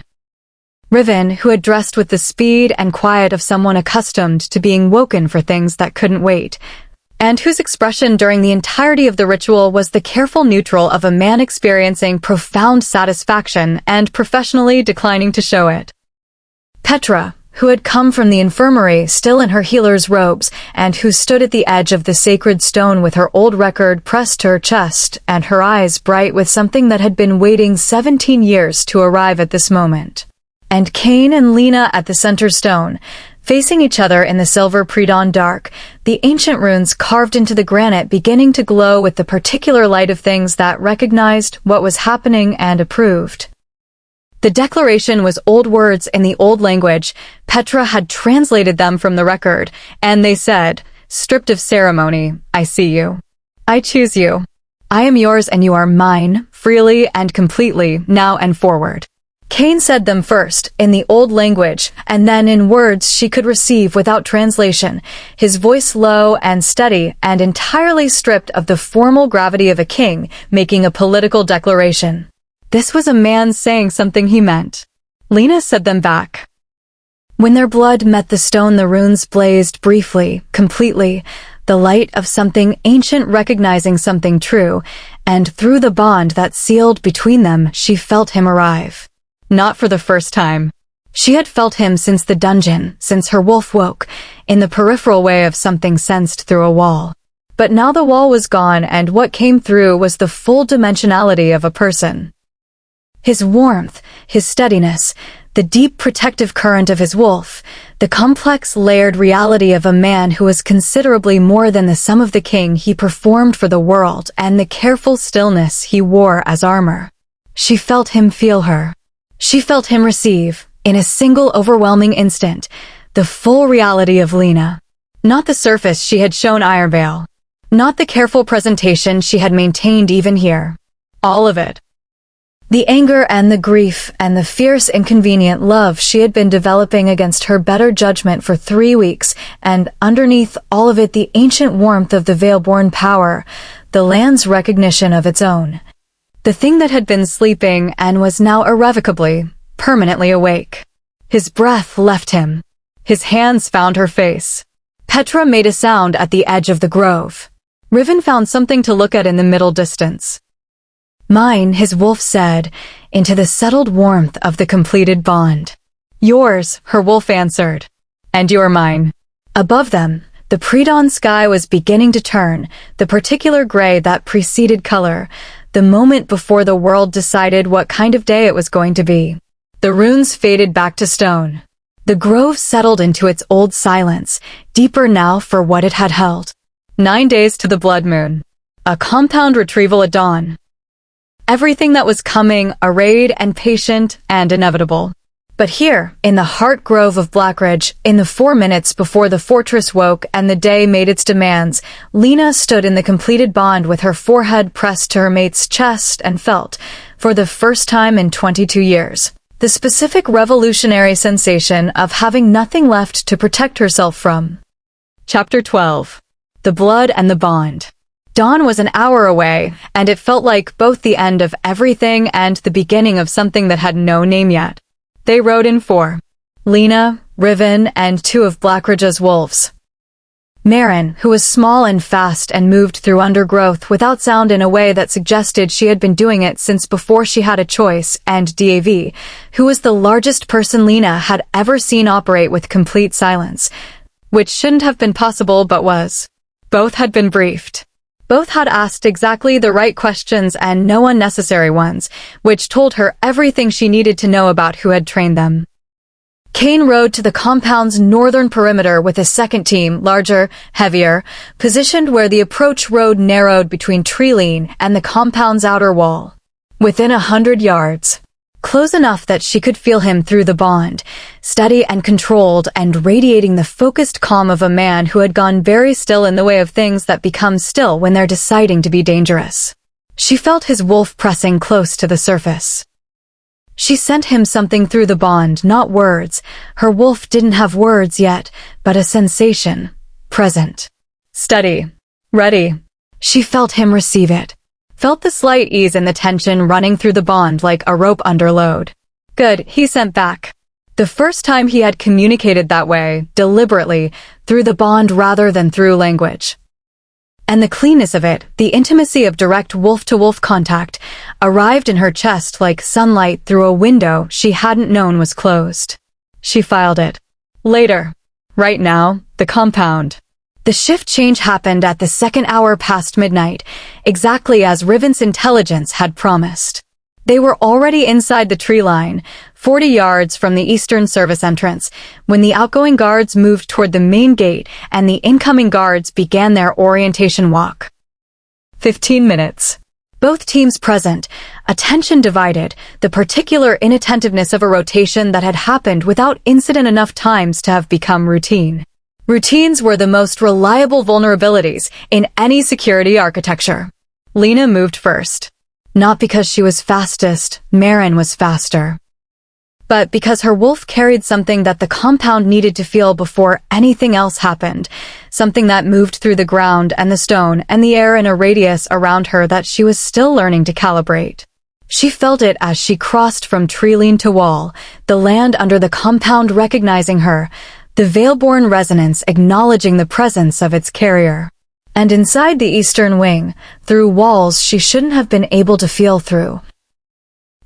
Riven, who had dressed with the speed and quiet of someone accustomed to being woken for things that couldn't wait, and whose expression during the entirety of the ritual was the careful neutral of a man experiencing profound satisfaction and professionally declining to show it. Petra, who had come from the infirmary still in her healer's robes, and who stood at the edge of the sacred stone with her old record pressed to her chest and her eyes bright with something that had been waiting 17 years to arrive at this moment. And Cain and Lena at the center stone, facing each other in the silver pre-dawn dark, the ancient runes carved into the granite beginning to glow with the particular light of things that recognized what was happening and approved. The declaration was old words in the old language. Petra had translated them from the record, and they said, "Stripped of ceremony, I see you. I choose you. I am yours and you are mine, freely and completely, now and forward." Cain said them first, in the old language, and then in words she could receive without translation, his voice low and steady and entirely stripped of the formal gravity of a king making a political declaration. This was a man saying something he meant. Lena said them back. When their blood met the stone, the runes blazed briefly, completely, the light of something ancient recognizing something true, and through the bond that sealed between them, she felt him arrive. Not for the first time. She had felt him since the dungeon, since her wolf woke, in the peripheral way of something sensed through a wall. But now the wall was gone, and what came through was the full dimensionality of a person. His warmth, his steadiness, the deep protective current of his wolf, the complex layered reality of a man who was considerably more than the sum of the king he performed for the world, and the careful stillness he wore as armor. She felt him feel her. She felt him receive, in a single overwhelming instant, the full reality of Lena. Not the surface she had shown Ironvale. Not the careful presentation she had maintained even here. All of it. The anger and the grief and the fierce inconvenient love she had been developing against her better judgment for 3 weeks, and underneath all of it the ancient warmth of the Veil-born power, the land's recognition of its own. The thing that had been sleeping and was now irrevocably, permanently awake. His breath left him. His hands found her face. Petra made a sound at the edge of the grove. Riven found something to look at in the middle distance. Mine, his wolf said, into the settled warmth of the completed bond. Yours, her wolf answered. And you're mine. Above them, the pre-dawn sky was beginning to turn, the particular gray that preceded color, the moment before the world decided what kind of day it was going to be. The runes faded back to stone. The grove settled into its old silence, deeper now for what it had held. 9 days to the blood moon. A compound retrieval at dawn. Everything that was coming, arrayed and patient and inevitable. But here, in the heart grove of Blackridge, in the 4 minutes before the fortress woke and the day made its demands, Lena stood in the completed bond with her forehead pressed to her mate's chest and felt, for the first time in 22 years, the specific revolutionary sensation of having nothing left to protect herself from. Chapter 12. The Blood and the Bond. Dawn was an hour away, and it felt like both the end of everything and the beginning of something that had no name yet. They rode in 4. Lena, Riven, and 2 of Blackridge's wolves. Marin, who was small and fast and moved through undergrowth without sound in a way that suggested she had been doing it since before she had a choice, and Dav, who was the largest person Lena had ever seen operate with complete silence, which shouldn't have been possible but was. Both had been briefed. Both had asked exactly the right questions and no unnecessary ones, which told her everything she needed to know about who had trained them. Cain rode to the compound's northern perimeter with a second team, larger, heavier, positioned where the approach road narrowed between Treeline and the compound's outer wall. Within 100 yards. Close enough that she could feel him through the bond, steady and controlled and radiating the focused calm of a man who had gone very still in the way of things that become still when they're deciding to be dangerous. She felt his wolf pressing close to the surface. She sent him something through the bond, not words. Her wolf didn't have words yet, but a sensation. Present. Steady. Ready. She felt him receive it. Felt the slight ease in the tension running through the bond like a rope under load. Good, he sent back. The first time he had communicated that way, deliberately, through the bond rather than through language. And the cleanness of it, the intimacy of direct wolf-to-wolf contact, arrived in her chest like sunlight through a window she hadn't known was closed. She filed it. Later. Right now, the compound. The shift change happened at the second hour past midnight, exactly as Riven's intelligence had promised. They were already inside the tree line, 40 yards from the eastern service entrance, when the outgoing guards moved toward the main gate and the incoming guards began their orientation walk. 15 minutes. Both teams present, attention divided, the particular inattentiveness of a rotation that had happened without incident enough times to have become routine. Routines were the most reliable vulnerabilities in any security architecture. Lena moved first. Not because she was fastest, Marin was faster. But because her wolf carried something that the compound needed to feel before anything else happened, something that moved through the ground and the stone and the air in a radius around her that she was still learning to calibrate. She felt it as she crossed from tree-line to wall, the land under the compound recognizing her, the veil-born resonance acknowledging the presence of its carrier. And inside the eastern wing, through walls she shouldn't have been able to feel through.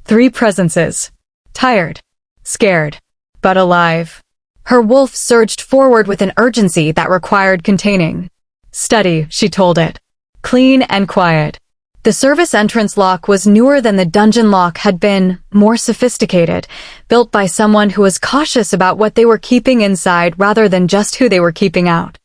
3 presences. Tired. Scared. But alive. Her wolf surged forward with an urgency that required containing. Steady, she told it. Clean and quiet. The service entrance lock was newer than the dungeon lock had been, more sophisticated, built by someone who was cautious about what they were keeping inside rather than just who they were keeping out.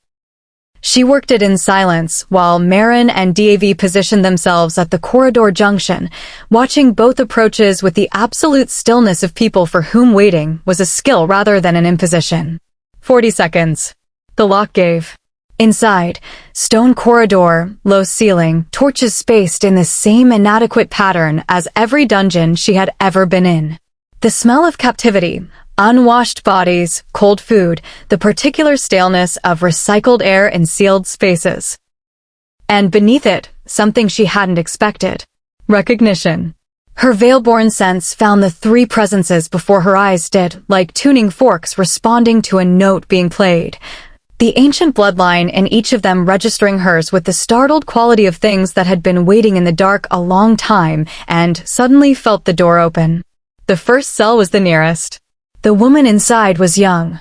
She worked it in silence, while Marin and DAV positioned themselves at the corridor junction, watching both approaches with the absolute stillness of people for whom waiting was a skill rather than an imposition. 40 seconds. The lock gave. Inside, stone corridor, low ceiling, torches spaced in the same inadequate pattern as every dungeon she had ever been in. The smell of captivity, unwashed bodies, cold food, the particular staleness of recycled air in sealed spaces. And beneath it, something she hadn't expected. Recognition. Her veil-born sense found the 3 presences before her eyes did, like tuning forks responding to a note being played. The ancient bloodline in each of them registering hers with the startled quality of things that had been waiting in the dark a long time and suddenly felt the door open. The first cell was the nearest. The woman inside was young.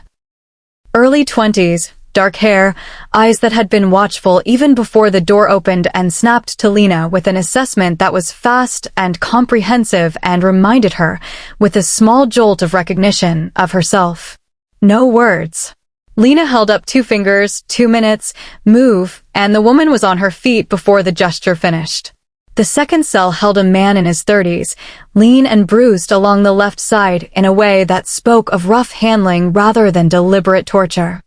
Early 20s, dark hair, eyes that had been watchful even before the door opened and snapped to Lena with an assessment that was fast and comprehensive and reminded her, with a small jolt of recognition, of herself. No words. Lena held up 2 fingers, 2 minutes, move, and the woman was on her feet before the gesture finished. The second cell held a man in his 30s, lean and bruised along the left side in a way that spoke of rough handling rather than deliberate torture.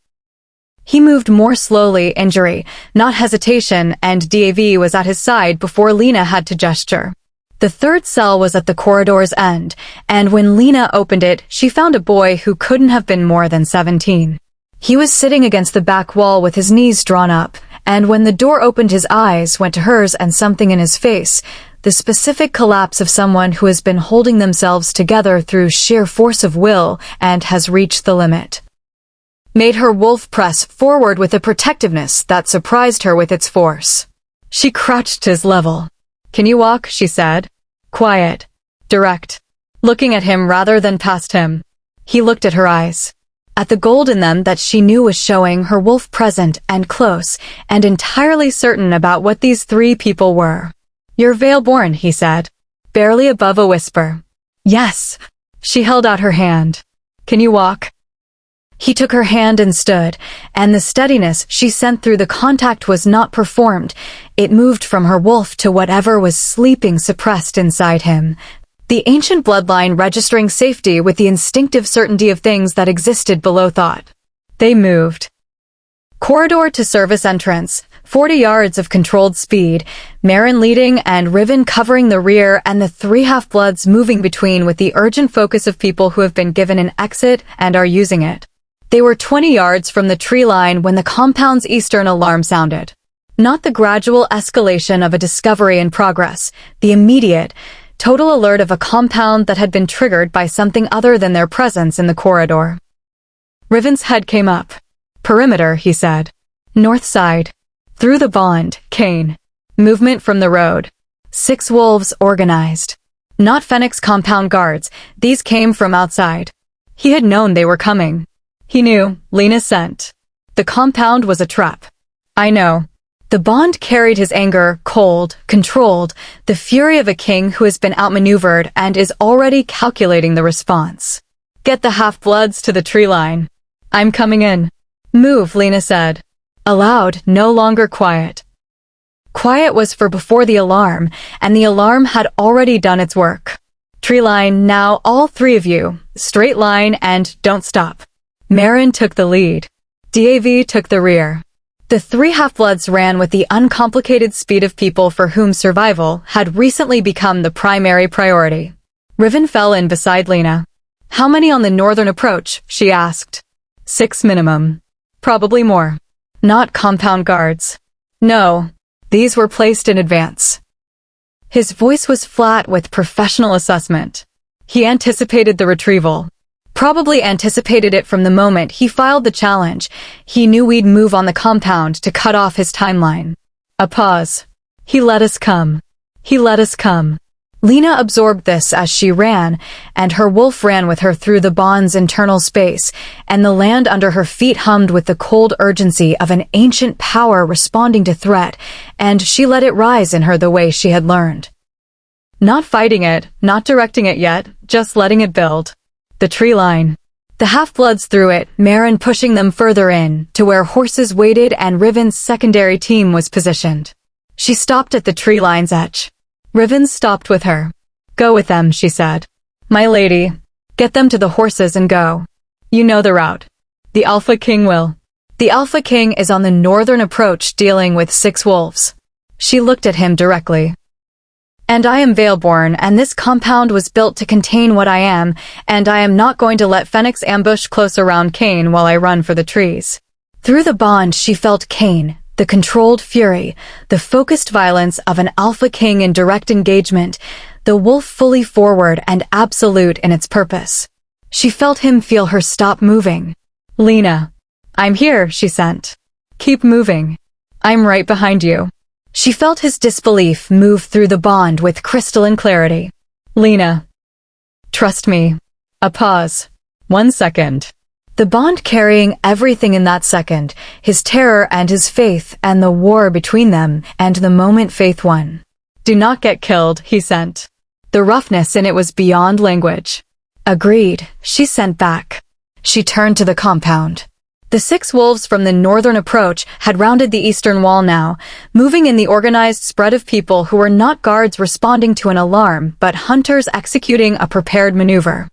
He moved more slowly, injury, not hesitation, and DAV was at his side before Lena had to gesture. The third cell was at the corridor's end, and when Lena opened it, she found a boy who couldn't have been more than 17. He was sitting against the back wall with his knees drawn up, and when the door opened his eyes went to hers and something in his face, the specific collapse of someone who has been holding themselves together through sheer force of will and has reached the limit. Made her wolf press forward with a protectiveness that surprised her with its force. She crouched to his level. "Can you walk?" she said. Quiet. Direct. Looking at him rather than past him. He looked at her eyes. At the gold in them that she knew was showing her wolf present and close and entirely certain about what these 3 people were. "You're veil-born," he said, barely above a whisper. "Yes." She held out her hand. "Can you walk?" He took her hand and stood, and the steadiness she sent through the contact was not performed. It moved from her wolf to whatever was sleeping suppressed inside him. The ancient bloodline registering safety with the instinctive certainty of things that existed below thought. They moved. Corridor to service entrance, 40 yards of controlled speed, Marin leading and Riven covering the rear and the 3 half-bloods moving between with the urgent focus of people who have been given an exit and are using it. They were 20 yards from the tree line when the compound's eastern alarm sounded. Not the gradual escalation of a discovery in progress, the immediate, total alert of a compound that had been triggered by something other than their presence in the corridor. Riven's head came up. "Perimeter," he said. "North side. Through the bond, Cain. Movement from the road. 6 wolves organized. Not Phoenix compound guards, these came from outside. He had known they were coming. He knew Lena's scent. The compound was a trap. I know. The Bond carried his anger, cold, controlled, the fury of a king who has been outmaneuvered and is already calculating the response. Get the half-bloods to the tree line. I'm coming in. Move, Lena said. Aloud, no longer quiet. Quiet was for before the alarm, and the alarm had already done its work. Tree line, now all three of you. Straight line and don't stop. Marin took the lead. DAV took the rear. The three half-bloods ran with the uncomplicated speed of people for whom survival had recently become the primary priority. Riven fell in beside Lena. How many on the northern approach? She asked. 6 minimum. Probably more. Not compound guards. No. These were placed in advance. His voice was flat with professional assessment. He anticipated the retrieval. Probably anticipated it from the moment he filed the challenge. He knew we'd move on the compound to cut off his timeline. A pause. He let us come. He let us come. Lena absorbed this as she ran, and her wolf ran with her through the Bond's internal space, and the land under her feet hummed with the cold urgency of an ancient power responding to threat, and she let it rise in her the way she had learned. Not fighting it, not directing it yet, just letting it build. The tree line. The half-bloods through it, Marin pushing them further in, to where horses waited and Riven's secondary team was positioned. She stopped at the tree line's edge. Riven stopped with her. Go with them, she said. My lady. Get them to the horses and go. You know the route. The Alpha King will. The Alpha King is on the northern approach dealing with 6 wolves. She looked at him directly. And I am Veilborn, and this compound was built to contain what I am, and I am not going to let Phoenix ambush close around Cain while I run for the trees. Through the Bond she felt Cain, the controlled fury, the focused violence of an Alpha King in direct engagement, the wolf fully forward and absolute in its purpose. She felt him feel her stop moving. Lena. I'm here, she sent. Keep moving. I'm right behind you. She felt his disbelief move through the Bond with crystalline clarity. Lena. Trust me. A pause. 1 second. The Bond carrying everything in that second, his terror and his faith and the war between them, and the moment faith won. Do not get killed, he sent. The roughness in it was beyond language. Agreed, she sent back. She turned to the compound. The 6 wolves from the northern approach had rounded the eastern wall now, moving in the organized spread of people who were not guards responding to an alarm, but hunters executing a prepared maneuver.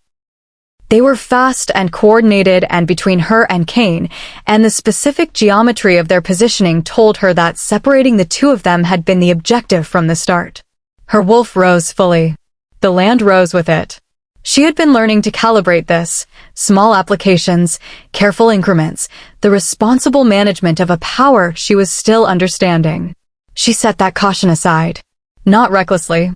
They were fast and coordinated and between her and Cain, and the specific geometry of their positioning told her that separating the two of them had been the objective from the start. Her wolf rose fully. The land rose with it. She had been learning to calibrate this, small applications, careful increments, the responsible management of a power she was still understanding. She set that caution aside. Not recklessly.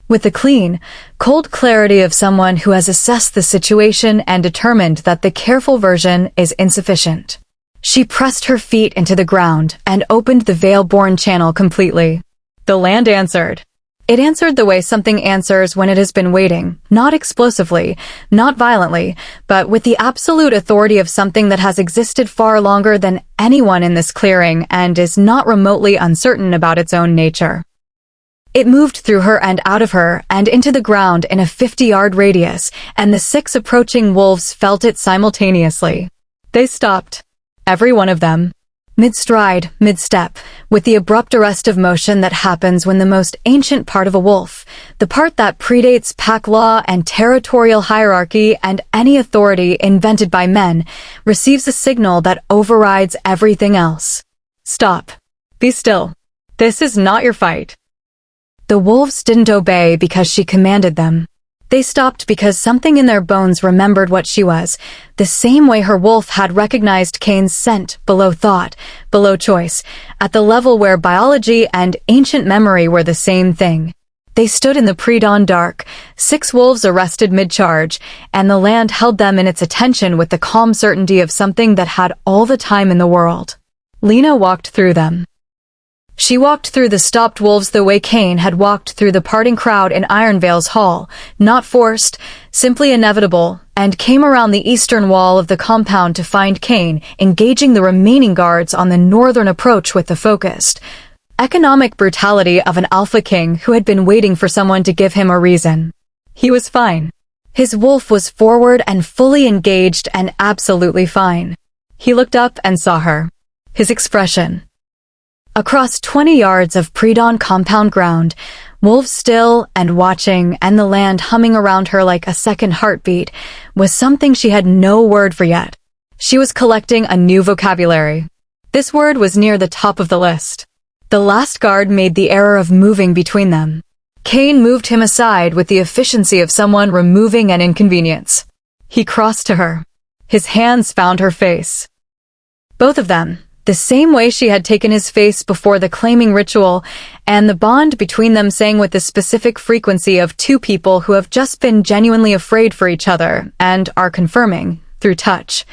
With the clean, cold clarity of someone who has assessed the situation and determined that the careful version is insufficient. She pressed her feet into the ground and opened the veil-born channel completely. The land answered. It answered the way something answers when it has been waiting, not explosively, not violently, but with the absolute authority of something that has existed far longer than anyone in this clearing and is not remotely uncertain about its own nature. It moved through her and out of her and into the ground in a 50-yard radius, and the 6 approaching wolves felt it simultaneously. They stopped. Every one of them. Mid-stride, mid-step, with the abrupt arrest of motion that happens when the most ancient part of a wolf, the part that predates pack law and territorial hierarchy and any authority invented by men, receives a signal that overrides everything else. Stop. Be still. This is not your fight. The wolves didn't obey because she commanded them. They stopped because something in their bones remembered what she was, the same way her wolf had recognized Cain's scent below thought, below choice, at the level where biology and ancient memory were the same thing. They stood in the pre-dawn dark, 6 wolves arrested mid-charge, and the land held them in its attention with the calm certainty of something that had all the time in the world. Lena walked through them. She walked through the stopped wolves the way Cain had walked through the parting crowd in Ironvale's hall, not forced, simply inevitable, and came around the eastern wall of the compound to find Cain engaging the remaining guards on the northern approach with the focused, economic brutality of an alpha king who had been waiting for someone to give him a reason. He was fine. His wolf was forward and fully engaged and absolutely fine. He looked up and saw her. His expression. Across 20 yards of pre-dawn compound ground, wolves still and watching and the land humming around her like a second heartbeat, was something she had no word for yet. She was collecting a new vocabulary. This word was near the top of the list. The last guard made the error of moving between them. Cain moved him aside with the efficiency of someone removing an inconvenience. He crossed to her. His hands found her face. Both of them, the same way she had taken his face before the claiming ritual, and the bond between them sang with the specific frequency of two people who have just been genuinely afraid for each other and are confirming, through touch,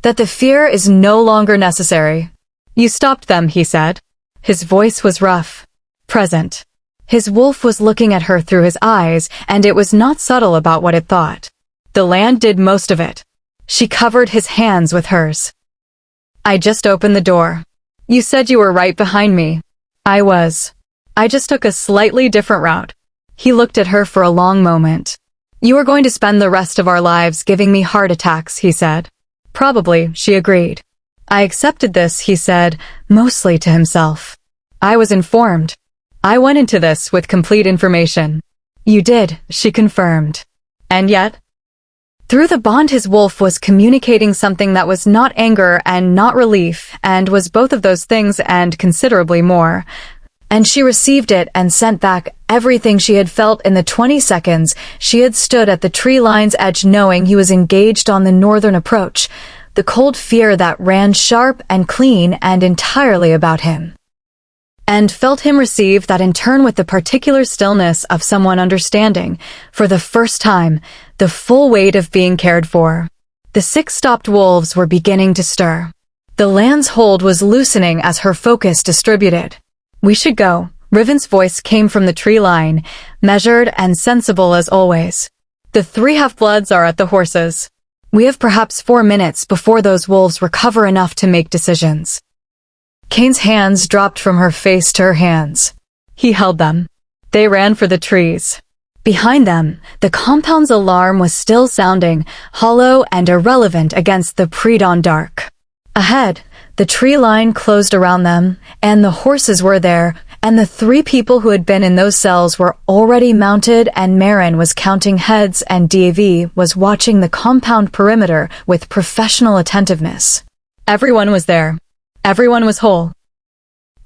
that the fear is no longer necessary. "You stopped them," he said. His voice was rough, present. His wolf was looking at her through his eyes, and it was not subtle about what it thought. The land did most of it. She covered his hands with hers. "I just opened the door. You said you were right behind me." "I was. I just took a slightly different route." He looked at her for a long moment. "You are going to spend the rest of our lives giving me heart attacks," he said. "Probably," she agreed. "I accepted this," he said, mostly to himself. "I was informed. I went into this with complete information." "You did," she confirmed. "And yet?" Through the bond his wolf was communicating something that was not anger and not relief, and was both of those things and considerably more. And she received it and sent back everything she had felt in the 20 seconds she had stood at the tree line's edge knowing he was engaged on the northern approach, the cold fear that ran sharp and clean and entirely about him. And felt him receive that in turn with the particular stillness of someone understanding, for the first time, the full weight of being cared for. The 6 stopped wolves were beginning to stir. The land's hold was loosening as her focus distributed. "We should go." Riven's voice came from the tree line, measured and sensible as always. "The 3 half-bloods are at the horses. We have perhaps 4 minutes before those wolves recover enough to make decisions." Cain's hands dropped from her face to her hands. He held them. They ran for the trees. Behind them, the compound's alarm was still sounding, hollow and irrelevant against the pre-dawn dark. Ahead, the tree line closed around them, and the horses were there, and the 3 people who had been in those cells were already mounted, and Marin was counting heads and DAV was watching the compound perimeter with professional attentiveness. Everyone was there. Everyone was whole.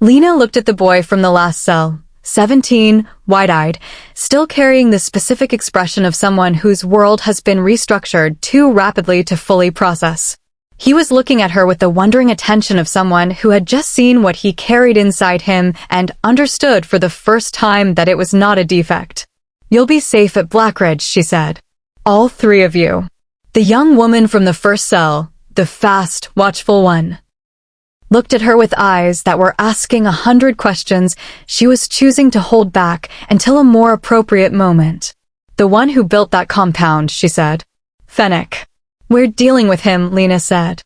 Lena looked at the boy from the last cell, 17, wide-eyed, still carrying the specific expression of someone whose world has been restructured too rapidly to fully process. He was looking at her with the wondering attention of someone who had just seen what he carried inside him and understood for the first time that it was not a defect. "You'll be safe at Blackridge," she said. "All 3 of you." The young woman from the first cell, the fast, watchful one, looked at her with eyes that were asking 100 questions she was choosing to hold back until a more appropriate moment. "The one who built that compound," she said. "Fennec." "We're dealing with him," Lena said.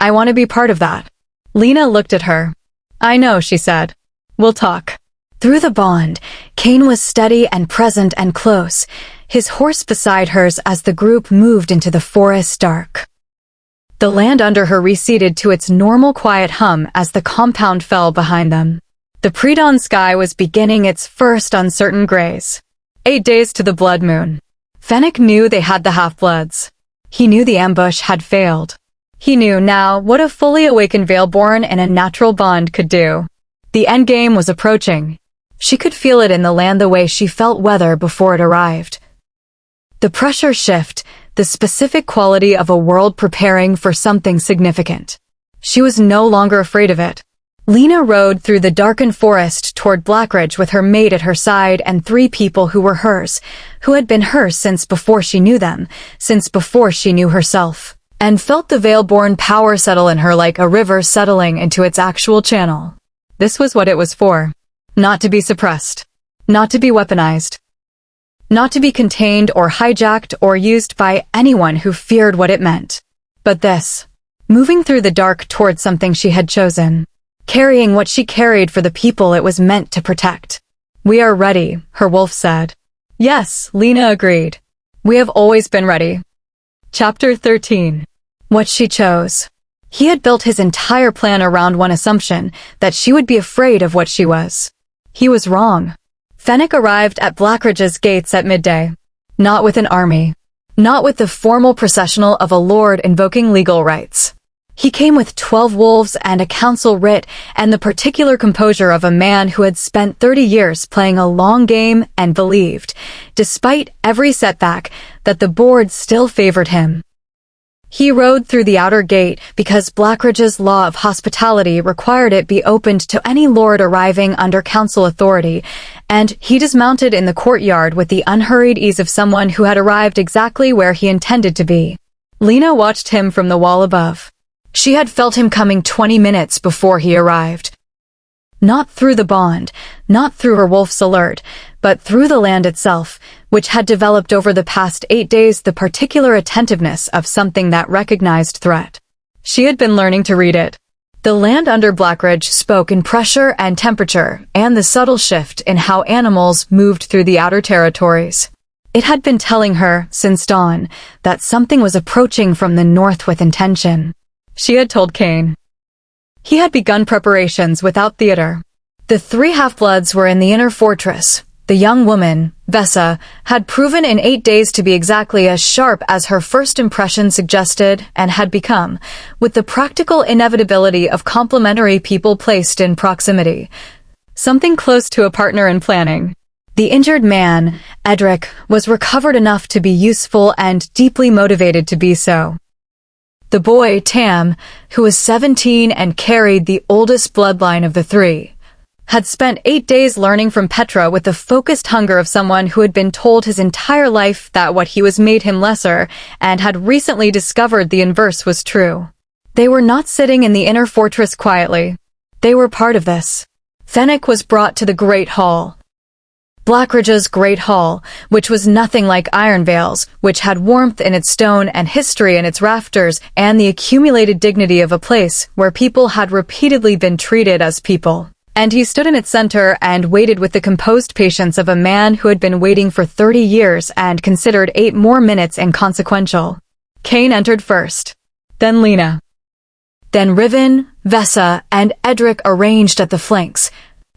"I want to be part of that." Lena looked at her. "I know," she said. "We'll talk." Through the bond, Cain was steady and present and close, his horse beside hers as the group moved into the forest dark. The land under her receded to its normal quiet hum as the compound fell behind them. The pre-dawn sky was beginning its first uncertain grays. 8 days to the blood moon. Fennec knew they had the half-bloods. He knew the ambush had failed. He knew now what a fully awakened Veilborn in a natural bond could do. The endgame was approaching. She could feel it in the land the way she felt weather before it arrived. The pressure shift, the specific quality of a world preparing for something significant. She was no longer afraid of it. Lena rode through the darkened forest toward Blackridge with her mate at her side and 3 people who were hers, who had been hers since before she knew them, since before she knew herself, and felt the Veilborn power settle in her like a river settling into its actual channel. This was what it was for. Not to be suppressed. Not to be weaponized. Not to be contained or hijacked or used by anyone who feared what it meant. But this. Moving through the dark towards something she had chosen. Carrying what she carried for the people it was meant to protect. We are ready, her wolf said. Yes, Lena agreed. We have always been ready. Chapter 13. What she chose. He had built his entire plan around one assumption, that she would be afraid of what she was. He was wrong. Fennec arrived at Blackridge's gates at midday. Not with an army. Not with the formal processional of a lord invoking legal rights. He came with 12 wolves and a council writ and the particular composure of a man who had spent 30 years playing a long game and believed, despite every setback, that the board still favored him. He rode through the outer gate because Blackridge's law of hospitality required it be opened to any lord arriving under council authority, and he dismounted in the courtyard with the unhurried ease of someone who had arrived exactly where he intended to be. Lena watched him from the wall above. She had felt him coming 20 minutes before he arrived. Not through the bond, not through her wolf's alert, but through the land itself, which had developed over the past 8 days the particular attentiveness of something that recognized threat. She had been learning to read it. The land under Blackridge spoke in pressure and temperature, and the subtle shift in how animals moved through the outer territories. It had been telling her, since dawn, that something was approaching from the north with intention. She had told Cain. He had begun preparations without theater. The 3 half-bloods were in the inner fortress. The young woman, Vessa, had proven in 8 days to be exactly as sharp as her first impression suggested and had become, with the practical inevitability of complementary people placed in proximity. Something close to a partner in planning. The injured man, Edric, was recovered enough to be useful and deeply motivated to be so. The boy, Tam, who was 17 and carried the oldest bloodline of the 3, had spent 8 days learning from Petra with the focused hunger of someone who had been told his entire life that what he was made him lesser and had recently discovered the inverse was true. They were not sitting in the inner fortress quietly. They were part of this. Fennec was brought to the Great Hall. Blackridge's Great Hall, which was nothing like Ironvale's, which had warmth in its stone and history in its rafters and the accumulated dignity of a place where people had repeatedly been treated as people. And he stood in its center and waited with the composed patience of a man who had been waiting for 30 years and considered 8 more minutes inconsequential. Cain entered first. Then Lena. Then Riven, Vessa, and Edric arranged at the flanks,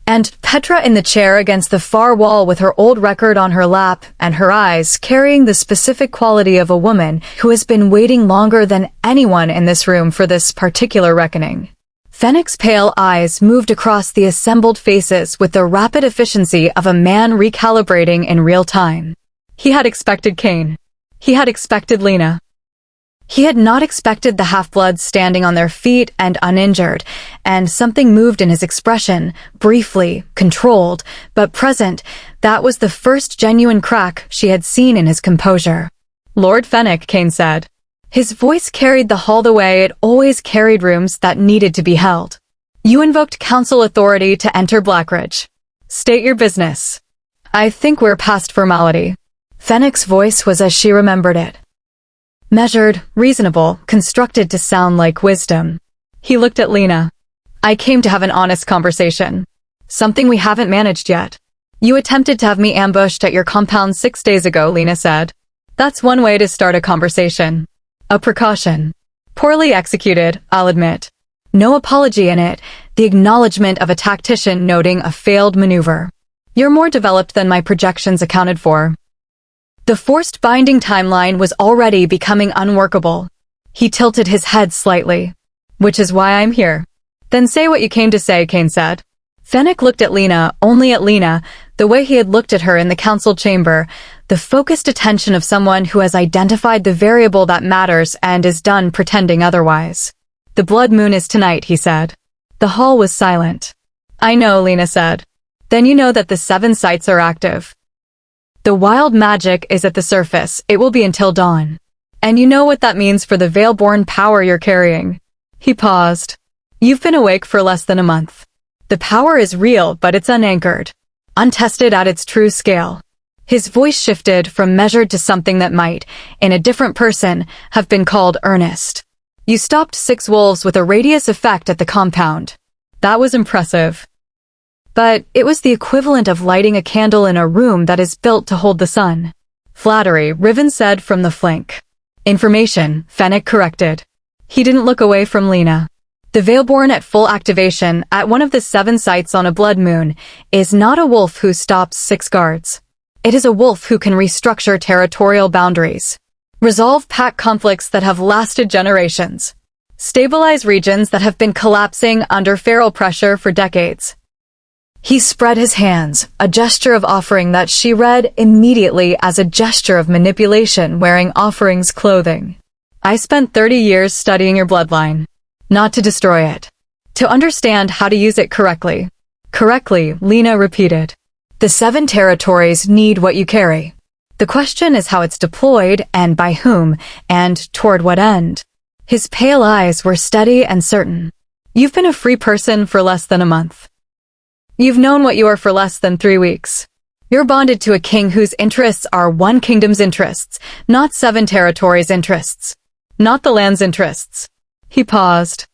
and Petra in the chair against the far wall with her old record on her lap and her eyes carrying the specific quality of a woman who has been waiting longer than anyone in this room for this particular reckoning. Fennec's pale eyes moved across the assembled faces with the rapid efficiency of a man recalibrating in real time. He had expected Cain. He had expected Lena. He had not expected the half-bloods standing on their feet and uninjured, and something moved in his expression, briefly, controlled, but present. That was the first genuine crack she had seen in his composure. Lord Fennec, Cain said. His voice carried the hall the way it always carried rooms that needed to be held. You invoked council authority to enter Blackridge. State your business. I think we're past formality. Fennec's voice was as she remembered it. Measured, reasonable, constructed to sound like wisdom. He looked at Lena. I came to have an honest conversation. Something we haven't managed yet. You attempted to have me ambushed at your compound 6 days ago, Lena said. That's one way to start a conversation. A precaution. Poorly executed, I'll admit. No apology in it, the acknowledgement of a tactician noting a failed maneuver. You're more developed than my projections accounted for. The forced binding timeline was already becoming unworkable. He tilted his head slightly. Which is why I'm here. Then say what you came to say, Cain said. Fennec looked at Lena, only at Lena, the way he had looked at her in the council chamber, the focused attention of someone who has identified the variable that matters and is done pretending otherwise. The blood moon is tonight, he said. The hall was silent. I know, Lena said. Then you know that the 7 sites are active. The wild magic is at the surface. It will be until dawn. And you know what that means for the Veil-born power you're carrying. He paused. You've been awake for less than a month. The power is real, but it's unanchored, untested at its true scale. His voice shifted from measured to something that might, in a different person, have been called earnest. You stopped 6 wolves with a radius effect at the compound. That was impressive. But it was the equivalent of lighting a candle in a room that is built to hold the sun. Flattery, Riven said from the flank. Information, Fennec corrected. He didn't look away from Lena. The Veilborn at full activation, at one of the 7 sites on a blood moon, is not a wolf who stops 6 guards. It is a wolf who can restructure territorial boundaries, resolve pack conflicts that have lasted generations, stabilize regions that have been collapsing under feral pressure for decades. He spread his hands, a gesture of offering that she read immediately as a gesture of manipulation wearing offerings clothing. I spent 30 years studying your bloodline. Not to destroy it. To understand how to use it correctly. Correctly, Lena repeated. The 7 territories need what you carry. The question is how it's deployed, and by whom, and toward what end. His pale eyes were steady and certain. You've been a free person for less than a month. You've known what you are for less than 3 weeks. You're bonded to a king whose interests are one kingdom's interests, not 7 territories' interests. Not the land's interests. He paused.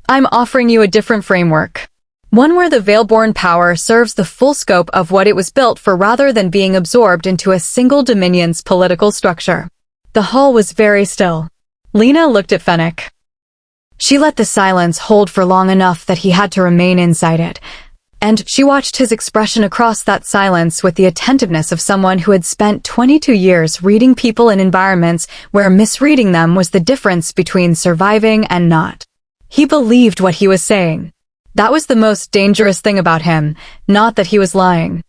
I'm offering you a different framework. One where the Veilborn power serves the full scope of what it was built for rather than being absorbed into a single dominion's political structure. The hall was very still. Lena looked at Fennec. She let the silence hold for long enough that he had to remain inside it, and she watched his expression across that silence with the attentiveness of someone who had spent 22 years reading people in environments where misreading them was the difference between surviving and not. He believed what he was saying. That was the most dangerous thing about him, not that he was lying.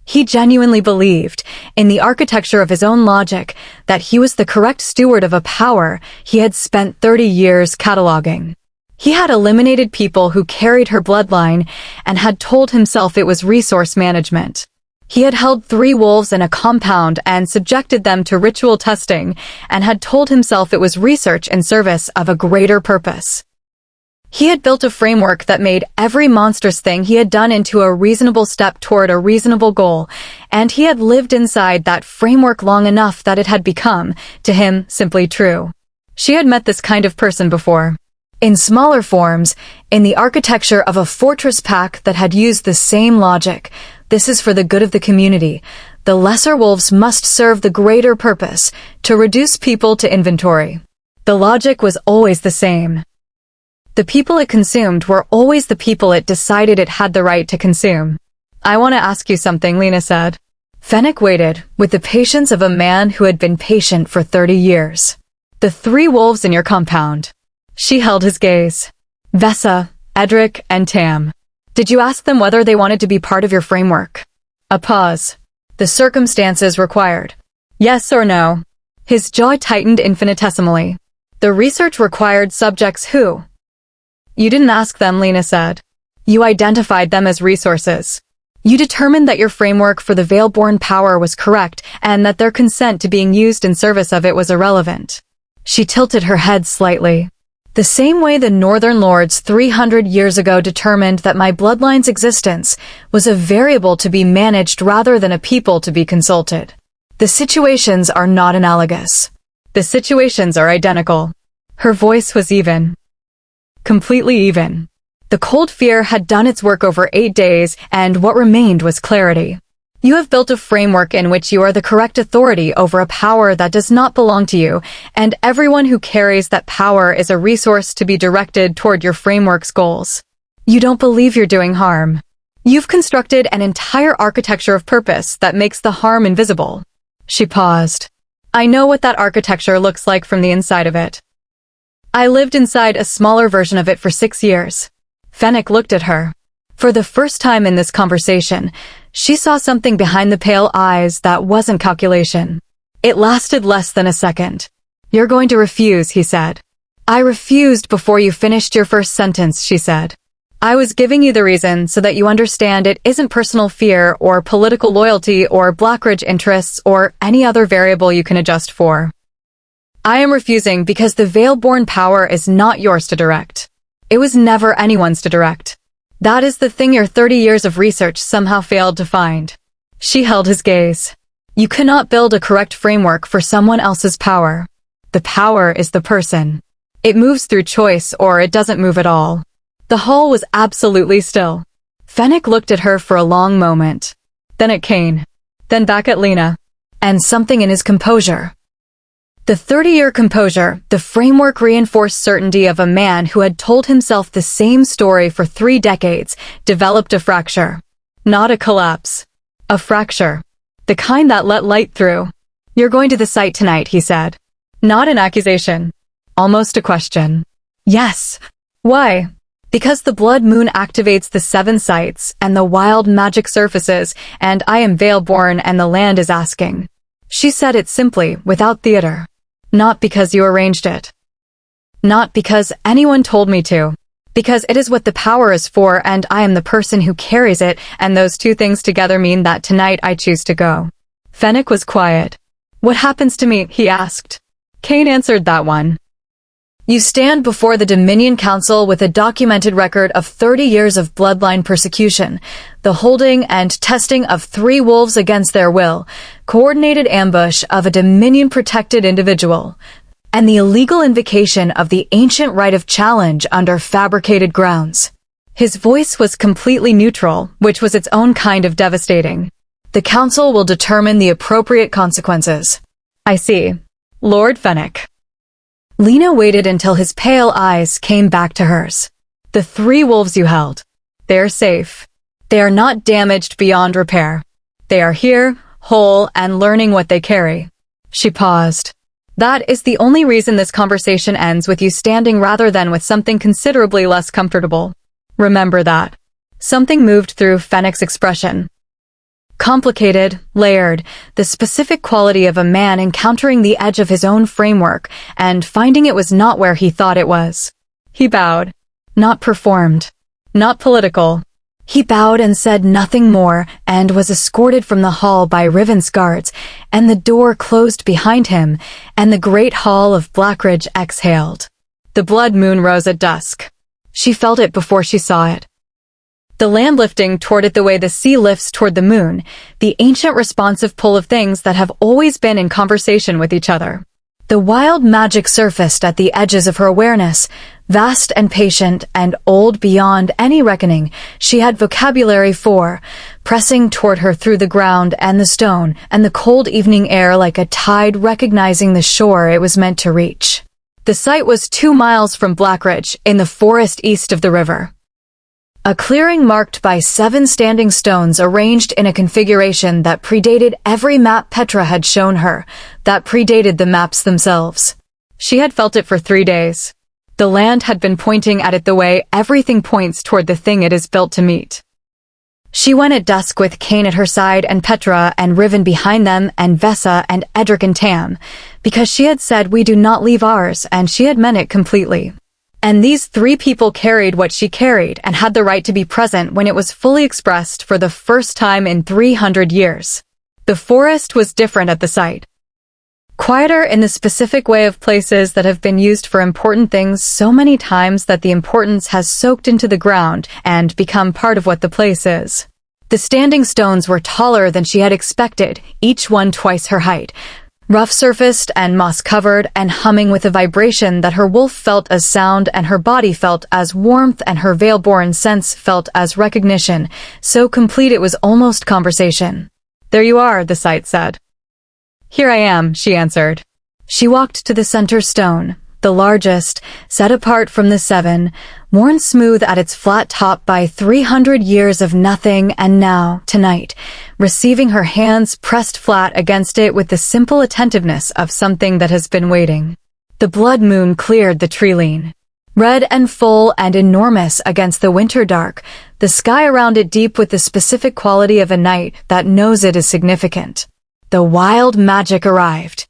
He genuinely believed, in the architecture of his own logic, that he was the correct steward of a power he had spent 30 years cataloging. He had eliminated people who carried her bloodline and had told himself it was resource management. He had held 3 wolves in a compound and subjected them to ritual testing and had told himself it was research in service of a greater purpose. He had built a framework that made every monstrous thing he had done into a reasonable step toward a reasonable goal, and he had lived inside that framework long enough that it had become, to him, simply true. She had met this kind of person before. In smaller forms, in the architecture of a fortress pack that had used the same logic. This is for the good of the community. The lesser wolves must serve the greater purpose, to reduce people to inventory. The logic was always the same. The people it consumed were always the people it decided it had the right to consume. I want to ask you something, Lena said. Fennec waited, with the patience of a man who had been patient for 30 years. The 3 wolves in your compound. She held his gaze. Vessa, Edric, and Tam. Did you ask them whether they wanted to be part of your framework? A pause. The circumstances required. Yes or no? His jaw tightened infinitesimally. The research required subjects who? You didn't ask them, Lena said. You identified them as resources. You determined that your framework for the Veilborn power was correct and that their consent to being used in service of it was irrelevant. She tilted her head slightly. The same way the Northern Lords 300 years ago determined that my bloodline's existence was a variable to be managed rather than a people to be consulted. The situations are not analogous. The situations are identical. Her voice was even. Completely even. The cold fear had done its work over 8 days, and what remained was clarity. You have built a framework in which you are the correct authority over a power that does not belong to you, and everyone who carries that power is a resource to be directed toward your framework's goals. You don't believe you're doing harm. You've constructed an entire architecture of purpose that makes the harm invisible. She paused. I know what that architecture looks like from the inside of it. I lived inside a smaller version of it for 6 years. Fennec looked at her. For the first time in this conversation, she saw something behind the pale eyes that wasn't calculation. It lasted less than a second. You're going to refuse, he said. I refused before you finished your first sentence, she said. I was giving you the reason so that you understand it isn't personal fear or political loyalty or Blackridge interests or any other variable you can adjust for. I am refusing because the Veilborn power is not yours to direct. It was never anyone's to direct. That is the thing your 30 years of research somehow failed to find. She held his gaze. You cannot build a correct framework for someone else's power. The power is the person. It moves through choice or it doesn't move at all. The hall was absolutely still. Fennec looked at her for a long moment. Then at Cain. Then back at Lena. And something in his composure. The 30-year composure, the framework reinforced certainty of a man who had told himself the same story for 3 decades, developed a fracture. Not a collapse. A fracture. The kind that let light through. You're going to the site tonight, he said. Not an accusation. Almost a question. Yes. Why? Because the blood moon activates the 7 sites, and the wild magic surfaces, and I am Veilborn and the land is asking. She said it simply, without theater. Not because you arranged it. Not because anyone told me to. Because it is what the power is for and I am the person who carries it, and those 2 things together mean that tonight I choose to go. Fennec was quiet. What happens to me? He asked. Cain answered that one. You stand before the Dominion Council with a documented record of 30 years of bloodline persecution, the holding and testing of 3 wolves against their will, coordinated ambush of a Dominion-protected individual, and the illegal invocation of the ancient right of challenge under fabricated grounds. His voice was completely neutral, which was its own kind of devastating. The Council will determine the appropriate consequences. I see. Lord Fennec. Lena waited until his pale eyes came back to hers. The 3 wolves you held. They're safe. They are not damaged beyond repair. They are here, whole, and learning what they carry. She paused. That is the only reason this conversation ends with you standing rather than with something considerably less comfortable. Remember that. Something moved through Fennec's expression. Complicated, layered, the specific quality of a man encountering the edge of his own framework and finding it was not where he thought it was. He bowed. Not performed. Not political. He bowed and said nothing more and was escorted from the hall by Riven's guards, and the door closed behind him, and the great hall of Blackridge exhaled. The blood moon rose at dusk. She felt it before she saw it. The land lifting toward it the way the sea lifts toward the moon, the ancient responsive pull of things that have always been in conversation with each other. The wild magic surfaced at the edges of her awareness, vast and patient and old beyond any reckoning she had vocabulary for, pressing toward her through the ground and the stone and the cold evening air like a tide recognizing the shore it was meant to reach. The site was 2 miles from Blackridge, in the forest east of the river. A clearing marked by 7 standing stones arranged in a configuration that predated every map Petra had shown her, that predated the maps themselves. She had felt it for 3 days. The land had been pointing at it the way everything points toward the thing it is built to meet. She went at dusk with Cain at her side and Petra and Riven behind them and Vessa and Edric and Tam, because she had said we do not leave ours and she had meant it completely. And these 3 people carried what she carried and had the right to be present when it was fully expressed for the first time in 300 years. The forest was different at the site. Quieter in the specific way of places that have been used for important things so many times that the importance has soaked into the ground and become part of what the place is. The standing stones were taller than she had expected, each one twice her height, rough-surfaced and moss-covered and humming with a vibration that her wolf felt as sound and her body felt as warmth and her veil-born sense felt as recognition, so complete it was almost conversation. There you are, the site said. Here I am, she answered. She walked to the center stone, the largest, set apart from the 7, worn smooth at its flat top by 300 years of nothing, and now, tonight, receiving her hands pressed flat against it with the simple attentiveness of something that has been waiting. The blood moon cleared the tree-line. Red and full and enormous against the winter dark, the sky around it deep with the specific quality of a night that knows it is significant. The wild magic arrived.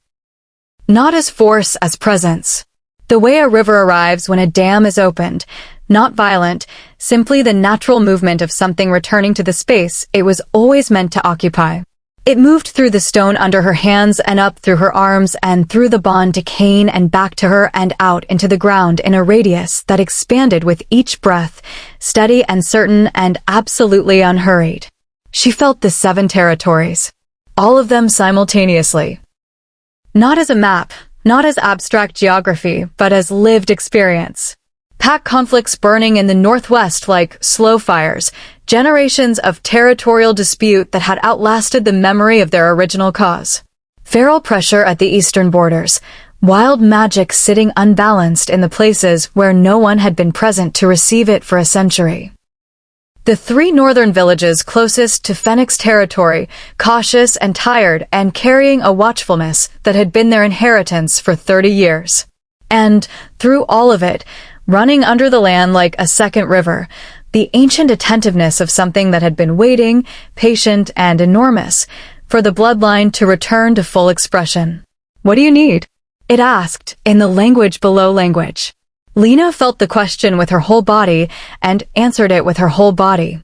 Not as force as presence. The way a river arrives when a dam is opened, not violent, simply the natural movement of something returning to the space it was always meant to occupy. It moved through the stone under her hands and up through her arms and through the bond to Cain and back to her and out into the ground in a radius that expanded with each breath, steady and certain and absolutely unhurried. She felt the 7 territories, all of them simultaneously. Not as a map, not as abstract geography, but as lived experience. Pack conflicts burning in the northwest like slow fires, generations of territorial dispute that had outlasted the memory of their original cause. Feral pressure at the eastern borders, wild magic sitting unbalanced in the places where no one had been present to receive it for a century. The 3 northern villages closest to Phoenix territory, cautious and tired and carrying a watchfulness that had been their inheritance for 30 years. And, through all of it, running under the land like a second river, the ancient attentiveness of something that had been waiting, patient and enormous, for the bloodline to return to full expression. "What do you need?" it asked, in the language below language. Lena felt the question with her whole body and answered it with her whole body.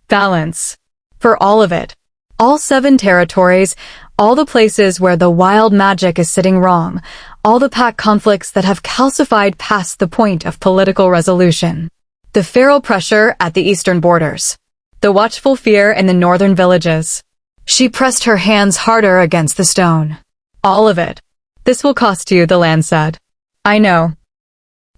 Balance. For all of it. All 7 territories, all the places where the wild magic is sitting wrong, all the pack conflicts that have calcified past the point of political resolution. The feral pressure at the eastern borders. The watchful fear in the northern villages. She pressed her hands harder against the stone. All of it. "This will cost you," the land said. "I know."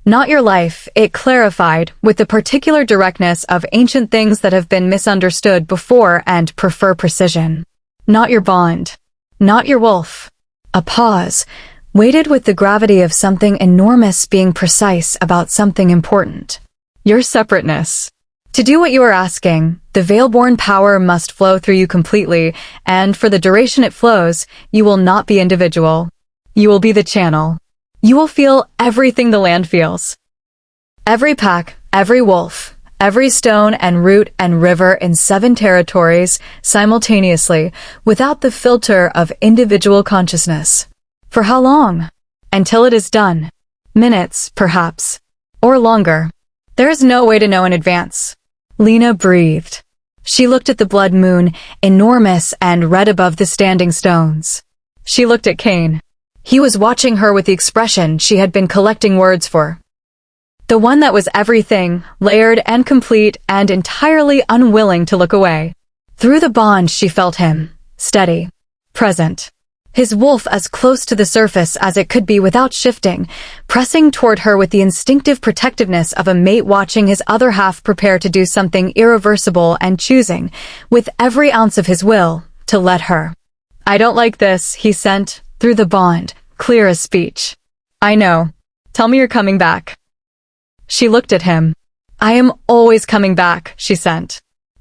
Not your life, it clarified, with the particular directness of ancient things that have been misunderstood before and prefer precision. Not your bond. Not your wolf. A pause, weighted with the gravity of something enormous being precise about something important. Your separateness. To do what you are asking, the veil-born power must flow through you completely, and for the duration it flows, you will not be individual. You will be the channel. You will feel everything the land feels. Every pack, every wolf, every stone and root and river in 7 territories, simultaneously, without the filter of individual consciousness. For how long? Until it is done. Minutes, perhaps. Or longer. There is no way to know in advance. Lena breathed. She looked at the blood moon, enormous and red above the standing stones. She looked at Cain. He was watching her with the expression she had been collecting words for. The one that was everything, layered and complete and entirely unwilling to look away. Through the bond she felt him, steady, present. His wolf as close to the surface as it could be without shifting, pressing toward her with the instinctive protectiveness of a mate watching his other half prepare to do something irreversible and choosing, with every ounce of his will, to let her. "I don't like this," he sent, through the bond, clear as speech. "I know. Tell me you're coming back." She looked at him. "I am always coming back," she sent.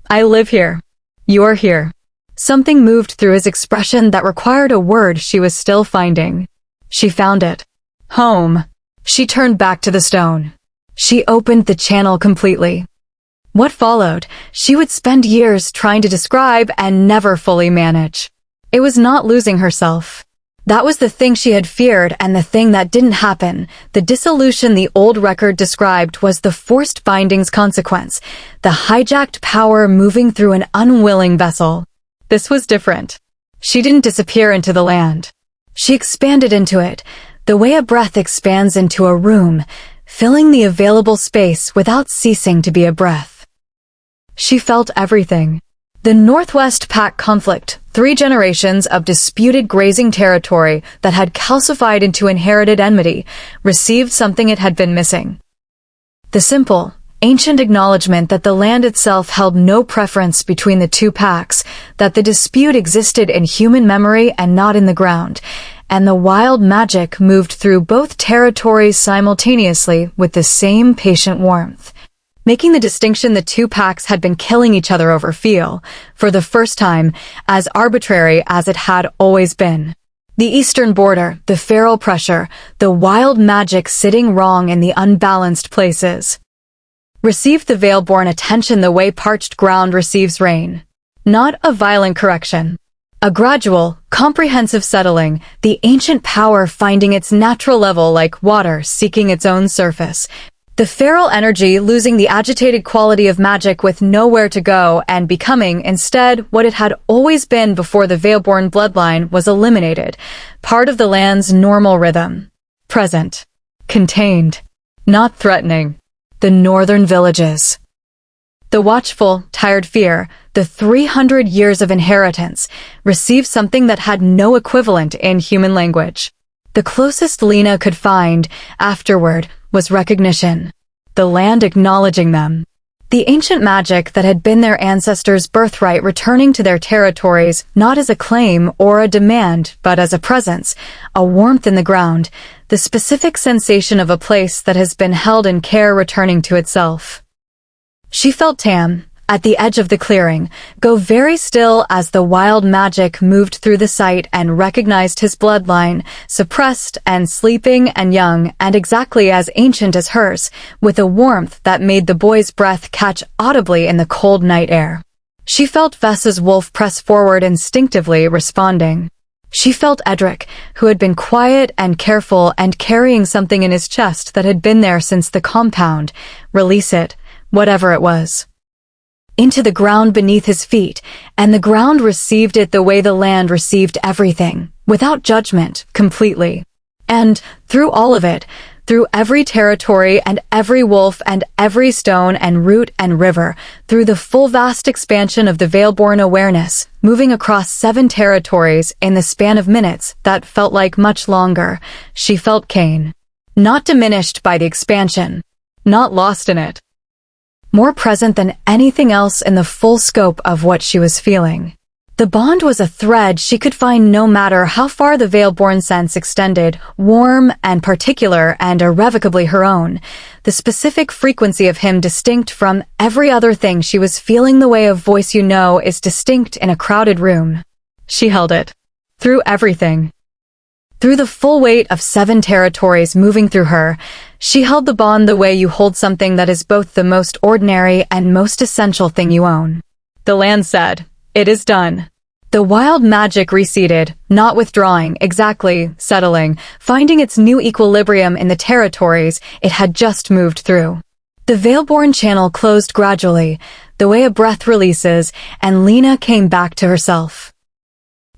"I live here. You're here." Something moved through his expression that required a word she was still finding. She found it. Home. She turned back to the stone. She opened the channel completely. What followed, she would spend years trying to describe and never fully manage. It was not losing herself. That was the thing she had feared and the thing that didn't happen. The dissolution the old record described was the forced binding's consequence, the hijacked power moving through an unwilling vessel. This was different. She didn't disappear into the land. She expanded into it, the way a breath expands into a room, filling the available space without ceasing to be a breath. She felt everything. The Northwest Pack conflict, 3 generations of disputed grazing territory that had calcified into inherited enmity, received something it had been missing. The simple, ancient acknowledgement that the land itself held no preference between the 2 packs, that the dispute existed in human memory and not in the ground, and the wild magic moved through both territories simultaneously with the same patient warmth, making the distinction the 2 packs had been killing each other over feel, for the first time, as arbitrary as it had always been. The eastern border, the feral pressure, the wild magic sitting wrong in the unbalanced places, received the veil-born attention the way parched ground receives rain. Not a violent correction. A gradual, comprehensive settling, the ancient power finding its natural level like water seeking its own surface. The feral energy losing the agitated quality of magic with nowhere to go and becoming, instead, what it had always been before the Veilborn bloodline was eliminated, part of the land's normal rhythm. Present. Contained. Not threatening. The northern villages. The watchful, tired fear, the 300 years of inheritance, received something that had no equivalent in human language. The closest Lena could find, afterward, was recognition. The land acknowledging them. The ancient magic that had been their ancestors' birthright returning to their territories, not as a claim or a demand, but as a presence, a warmth in the ground, the specific sensation of a place that has been held in care returning to itself. She felt Tam, at the edge of the clearing, go very still as the wild magic moved through the site and recognized his bloodline, suppressed and sleeping and young and exactly as ancient as hers, with a warmth that made the boy's breath catch audibly in the cold night air. She felt Vessa's wolf press forward instinctively, responding. She felt Edric, who had been quiet and careful and carrying something in his chest that had been there since the compound, release it, whatever it was, into the ground beneath his feet, and the ground received it the way the land received everything, without judgment, completely. And, through all of it, through every territory and every wolf and every stone and root and river, through the full vast expansion of the Veilborn awareness, moving across 7 territories in the span of minutes that felt like much longer, she felt Cain. Not diminished by the expansion. Not lost in it. More present than anything else in the full scope of what she was feeling. The bond was a thread she could find no matter how far the Veilborn sense extended, warm and particular and irrevocably her own, the specific frequency of him distinct from every other thing she was feeling, the way a voice you know is distinct in a crowded room. She held it. Through everything. Through the full weight of 7 territories moving through her, she held the bond the way you hold something that is both the most ordinary and most essential thing you own. The land said, "It is done." The wild magic receded, not withdrawing, exactly, settling, finding its new equilibrium in the territories it had just moved through. The Veilborn channel closed gradually, the way a breath releases, and Lena came back to herself.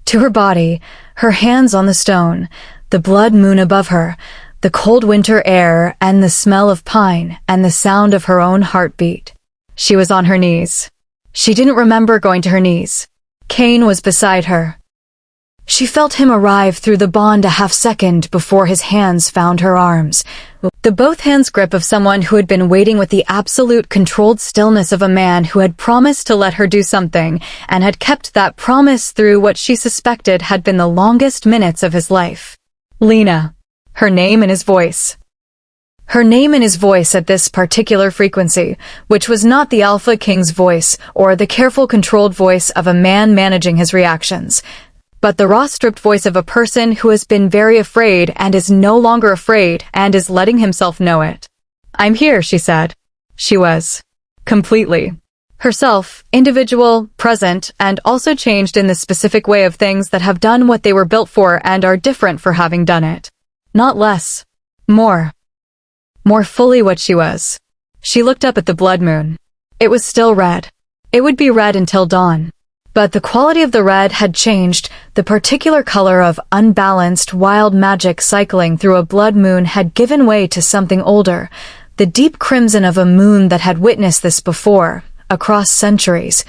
To her body, her hands on the stone, the blood moon above her, the cold winter air and the smell of pine and the sound of her own heartbeat. She was on her knees. She didn't remember going to her knees. Cain was beside her. She felt him arrive through the bond a half-second before his hands found her arms. The both hands grip of someone who had been waiting with the absolute controlled stillness of a man who had promised to let her do something and had kept that promise through what she suspected had been the longest minutes of his life. Lena. Her name in his voice. Her name in his voice at this particular frequency, which was not the Alpha King's voice or the careful controlled voice of a man managing his reactions, but the raw stripped voice of a person who has been very afraid and is no longer afraid and is letting himself know it. "I'm here," she said. She was. Completely. Herself, individual, present, and also changed in the specific way of things that have done what they were built for and are different for having done it. Not less. More. More fully what she was. She looked up at the blood moon. It was still red. It would be red until dawn. But the quality of the red had changed. The particular color of unbalanced, wild magic cycling through a blood moon had given way to something older, the deep crimson of a moon that had witnessed this before, across centuries,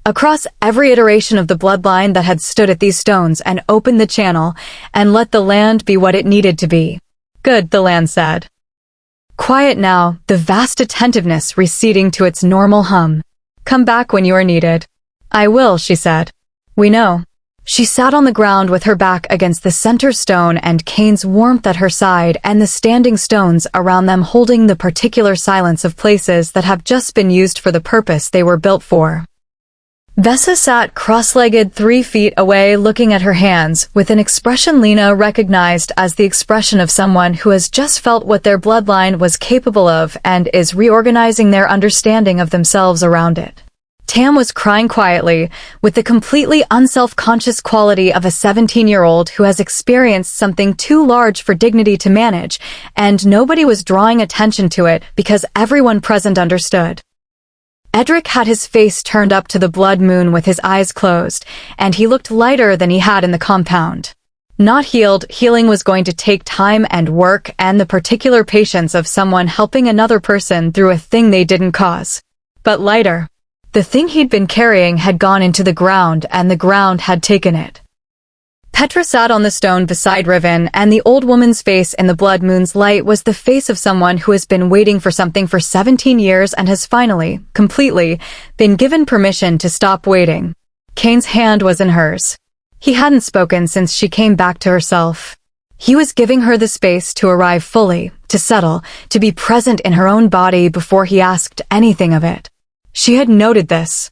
across every iteration of the bloodline that had stood at these stones and opened the channel and let the land be what it needed to be. "Good," the land said. Quiet now, the vast attentiveness receding to its normal hum. "Come back when you are needed." "I will," she said. "We know." She sat on the ground with her back against the center stone and Cain's warmth at her side and the standing stones around them holding the particular silence of places that have just been used for the purpose they were built for. Vessa sat cross-legged 3 feet away looking at her hands with an expression Lena recognized as the expression of someone who has just felt what their bloodline was capable of and is reorganizing their understanding of themselves around it. Tam was crying quietly, with the completely unself-conscious quality of a 17-year-old who has experienced something too large for dignity to manage, and nobody was drawing attention to it because everyone present understood. Edric had his face turned up to the blood moon with his eyes closed, and he looked lighter than he had in the compound. Not healed, healing was going to take time and work and the particular patience of someone helping another person through a thing they didn't cause. But lighter. The thing he'd been carrying had gone into the ground and the ground had taken it. Petra sat on the stone beside Riven, and the old woman's face in the blood moon's light was the face of someone who has been waiting for something for 17 years and has finally, completely, been given permission to stop waiting. Cain's hand was in hers. He hadn't spoken since she came back to herself. He was giving her the space to arrive fully, to settle, to be present in her own body before he asked anything of it. She had noted this.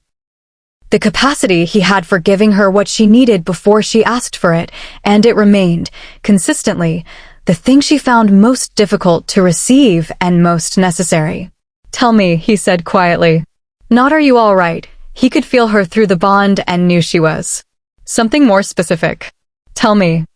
The capacity he had for giving her what she needed before she asked for it, and it remained, consistently, the thing she found most difficult to receive and most necessary. "Tell me," he said quietly. "Not are you all right?" He could feel her through the bond and knew she was. "Something more specific. Tell me."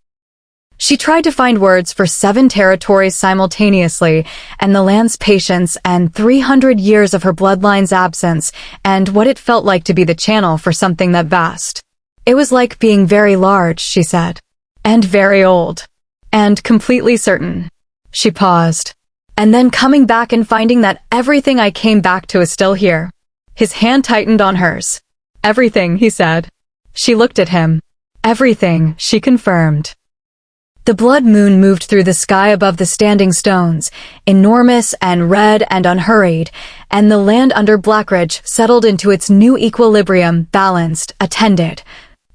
She tried to find words for 7 territories simultaneously, and the land's patience and 300 years of her bloodline's absence, and what it felt like to be the channel for something that vast. It was like being very large, she said. And very old. And completely certain. She paused. And then coming back and finding that everything I came back to is still here. His hand tightened on hers. "Everything," he said. She looked at him. "Everything," she confirmed. The blood moon moved through the sky above the standing stones, enormous and red and unhurried, and the land under Blackridge settled into its new equilibrium, balanced, attended.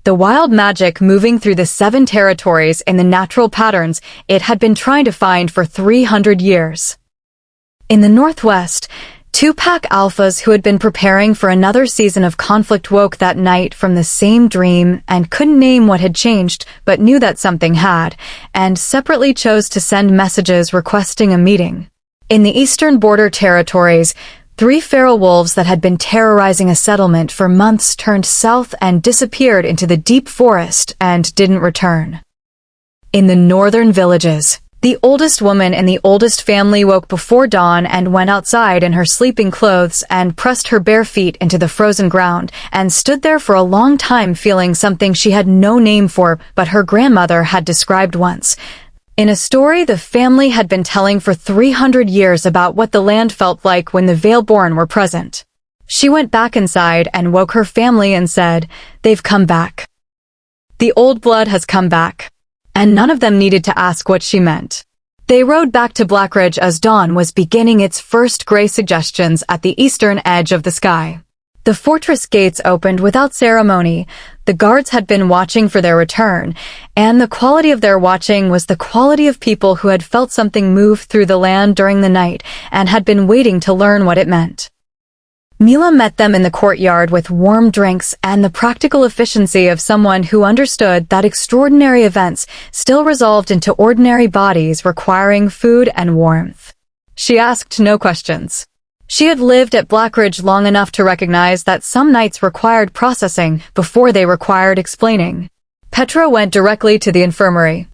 The wild magic moving through the 7 territories in the natural patterns it had been trying to find for 300 years. In the northwest, 2-pack alphas who had been preparing for another season of conflict woke that night from the same dream and couldn't name what had changed but knew that something had, and separately chose to send messages requesting a meeting. In the eastern border territories, 3 feral wolves that had been terrorizing a settlement for months turned south and disappeared into the deep forest and didn't return. In the northern villages, the oldest woman in the oldest family woke before dawn and went outside in her sleeping clothes and pressed her bare feet into the frozen ground and stood there for a long time feeling something she had no name for but her grandmother had described once. In a story the family had been telling for 300 years about what the land felt like when the Veilborn were present. She went back inside and woke her family and said, "They've come back. The old blood has come back." And none of them needed to ask what she meant. They rode back to Blackridge as dawn was beginning its first gray suggestions at the eastern edge of the sky. The fortress gates opened without ceremony. The guards had been watching for their return, and the quality of their watching was the quality of people who had felt something move through the land during the night and had been waiting to learn what it meant. Mila met them in the courtyard with warm drinks and the practical efficiency of someone who understood that extraordinary events still resolved into ordinary bodies requiring food and warmth. She asked no questions. She had lived at Blackridge long enough to recognize that some nights required processing before they required explaining. Petra went directly to the infirmary.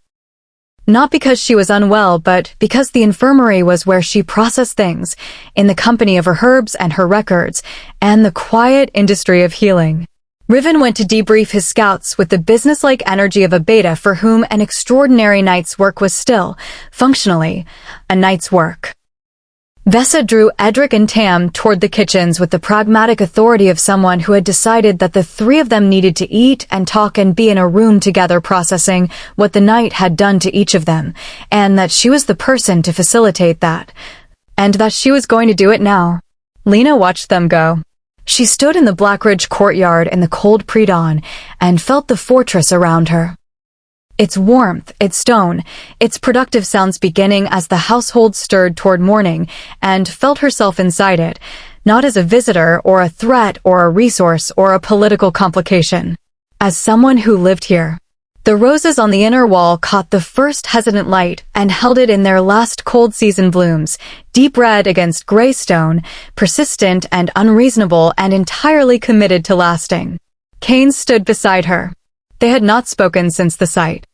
Not because she was unwell, but because the infirmary was where she processed things, in the company of her herbs and her records, and the quiet industry of healing. Riven went to debrief his scouts with the businesslike energy of a beta for whom an extraordinary night's work was still, functionally, a night's work. Vesa drew Edric and Tam toward the kitchens with the pragmatic authority of someone who had decided that the 3 of them needed to eat and talk and be in a room together processing what the night had done to each of them, and that she was the person to facilitate that, and that she was going to do it now. Lena watched them go. She stood in the Blackridge courtyard in the cold pre-dawn and felt the fortress around her. Its warmth, its stone, its productive sounds beginning as the household stirred toward morning, and felt herself inside it, not as a visitor or a threat or a resource or a political complication. As someone who lived here. The roses on the inner wall caught the first hesitant light and held it in their last cold season blooms, deep red against gray stone, persistent and unreasonable and entirely committed to lasting. Cain stood beside her. They had not spoken since the sight.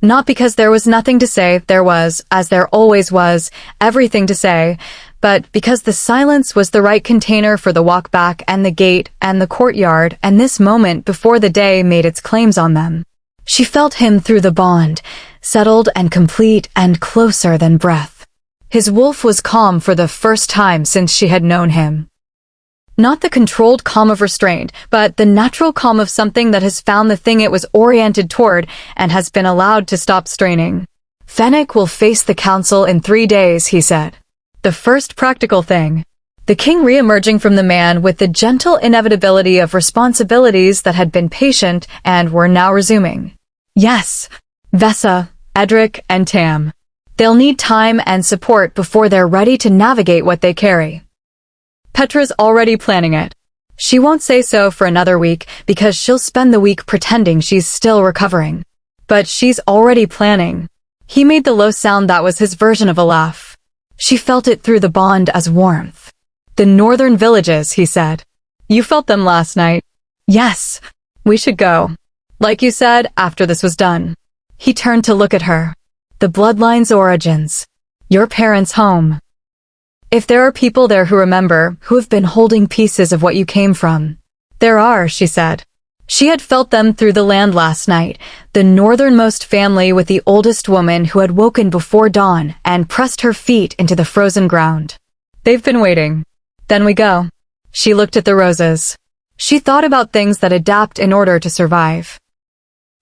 Not because there was nothing to say, there was, as there always was, everything to say, but because the silence was the right container for the walk back and the gate and the courtyard and this moment before the day made its claims on them. She felt him through the bond, settled and complete and closer than breath. His wolf was calm for the first time since she had known him. Not the controlled calm of restraint, but the natural calm of something that has found the thing it was oriented toward and has been allowed to stop straining. Fennec will face the council in 3 days, he said. The first practical thing. The king re-emerging from the man with the gentle inevitability of responsibilities that had been patient and were now resuming. Yes, Vessa, Edric, and Tam. They'll need time and support before they're ready to navigate what they carry. Petra's already planning it. She won't say so for another week because she'll spend the week pretending she's still recovering. But she's already planning. He made the low sound that was his version of a laugh. She felt it through the bond as warmth. The northern villages, he said. You felt them last night. Yes, we should go. Like you said, after this was done. He turned to look at her. The bloodline's origins. Your parents' home. If there are people there who remember, who have been holding pieces of what you came from. There are, she said. She had felt them through the land last night, the northernmost family with the oldest woman who had woken before dawn and pressed her feet into the frozen ground. They've been waiting. Then we go. She looked at the roses. She thought about things that adapt in order to survive.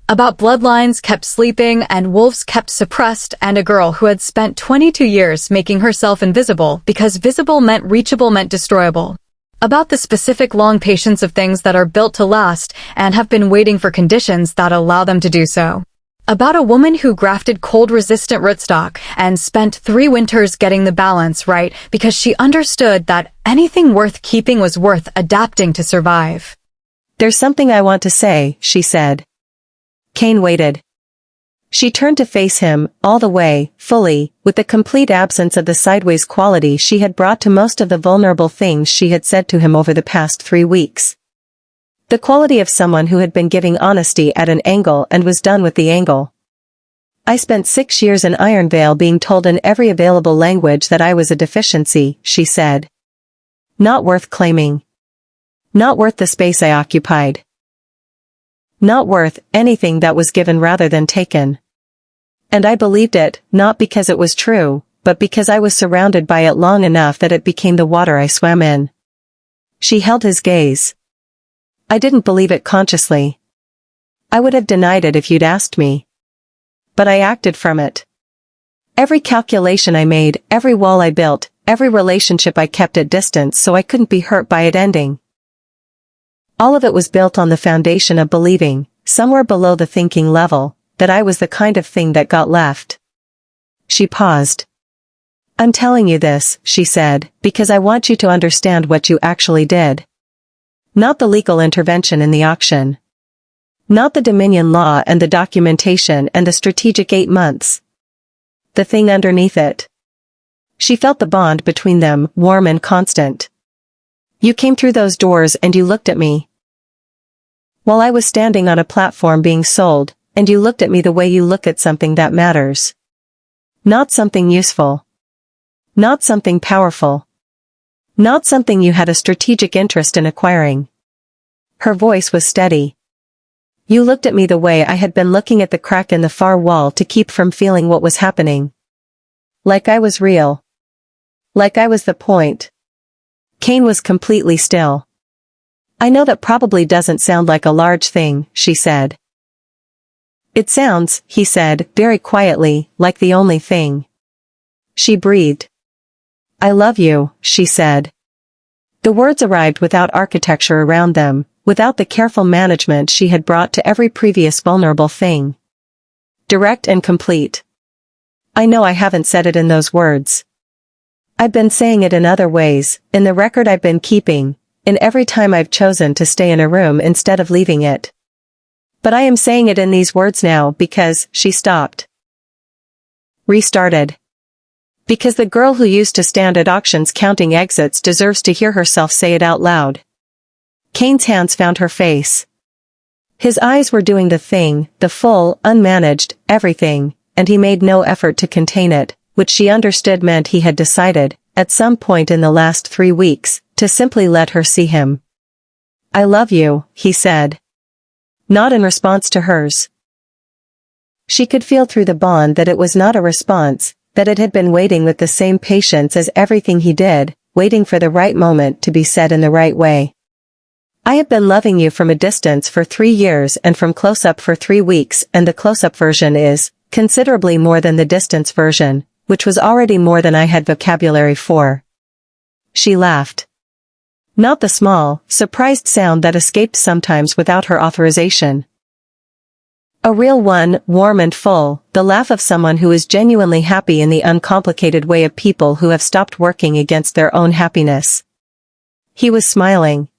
About bloodlines kept sleeping and wolves kept suppressed and a girl who had spent 22 years making herself invisible because visible meant reachable meant destroyable. About the specific long patience of things that are built to last and have been waiting for conditions that allow them to do so. About a woman who grafted cold-resistant rootstock and spent 3 winters getting the balance right because she understood that anything worth keeping was worth adapting to survive. There's something I want to say, she said. Cain waited. She turned to face him, all the way, fully, with the complete absence of the sideways quality she had brought to most of the vulnerable things she had said to him over the past 3 weeks. The quality of someone who had been giving honesty at an angle and was done with the angle. I spent 6 years in Ironvale being told in every available language that I was a deficiency, she said. Not worth claiming. Not worth the space I occupied. Not worth anything that was given rather than taken. And I believed it, not because it was true, but because I was surrounded by it long enough that it became the water I swam in. She held his gaze. I didn't believe it consciously. I would have denied it if you'd asked me. But I acted from it. Every calculation I made, every wall I built, every relationship I kept at distance so I couldn't be hurt by it ending. All of it was built on the foundation of believing, somewhere below the thinking level, that I was the kind of thing that got left. She paused. I'm telling you this, she said, because I want you to understand what you actually did. Not the legal intervention in the auction. Not the Dominion law and the documentation and the strategic 8 months. The thing underneath it. She felt the bond between them, warm and constant. You came through those doors and you looked at me. While I was standing on a platform being sold, and you looked at me the way you look at something that matters. Not something useful. Not something powerful. Not something you had a strategic interest in acquiring. Her voice was steady. You looked at me the way I had been looking at the crack in the far wall to keep from feeling what was happening. Like I was real. Like I was the point. Cain was completely still. I know that probably doesn't sound like a large thing, she said. It sounds, he said, very quietly, like the only thing. She breathed. I love you, she said. The words arrived without architecture around them, without the careful management she had brought to every previous vulnerable thing. Direct and complete. I know I haven't said it in those words. I've been saying it in other ways, in the record I've been keeping, in every time I've chosen to stay in a room instead of leaving it. But I am saying it in these words now because, she stopped. Restarted. Because the girl who used to stand at auctions counting exits deserves to hear herself say it out loud. Cain's hands found her face. His eyes were doing the thing, the full, unmanaged, everything, and he made no effort to contain it, which she understood meant he had decided, at some point in the last 3 weeks, to simply let her see him. I love you, he said. Not in response to hers. She could feel through the bond that it was not a response, that it had been waiting with the same patience as everything he did, waiting for the right moment to be said in the right way. I have been loving you from a distance for 3 years and from close-up for 3 weeks, and the close-up version is considerably more than the distance version, which was already more than I had vocabulary for. She laughed. Not the small, surprised sound that escaped sometimes without her authorization. A real one, warm and full, the laugh of someone who is genuinely happy in the uncomplicated way of people who have stopped working against their own happiness. He was smiling.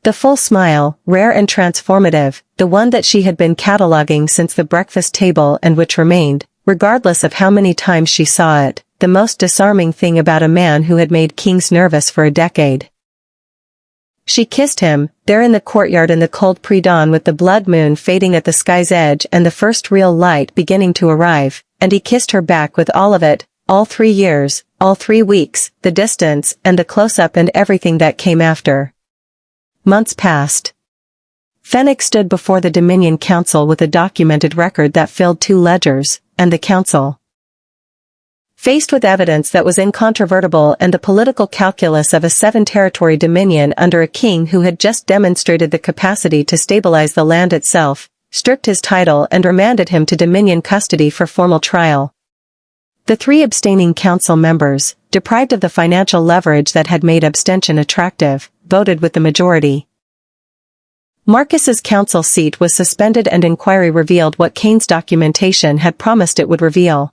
The full smile, rare and transformative, the one that she had been cataloging since the breakfast table and which remained, regardless of how many times she saw it, the most disarming thing about a man who had made kings nervous for a decade. She kissed him, there in the courtyard in the cold pre-dawn with the blood moon fading at the sky's edge and the first real light beginning to arrive, and he kissed her back with all of it, all 3 years, all 3 weeks, the distance and the close-up and everything that came after. Months passed. Fennec stood before the Dominion Council with a documented record that filled 2 ledgers, and the council. Faced with evidence that was incontrovertible and the political calculus of a 7-territory dominion under a king who had just demonstrated the capacity to stabilize the land itself, stripped his title and remanded him to Dominion custody for formal trial. The 3 abstaining council members, deprived of the financial leverage that had made abstention attractive, voted with the majority. Marcus's council seat was suspended and inquiry revealed what Cain's documentation had promised it would reveal.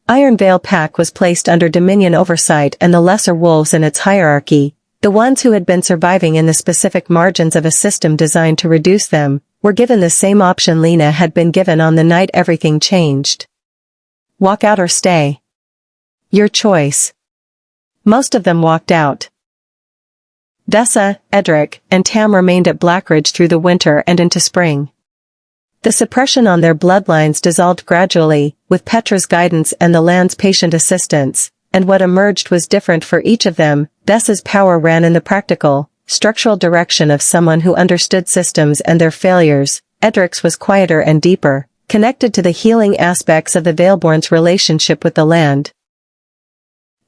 Iron Veil Pack was placed under Dominion oversight and the lesser wolves in its hierarchy, the ones who had been surviving in the specific margins of a system designed to reduce them, were given the same option Lena had been given on the night everything changed. Walk out or stay. Your choice. Most of them walked out. Dessa, Edric, and Tam remained at Blackridge through the winter and into spring. The suppression on their bloodlines dissolved gradually, with Petra's guidance and the land's patient assistance, and what emerged was different for each of them. Dessa's power ran in the practical, structural direction of someone who understood systems and their failures. Edric's was quieter and deeper, connected to the healing aspects of the Veilborn's relationship with the land.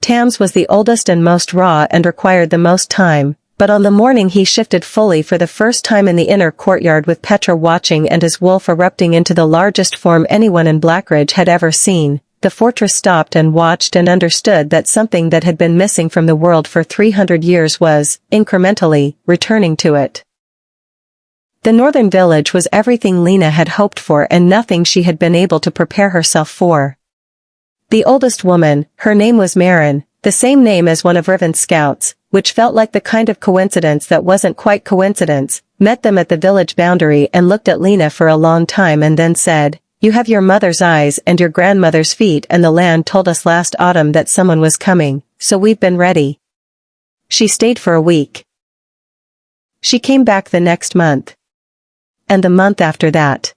Tam's was the oldest and most raw and required the most time, but on the morning he shifted fully for the first time in the inner courtyard with Petra watching and his wolf erupting into the largest form anyone in Blackridge had ever seen, the fortress stopped and watched and understood that something that had been missing from the world for 300 years was, incrementally, returning to it. The northern village was everything Lena had hoped for and nothing she had been able to prepare herself for. The oldest woman, her name was Marin, the same name as one of Riven's scouts, which felt like the kind of coincidence that wasn't quite coincidence, met them at the village boundary and looked at Lena for a long time and then said, "You have your mother's eyes and your grandmother's feet, and the land told us last autumn that someone was coming, so we've been ready." She stayed for a week. She came back the next month. And the month after that.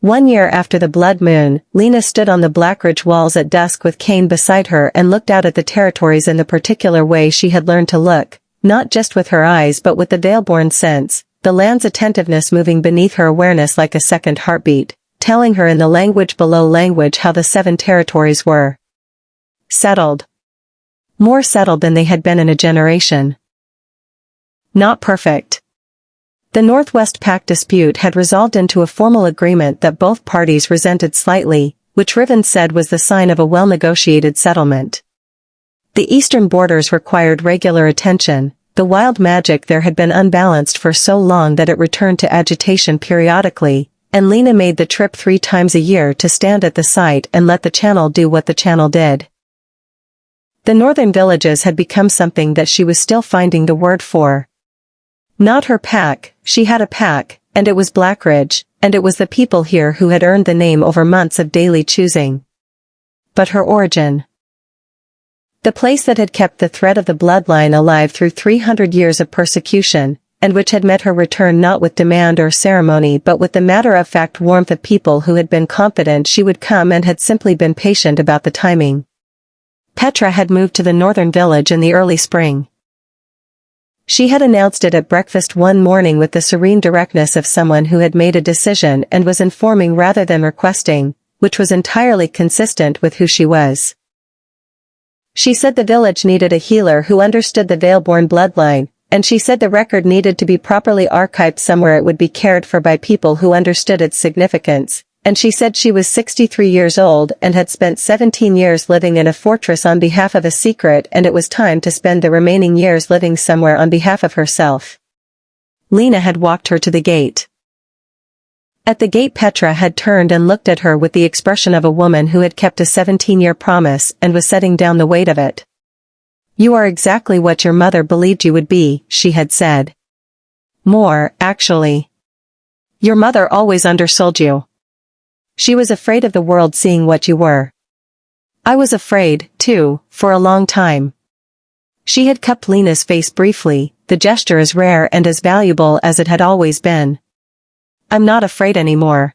1 year after the blood moon, Lena stood on the Blackridge walls at dusk with Cain beside her and looked out at the territories in the particular way she had learned to look, not just with her eyes but with the Veilborn sense, the land's attentiveness moving beneath her awareness like a second heartbeat, telling her in the language below language how the 7 territories were settled. More settled than they had been in a generation. Not perfect. The Northwest Pact dispute had resolved into a formal agreement that both parties resented slightly, which Riven said was the sign of a well-negotiated settlement. The eastern borders required regular attention, the wild magic there had been unbalanced for so long that it returned to agitation periodically, and Lena made the trip 3 times a year to stand at the site and let the channel do what the channel did. The northern villages had become something that she was still finding the word for. Not her pack, she had a pack, and it was Blackridge, and it was the people here who had earned the name over months of daily choosing. But her origin. The place that had kept the thread of the bloodline alive through 300 years of persecution, and which had met her return not with demand or ceremony but with the matter-of-fact warmth of people who had been confident she would come and had simply been patient about the timing. Petra had moved to the northern village in the early spring. She had announced it at breakfast one morning with the serene directness of someone who had made a decision and was informing rather than requesting, which was entirely consistent with who she was. She said the village needed a healer who understood the Valeborn bloodline, and she said the record needed to be properly archived somewhere it would be cared for by people who understood its significance, and she said she was 63 years old and had spent 17 years living in a fortress on behalf of a secret, and it was time to spend the remaining years living somewhere on behalf of herself. Lena had walked her to the gate. At the gate Petra had turned and looked at her with the expression of a woman who had kept a 17-year promise and was setting down the weight of it. "You are exactly what your mother believed you would be," she had said. "More, actually. Your mother always undersold you. She was afraid of the world seeing what you were. I was afraid, too, for a long time." She had cupped Lena's face briefly, the gesture as rare and as valuable as it had always been. "I'm not afraid anymore."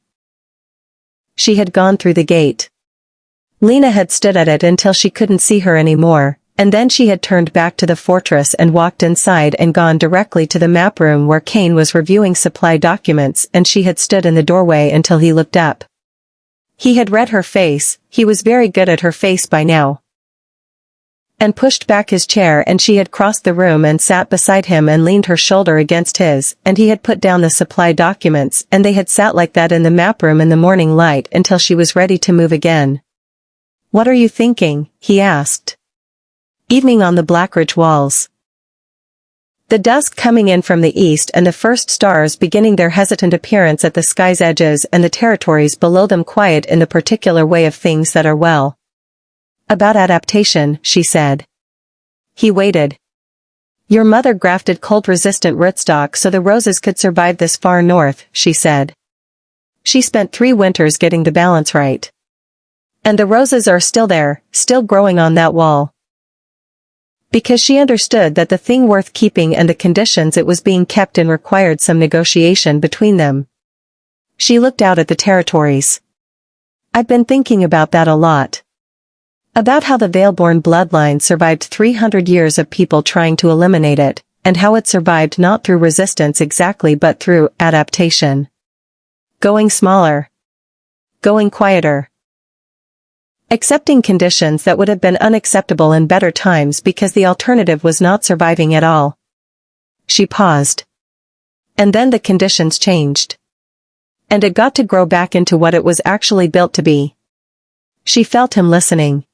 She had gone through the gate. Lena had stood at it until she couldn't see her anymore, and then she had turned back to the fortress and walked inside and gone directly to the map room where Cain was reviewing supply documents, and she had stood in the doorway until he looked up. He had read her face, he was very good at her face by now. And pushed back his chair, and she had crossed the room and sat beside him and leaned her shoulder against his, and he had put down the supply documents, and they had sat like that in the map room in the morning light until she was ready to move again. "What are you thinking?" he asked. Evening on the Blackridge walls. The dusk coming in from the east and the first stars beginning their hesitant appearance at the sky's edges and the territories below them quiet in the particular way of things that are well. "About adaptation," she said. He waited. "Your mother grafted cold-resistant rootstock so the roses could survive this far north," she said. "She spent 3 winters getting the balance right. And the roses are still there, still growing on that wall. Because she understood that the thing worth keeping and the conditions it was being kept in required some negotiation between them." She looked out at the territories. "I've been thinking about that a lot. About how the Valeborn bloodline survived 300 years of people trying to eliminate it, and how it survived not through resistance exactly but through adaptation. Going smaller. Going quieter. Accepting conditions that would have been unacceptable in better times because the alternative was not surviving at all." She paused. "And then the conditions changed. And it got to grow back into what it was actually built to be." She felt him listening.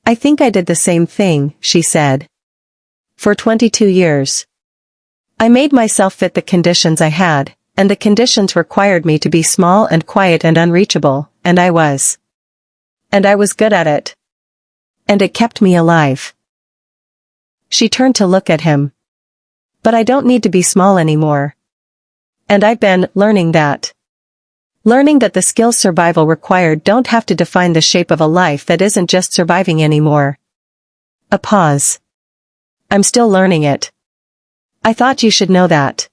"I think I did the same thing," she said. "For 22 years. I made myself fit the conditions I had, and the conditions required me to be small and quiet and unreachable, and I was. And I was good at it. And it kept me alive." She turned to look at him. "But I don't need to be small anymore. And I've been learning that. Learning that the skills survival required don't have to define the shape of a life that isn't just surviving anymore." A pause. "I'm still learning it. I thought you should know that.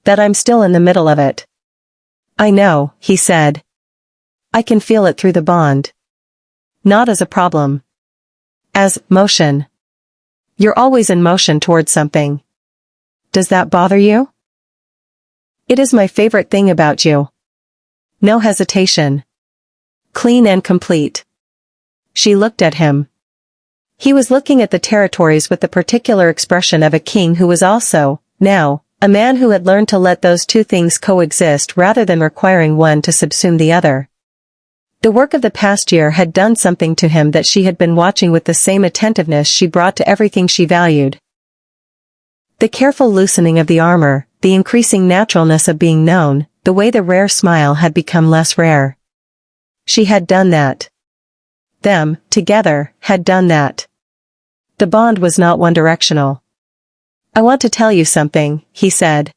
That I'm still in the middle of it." "I know," he said. "I can feel it through the bond. Not as a problem. As motion. You're always in motion towards something. Does that bother you?" "It is my favorite thing about you. No hesitation. Clean and complete." She looked at him. He was looking at the territories with the particular expression of a king who was also, now, a man who had learned to let those two things coexist rather than requiring one to subsume the other. The work of the past year had done something to him that she had been watching with the same attentiveness she brought to everything she valued. The careful loosening of the armor, the increasing naturalness of being known, the way the rare smile had become less rare. She had done that. Them, together, had done that. The bond was not one-directional. "I want to tell you something," he said.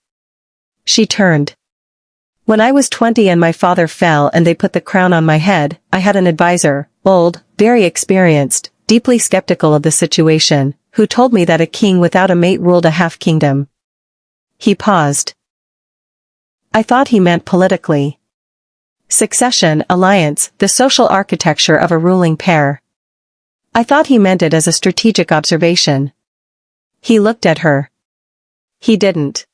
She turned. When I was 20 and my father fell and they put the crown on my head, I had an advisor, old, very experienced, deeply skeptical of the situation, who told me that a king without a mate ruled a half-kingdom. He paused. I thought he meant politically. Succession, alliance, the social architecture of a ruling pair. I thought he meant it as a strategic observation. He looked at her. He didn't.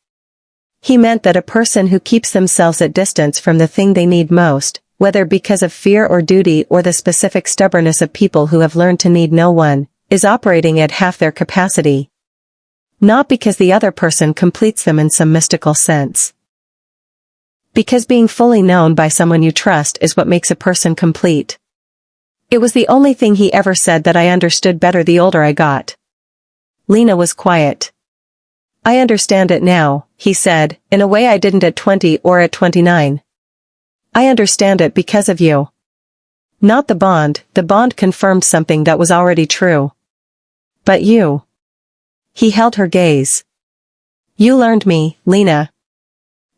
He meant that a person who keeps themselves at distance from the thing they need most, whether because of fear or duty or the specific stubbornness of people who have learned to need no one, is operating at half their capacity. Not because the other person completes them in some mystical sense. Because being fully known by someone you trust is what makes a person complete. It was the only thing he ever said that I understood better the older I got. Lena was quiet. I understand it now, he said, in a way I didn't at 20 or at 29. I understand it because of you. Not the bond confirmed something that was already true. But you. He held her gaze. You learned me, Lena.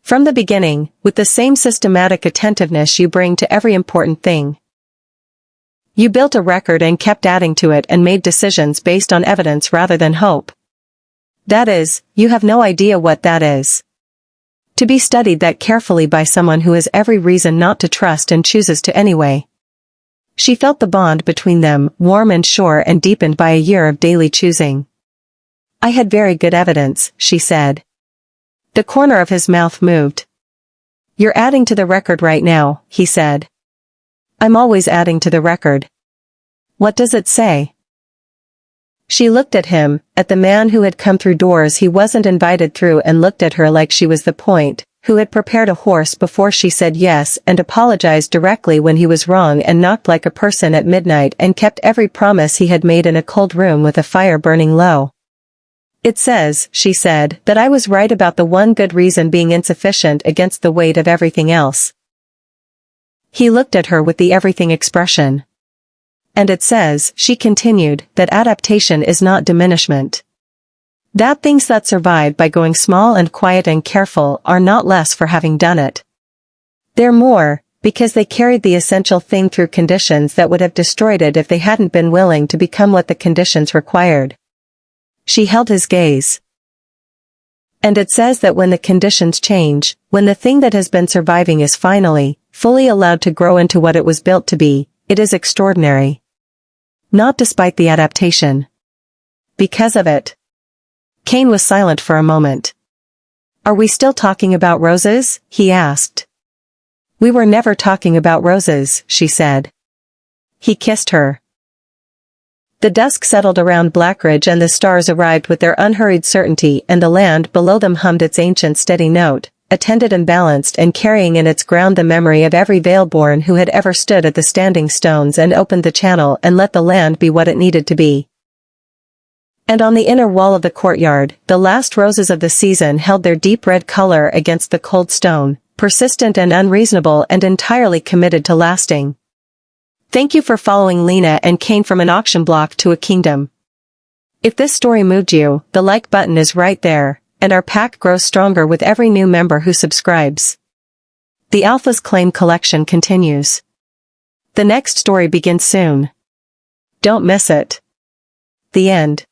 From the beginning, with the same systematic attentiveness you bring to every important thing. You built a record and kept adding to it and made decisions based on evidence rather than hope. That is, you have no idea what that is. To be studied that carefully by someone who has every reason not to trust and chooses to anyway. She felt the bond between them, warm and sure and deepened by a year of daily choosing. I had very good evidence, she said. The corner of his mouth moved. You're adding to the record right now, he said. I'm always adding to the record. What does it say? She looked at him, at the man who had come through doors he wasn't invited through and looked at her like she was the point, who had prepared a horse before she said yes and apologized directly when he was wrong and knocked like a person at midnight and kept every promise he had made in a cold room with a fire burning low. It says, she said, that I was right about the one good reason being insufficient against the weight of everything else. He looked at her with the everything expression. And it says, she continued, that adaptation is not diminishment. That things that survive by going small and quiet and careful are not less for having done it. They're more, because they carried the essential thing through conditions that would have destroyed it if they hadn't been willing to become what the conditions required. She held his gaze. And it says that when the conditions change, when the thing that has been surviving is finally, fully allowed to grow into what it was built to be, it is extraordinary. Not despite the adaptation. Because of it. Cain was silent for a moment. Are we still talking about roses? He asked. We were never talking about roses, she said. He kissed her. The dusk settled around Blackridge and the stars arrived with their unhurried certainty and the land below them hummed its ancient steady note, attended and balanced and carrying in its ground the memory of every Valeborn who had ever stood at the standing stones and opened the channel and let the land be what it needed to be. And on the inner wall of the courtyard, the last roses of the season held their deep red color against the cold stone, persistent and unreasonable and entirely committed to lasting. Thank you for following Lena and Cain from an auction block to a kingdom. If this story moved you, the like button is right there, and our pack grows stronger with every new member who subscribes. The Alpha's Claim collection continues. The next story begins soon. Don't miss it. The end.